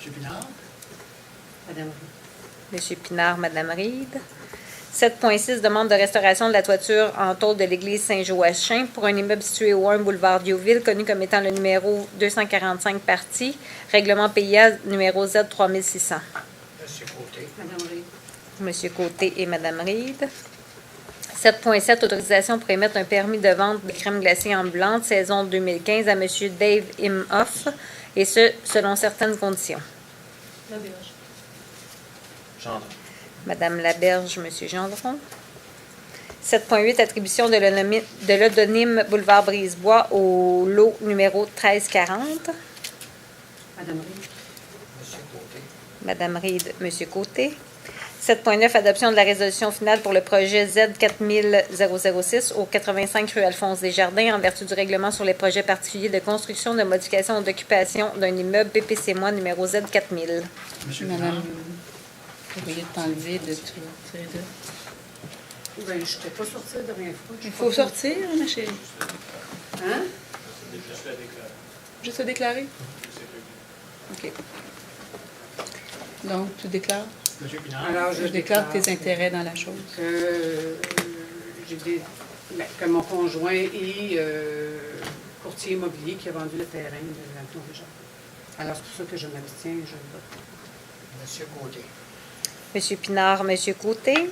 Speaker 5: Pinard.
Speaker 2: Madame Reed.
Speaker 3: Monsieur Pinard, Madame Reed. 7.6, demande de restauration de la toiture en tôle de l'église Saint-Joachim pour un immeuble situé au 1 boulevard Diouville, connu comme étant le numéro 245 partie, règlement PIA numéro Z 3600.
Speaker 5: Monsieur Côté.
Speaker 2: Madame Reed.
Speaker 3: Monsieur Côté et Madame Reed. 7.7, autorisation pour émettre un permis de vente de crème glacée ambulante saison 2015 à Monsieur Dave Imhoff, et ce, selon certaines conditions.
Speaker 4: Gendron.
Speaker 3: Madame Laberge, Monsieur Gendron. 7.8, attribution de l'odonyme boulevard Brisebois au lot numéro 1340.
Speaker 2: Madame Reed.
Speaker 5: Monsieur Côté.
Speaker 3: Madame Reed, Monsieur Côté. 7.9, adoption de la résolution finale pour le projet Z4006 au 85 rue Alphonse Desjardins en vertu du règlement sur les projets particuliers de construction, de modification ou d'occupation d'un immeuble PPC-MOI numéro Z4000.
Speaker 5: Monsieur Pinard.
Speaker 9: Madame, vous pourriez t'enlever de tirer de...
Speaker 2: Ben, je ne t'ai pas sorti la dernière fois.
Speaker 9: Il faut sortir, ma chérie.
Speaker 2: Hein?
Speaker 9: Juste se déclarer? OK. Donc, tu déclares?
Speaker 5: Monsieur Pinard.
Speaker 2: Alors,
Speaker 9: Je déclare tes intérêts dans la chose.
Speaker 2: Que mon conjoint est courtier immobilier qui a vendu le terrain de la Tour des Jardins. Alors, c'est pour ça que je m'abstiens et je le vote.
Speaker 5: Monsieur Côté.
Speaker 3: Monsieur Pinard, Monsieur Côté.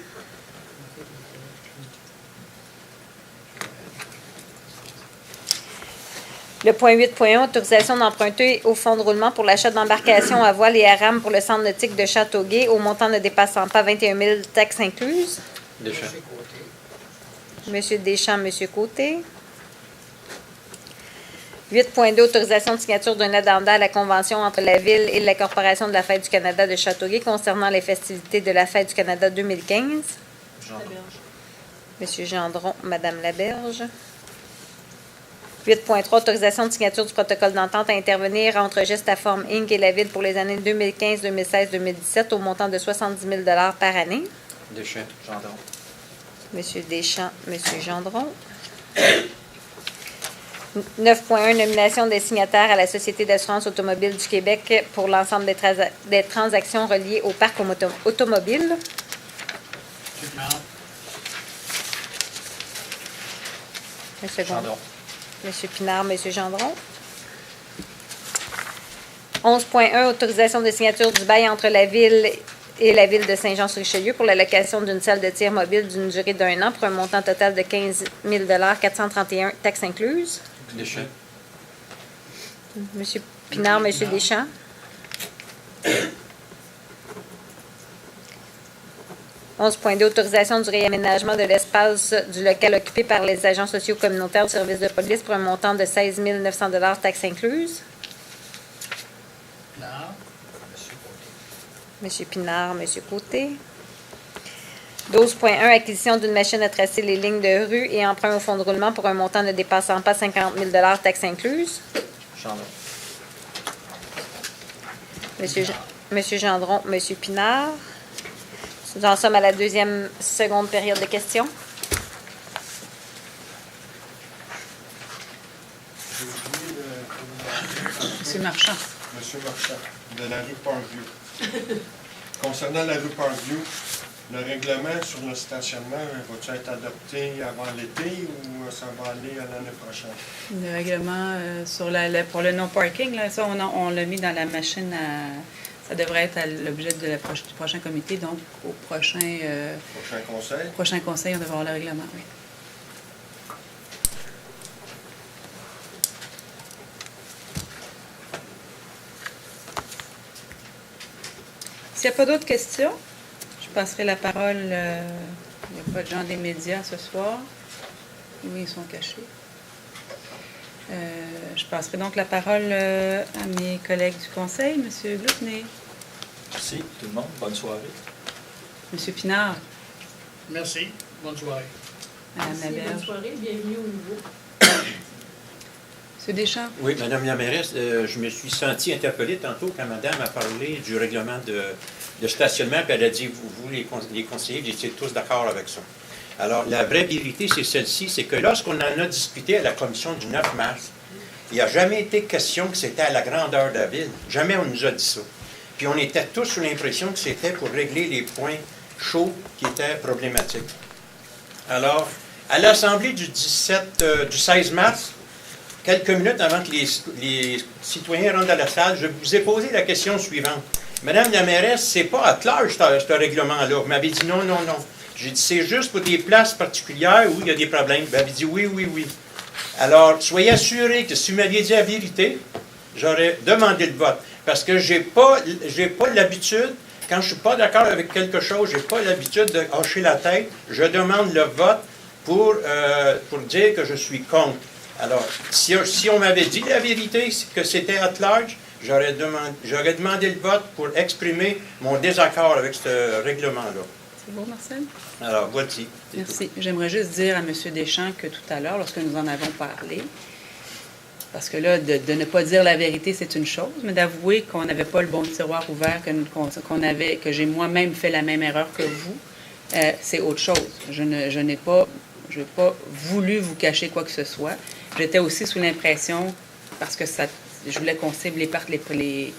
Speaker 3: Le point 8.1, autorisation d'emprunter au fonds de roulement pour l'achat d'embarcations à voile et à rame pour le centre nautique de Châteauguay au montant ne dépassant pas 21 000 taxes incluses.
Speaker 6: Deschamps.
Speaker 5: Monsieur Côté.
Speaker 3: Monsieur Deschamps, Monsieur Côté. 8.2, autorisation de signature d'un addenda à la convention entre la Ville et la Corporation de la Fête du Canada de Châteauguay concernant les festivités de la Fête du Canada 2015.
Speaker 4: Gendron.
Speaker 3: Monsieur Gendron, Madame Laberge. 8.3, autorisation de signature du protocole d'entente à intervenir entre Gestaform Inc. et la Ville pour les années 2015, 2016, 2017 au montant de 70 000 par année.
Speaker 6: Deschamps.
Speaker 4: Gendron.
Speaker 3: Monsieur Deschamps, Monsieur Gendron. 9.1, nomination des signataires à la Société d'assurance automobile du Québec pour l'ensemble des transactions reliées au parc automobile.
Speaker 5: Monsieur Pinard.
Speaker 3: Monsieur
Speaker 4: Gendron.
Speaker 3: Monsieur Pinard, Monsieur Gendron. 11.1, autorisation de signature du bail entre la Ville et la Ville de Saint-Jean-sur-Richelieu pour la location d'une salle de tir mobile d'une durée d'1 an pour un montant total de 15 000 431 taxes incluses.
Speaker 6: Deschamps.
Speaker 3: Monsieur Pinard, Monsieur Deschamps. 11.2, autorisation du réaménagement de l'espace du local occupé par les agents sociaux communautaires du service de police pour un montant de 16 900 taxes incluses.
Speaker 5: Pinard. Monsieur Côté.
Speaker 3: Monsieur Pinard, Monsieur Côté. 12.1, acquisition d'une machine à tracer les lignes de rue et emprunt au fonds de roulement pour un montant ne dépassant pas 50 000 taxes incluses.
Speaker 4: Gendron.
Speaker 3: Monsieur Gendron, Monsieur Pinard. Nous en sommes à la seconde période de questions.
Speaker 7: J'ai oublié
Speaker 9: Monsieur Marchand.
Speaker 7: Monsieur Marchand, de la rue Parkview. Concernant la rue Parkview, le règlement sur le stationnement, va-t-il être adopté avant l'été ou ça va aller à l'année prochaine?
Speaker 9: Le règlement pour le non-parking, là, ça, on l'a mis dans la machine à... Ça devrait être à l'objet du prochain comité, donc au prochain
Speaker 7: conseil.
Speaker 9: Prochain conseil, on devrait avoir le règlement, oui. S'il n'y a pas d'autres questions, je passerai la parole. Il n'y a pas de gens des médias ce soir. Oui, ils sont cachés. Je passerai donc la parole à mes collègues du conseil. M. Gloutenay.
Speaker 4: Merci tout le monde. Bonne soirée.
Speaker 9: M. Pinard.
Speaker 5: Merci. Bonne soirée.
Speaker 9: Madame Laberge.
Speaker 13: Bonne soirée, bienvenue au nouveau.
Speaker 9: M. Deschamps.
Speaker 6: Oui, Madame la mairesse, je me suis senti interpellé tantôt quand Madame a parlé du règlement de stationnement, puis elle a dit, vous les conseillers, vous étiez tous d'accord avec ça. Alors, la vraie vérité, c'est celle-ci, c'est que lorsqu'on en a discuté à la commission du 9 mars, il n'y a jamais été question que c'était à la grandeur de la ville. Jamais on nous a dit ça. Puis on était tous sous l'impression que c'était pour régler les points chauds qui étaient problématiques. Alors, à l'Assemblée du 16 mars, quelques minutes avant que les citoyens rentrent dans la salle, je vous ai posé la question suivante. Madame la mairesse, c'est pas à large ce règlement-là. Vous m'avez dit non, non, non. J'ai dit, c'est juste pour des places particulières où il y a des problèmes. Vous m'avez dit oui, oui, oui. Alors, soyez assurés que si vous m'aviez dit la vérité, j'aurais demandé le vote. Parce que j'ai pas l'habitude, quand je suis pas d'accord avec quelque chose, j'ai pas l'habitude de hocher la tête. Je demande le vote pour dire que je suis contre. Alors, si on m'avait dit la vérité, que c'était at large, j'aurais demandé le vote pour exprimer mon désaccord avec ce règlement-là.
Speaker 9: C'est beau, Marcel?
Speaker 6: Alors, voici.
Speaker 9: Merci. J'aimerais juste dire à M. Deschamps que tout à l'heure, lorsque nous en avons parlé, parce que là, de ne pas dire la vérité, c'est une chose, mais d'avouer qu'on n'avait pas le bon tiroir ouvert, que j'ai moi-même fait la même erreur que vous, c'est autre chose. Je n'ai pas voulu vous cacher quoi que ce soit. J'étais aussi sous l'impression, parce que je voulais qu'on cible les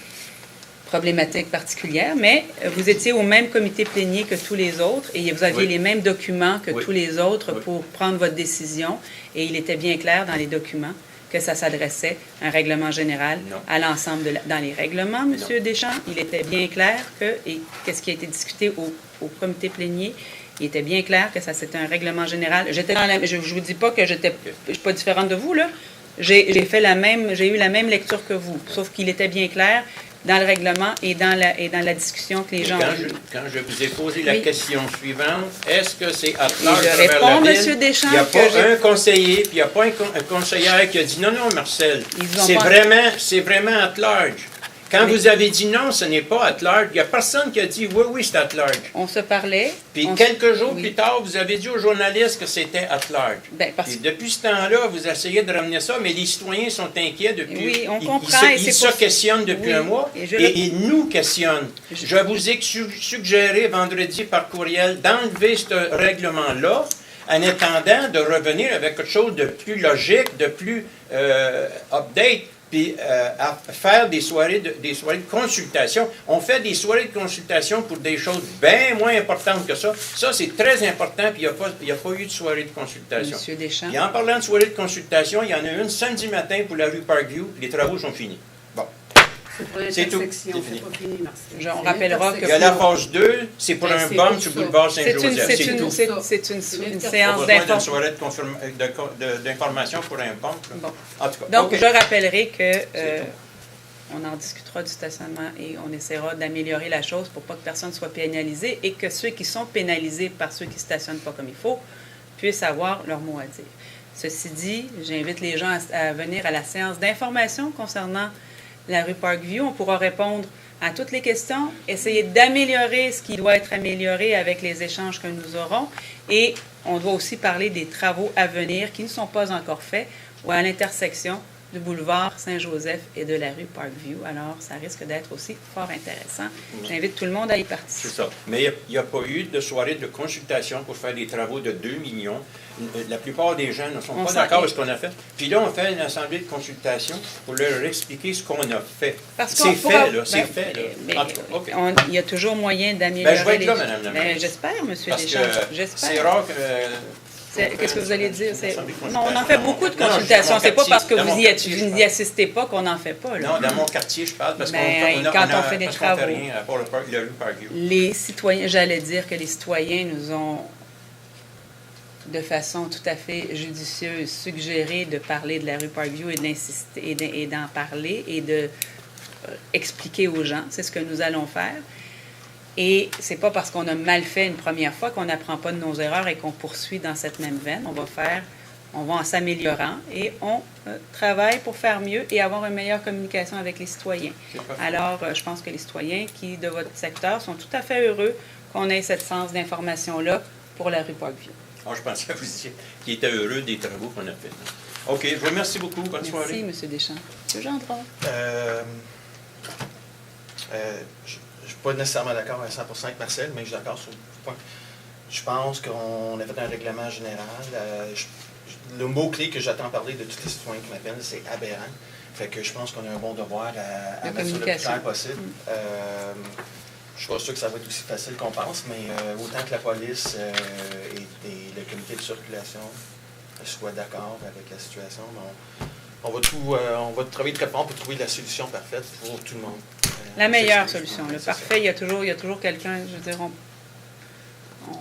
Speaker 9: problématiques particulières, mais vous étiez au même comité plénier que tous les autres et vous aviez les mêmes documents que tous les autres pour prendre votre décision, et il était bien clair dans les documents que ça s'adressait à un règlement général à l'ensemble dans les règlements, M. Deschamps. Il était bien clair et qu'est-ce qui a été discuté au comité plénier, il était bien clair que ça c'était un règlement général. Je ne vous dis pas que je suis pas différente de vous, là. J'ai eu la même lecture que vous, sauf qu'il était bien clair dans le règlement et dans la discussion que les gens ont eue.
Speaker 6: Quand je vous ai posé la question suivante, est-ce que c'est à large
Speaker 9: je réponds, M. Deschamps,
Speaker 6: il n'y a pas un conseiller, puis il n'y a pas un conseillère qui a dit non, non, Marcel, c'est vraiment at large. Quand vous avez dit non, ce n'est pas at large, il n'y a personne qui a dit oui, oui, c'est at large.
Speaker 9: On se parlait.
Speaker 6: Puis quelques jours plus tard, vous avez dit aux journalistes que c'était at large. Puis depuis ce temps-là, vous essayez de ramener ça, mais les citoyens sont inquiets depuis.
Speaker 9: Oui, on comprend.
Speaker 6: Ils se questionnent depuis un mois et ils nous questionnent. Je vous ai suggéré vendredi par courriel d'enlever ce règlement-là en attendant de revenir avec quelque chose de plus logique, de plus update. Puis à faire des soirées de consultation. On fait des soirées de consultation pour des choses bien moins importantes que ça. Ça, c'est très important, puis il n'y a pas eu de soirée de consultation.
Speaker 9: Monsieur Deschamps.
Speaker 6: Et en parlant de soirée de consultation, il y en a une samedi matin pour la rue Parkview. Les travaux sont finis. Bon. C'est tout. C'est fini.
Speaker 9: On rappellera que...
Speaker 6: Il y a la phase 2, c'est pour un bump sur le boulevard Saint-Joseph.
Speaker 9: C'est une séance
Speaker 6: d'information pour un bump.
Speaker 9: Bon.
Speaker 6: En tout cas,
Speaker 9: donc, je rappellerai que on en discutera du stationnement et on essaiera d'améliorer la chose pour pas que personne soit pénalisé et que ceux qui sont pénalisés par ceux qui ne stationnent pas comme il faut puissent avoir leur mot à dire. Ceci dit, j'invite les gens à venir à la séance d'information concernant la rue Parkview. On pourra répondre à toutes les questions, essayer d'améliorer ce qui doit être amélioré avec les échanges que nous aurons. Et on doit aussi parler des travaux à venir qui ne sont pas encore faits ou à l'intersection du boulevard Saint-Joseph et de la rue Parkview. Alors, ça risque d'être aussi fort intéressant. J'invite tout le monde à y participer.
Speaker 6: C'est ça. Mais il n'y a pas eu de soirée de consultation pour faire des travaux de 2 millions. La plupart des gens ne sont pas d'accord avec ce qu'on a fait. Puis là, on fait une assemblée de consultation pour leur expliquer ce qu'on a fait. C'est fait, là. C'est fait, là. En tout cas, OK.
Speaker 9: Il y a toujours moyen d'améliorer.
Speaker 6: Je vais être là, Mme la maire.
Speaker 9: J'espère, M. Deschamps. J'espère.
Speaker 6: C'est rare que...
Speaker 9: Qu'est-ce que vous allez dire? Non, on en fait beaucoup de consultations. C'est pas parce que vous n'y assistez pas qu'on n'en fait pas. Là.
Speaker 6: Non, dans mon quartier, je parle parce qu'on
Speaker 9: fait des travaux.
Speaker 6: Fait rien à part le rue Parkview.
Speaker 9: Les citoyens, j'allais dire que les citoyens nous ont, de façon tout à fait judicieuse, suggéré de parler de la rue Parkview et d'insister et d'en parler et de expliquer aux gens. C'est ce que nous allons faire. Et c'est pas parce qu'on a mal fait une première fois qu'on n'apprend pas de nos erreurs et qu'on poursuit dans cette même veine. On va en s'améliorant et on travaille pour faire mieux et avoir une meilleure communication avec les citoyens. Alors, je pense que les citoyens qui, de votre secteur, sont tout à fait heureux qu'on ait cette séance d'information-là pour la rue Parkview.
Speaker 6: Ah, je pensais que vous disiez qu'ils étaient heureux des travaux qu'on a faits. OK, je vous remercie beaucoup. Bonne soirée.
Speaker 9: Merci, M. Deschamps. M. Gendron.
Speaker 14: Je ne suis pas nécessairement d'accord à 100% avec Marcel, mais je suis d'accord sur le point. Je pense qu'on a fait un règlement général. Le mot-clé que j'attends parler de tous les citoyens qui m'appellent, c'est aberrant. Fait que je pense qu'on a un bon devoir à
Speaker 9: De
Speaker 14: mettre ça le plus
Speaker 9: communication.
Speaker 14: clair possible. Je suis pas sûr que ça va être aussi facile qu'on pense, mais autant que la police et le comité de circulation soient d'accord avec la situation, on va travailler très fort pour trouver la solution parfaite pour tout le monde.
Speaker 9: La meilleure
Speaker 14: C'est-
Speaker 9: solution. Le
Speaker 14: c'est ça.
Speaker 9: parfait, il y a toujours quelqu'un, je veux dire,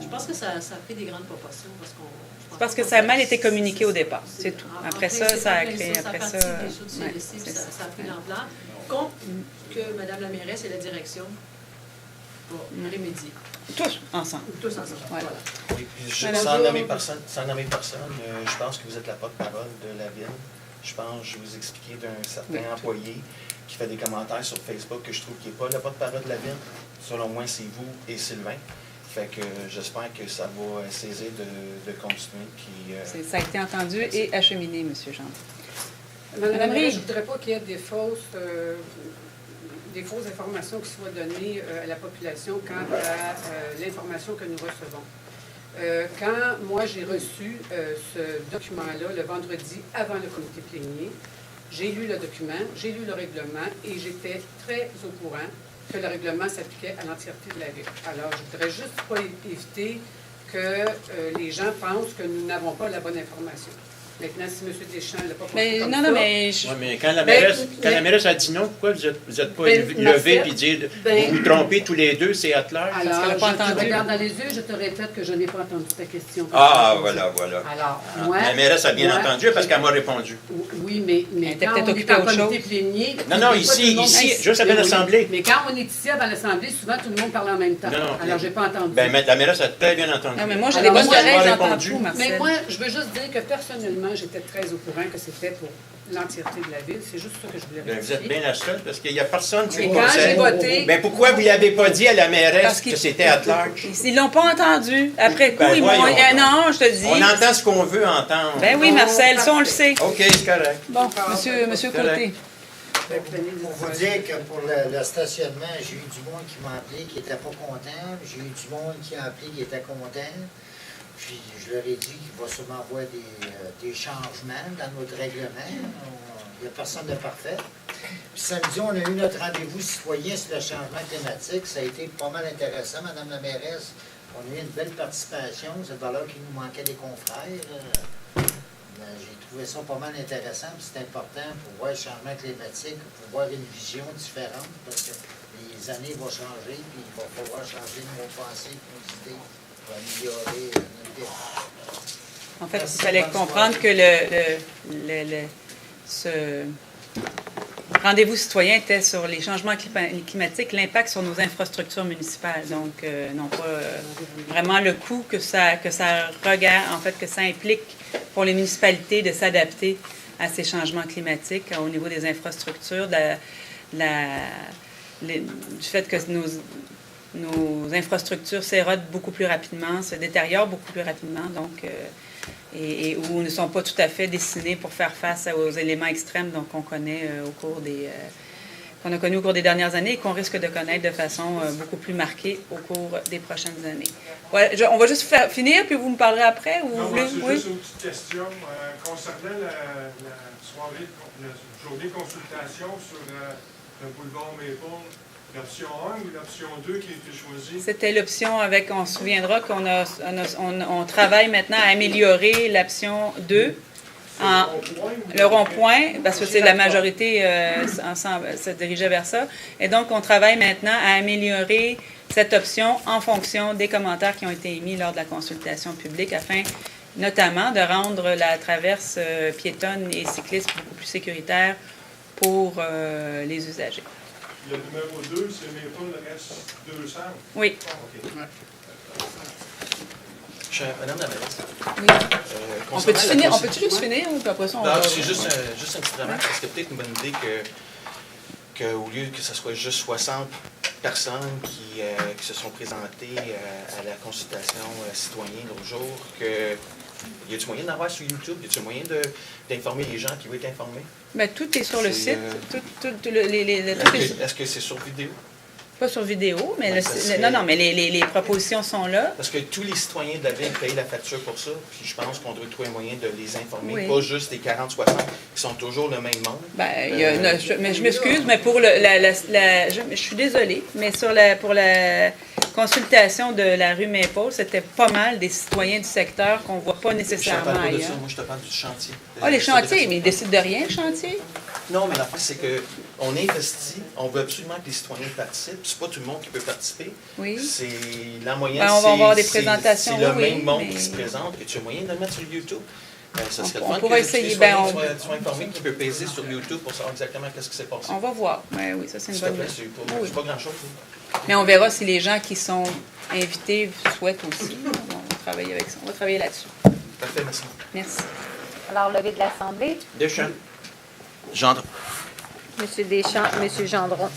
Speaker 15: Je pense que ça fait des grandes proportions parce qu'on...
Speaker 9: c'est parce que ça a mal été communiqué au départ, c'est tout. Après ça, ça a créé, après ça...
Speaker 15: Ça
Speaker 9: ouais, c'est ça.
Speaker 15: a pris l'ampleur. Compte que Mme la mairesse et la direction vont remédier.
Speaker 9: Tous ensemble.
Speaker 15: Tous ensemble,
Speaker 9: Ouais.
Speaker 15: voilà.
Speaker 14: Oui, puis
Speaker 9: Madame
Speaker 14: sans
Speaker 9: Jour.
Speaker 14: nommer personne, je pense que vous êtes la porte-parole de la ville. Je pense que je vais vous expliquer d'un certain employé qui fait des commentaires sur Facebook que je trouve qu'il n'est pas la porte-parole de la ville. Selon moi, c'est vous et Sylvain. Fait que j'espère que ça va saisir de continuer. Puis,
Speaker 9: Ça a été entendu et acheminé, M. Jean.
Speaker 2: Madame
Speaker 9: Madame
Speaker 2: Ray,
Speaker 9: Ray.
Speaker 2: je ne voudrais pas qu'il y ait des fausses informations qui soient données à la population quant à l'information que nous recevons. Quand moi j'ai reçu ce document-là le vendredi avant le comité plénier, j'ai lu le document, j'ai lu le règlement et j'étais très au courant que le règlement s'appliquait à l'entièreté de la ville. Alors, je voudrais juste pas éviter que les gens pensent que nous n'avons pas la bonne information. Maintenant, si M. Deschamps ne l'a pas compris comme
Speaker 9: Non,
Speaker 2: ça,
Speaker 9: mais...
Speaker 6: Oui, mais quand la mairesse a dit non, pourquoi vous êtes pas levé et dire vous vous trompez tous les deux, c'est Atler?
Speaker 2: alors,
Speaker 9: qu'elle a pas
Speaker 2: je te
Speaker 9: entendu.
Speaker 2: regarde dans les yeux, je te répète que je n'ai pas entendu ta question.
Speaker 6: Ah, voilà.
Speaker 2: Alors,
Speaker 6: Ah,
Speaker 2: moi...
Speaker 6: la mairesse a bien
Speaker 2: moi,
Speaker 6: entendu parce qu'elle m'a répondu.
Speaker 2: Oui, mais
Speaker 9: Elle était
Speaker 2: quand
Speaker 9: peut-être
Speaker 2: on
Speaker 9: occupée
Speaker 2: est
Speaker 9: à
Speaker 2: en
Speaker 9: autre
Speaker 2: comité
Speaker 9: chose.
Speaker 2: plénier...
Speaker 6: Non,
Speaker 2: pas tout le
Speaker 6: ici,
Speaker 2: monde-
Speaker 6: juste après
Speaker 2: Oui,
Speaker 6: l'Assemblée.
Speaker 2: Mais quand on est ici à l'Assemblée, souvent tout le monde parle en même temps.
Speaker 6: Non, non.
Speaker 2: Alors, j'ai pas entendu.
Speaker 6: Ben, la mairesse a très bien entendu.
Speaker 9: Non, mais moi, j'ai
Speaker 2: Alors,
Speaker 9: des bonnes
Speaker 2: moi,
Speaker 9: oreilles,
Speaker 6: j'ai
Speaker 9: j'entends
Speaker 6: répondu.
Speaker 9: tout, Marcel.
Speaker 2: Mais moi, je veux juste dire que personnellement, j'étais très au courant que c'était pour l'entièreté de la ville. C'est juste ça que je voulais
Speaker 6: Ben, vous êtes
Speaker 2: rectifier.
Speaker 6: bien la seule parce qu'il n'y a personne qui
Speaker 2: Et
Speaker 6: vous
Speaker 2: quand j'ai
Speaker 6: conseille.
Speaker 2: voté...
Speaker 6: Ben, pourquoi vous ne l'avez pas dit à la mairesse
Speaker 9: Parce
Speaker 6: que
Speaker 9: qu'ils-
Speaker 6: c'était at large?
Speaker 9: Ils l'ont pas entendu. Après coup,
Speaker 6: Ben,
Speaker 9: ils m'ont...
Speaker 6: voyons donc.
Speaker 9: Non, je te dis.
Speaker 6: On entend ce qu'on veut entendre.
Speaker 9: Ben oui, Marcel, ça, on le sait.
Speaker 6: OK, c'est correct.
Speaker 9: Bon, monsieur Côté.
Speaker 16: Pour vous dire que pour le stationnement, j'ai eu du monde qui m'a appelé qui n'était pas content. J'ai eu du monde qui a appelé qui était content. Puis je leur ai dit qu'il va sûrement avoir des changements dans notre règlement. Il n'y a personne de parfait. Puis samedi, on a eu notre rendez-vous citoyen sur le changement climatique. Ça a été pas mal intéressant, Madame la mairesse. On a eu une belle participation. C'est alors qu'il nous manquait des confrères. J'ai trouvé ça pas mal intéressant. Puis c'est important pour voir le changement climatique, pour voir une vision différente, parce que les années vont changer, puis il va falloir changer nos pensées, nos idées, pour améliorer notre vie.
Speaker 9: En fait,
Speaker 16: Merci,
Speaker 9: il fallait
Speaker 16: bonne
Speaker 9: comprendre
Speaker 16: soirée.
Speaker 9: que ce rendez-vous citoyen était sur les changements climatiques, l'impact sur nos infrastructures municipales. Donc, non pas vraiment le coût que ça regarde, en fait, que ça implique pour les municipalités de s'adapter à ces changements climatiques au niveau des infrastructures, du fait que nos infrastructures s'érodent beaucoup plus rapidement, se détériorent beaucoup plus rapidement, donc, et où ne sont pas tout à fait destinés pour faire face aux éléments extrêmes qu'on connaît qu'on a connus au cours des dernières années et qu'on risque de connaître de façon beaucoup plus marquée au cours des prochaines années. Ouais, on va juste finir, puis vous me parlerez après, ou vous
Speaker 7: Non,
Speaker 9: voulez?
Speaker 7: c'est
Speaker 9: Oui?
Speaker 7: juste une petite question concernant la soirée, la journée de consultation sur le boulevard Maple. L'option 1 ou l'option 2 qui a été choisie?
Speaker 9: C'était l'option avec, on se souviendra on travaille maintenant à améliorer l'option 2. Le rond-point, parce que c'est la majorité se dirigeait vers ça. Et donc, on travaille maintenant à améliorer cette option en fonction des commentaires qui ont été émis lors de la consultation publique afin notamment de rendre la traverse piétonne et cycliste beaucoup plus sécuritaire pour les usagers.
Speaker 7: Le numéro 2, c'est Maple reste 200?
Speaker 9: Oui.
Speaker 7: OK.
Speaker 14: Madame la mairesse.
Speaker 9: Oui. On peut-tu juste finir ou puis après ça on va...
Speaker 14: C'est juste un petit remarque. Est-ce que peut-être une bonne idée qu'au lieu que ce soit juste 60 personnes qui se sont présentées à la consultation citoyenne l'autre jour, y a-t-il moyen d'avoir sur YouTube? Y a-t-il moyen d'informer les gens qui veulent être informés?
Speaker 9: Bien, tout est sur le site.
Speaker 14: Est-ce que c'est sur vidéo?
Speaker 9: Pas sur vidéo, mais
Speaker 14: Ben, ça serait-
Speaker 9: non, mais les propositions sont là.
Speaker 14: Parce que tous les citoyens de la ville payent la facture pour ça, puis je pense qu'on doit trouver un moyen de les informer,
Speaker 9: Oui.
Speaker 14: pas juste les 40-60 qui sont toujours le même monde.
Speaker 9: Ben, mais je m'excuse, mais pour je suis désolée, mais pour la consultation de la rue Maple, c'était pas mal des citoyens du secteur qu'on voit pas
Speaker 14: Je te
Speaker 9: nécessairement
Speaker 14: parle pas de
Speaker 9: ailleurs.
Speaker 14: ça, moi je te parle du chantier.
Speaker 9: Ah, les chantiers, mais ils décident de rien, le chantier?
Speaker 14: Non, mais l'affaire, c'est qu'on investit, on veut absolument que les citoyens participent. C'est pas tout le monde qui peut participer.
Speaker 9: Oui.
Speaker 14: C'est la moyenne,
Speaker 9: Ben, on va avoir des
Speaker 14: c'est
Speaker 9: présentations,
Speaker 14: le
Speaker 9: oui,
Speaker 14: même monde
Speaker 9: mais-
Speaker 14: qui se présente. Et tu as moyen de le mettre sur YouTube? Ça serait
Speaker 9: On
Speaker 14: le fun
Speaker 9: pourrait
Speaker 14: que tous les
Speaker 9: essayer.
Speaker 14: citoyens
Speaker 9: Ben,
Speaker 14: soient informés qui peut peser sur YouTube pour savoir exactement qu'est-ce qui s'est passé.
Speaker 9: On va voir. Ouais, oui, ça, c'est une
Speaker 14: S'il te
Speaker 9: bonne
Speaker 14: plaît,
Speaker 9: idée.
Speaker 14: c'est pas grand-chose.
Speaker 9: Mais on verra si les gens qui sont invités souhaitent aussi. On va travailler avec ça. On va travailler là-dessus.
Speaker 14: Parfait, merci.
Speaker 9: Merci.
Speaker 3: Alors, levé de l'Assemblée.
Speaker 14: Deschamps. Gendron.
Speaker 3: Monsieur Deschamps, Monsieur Gendron.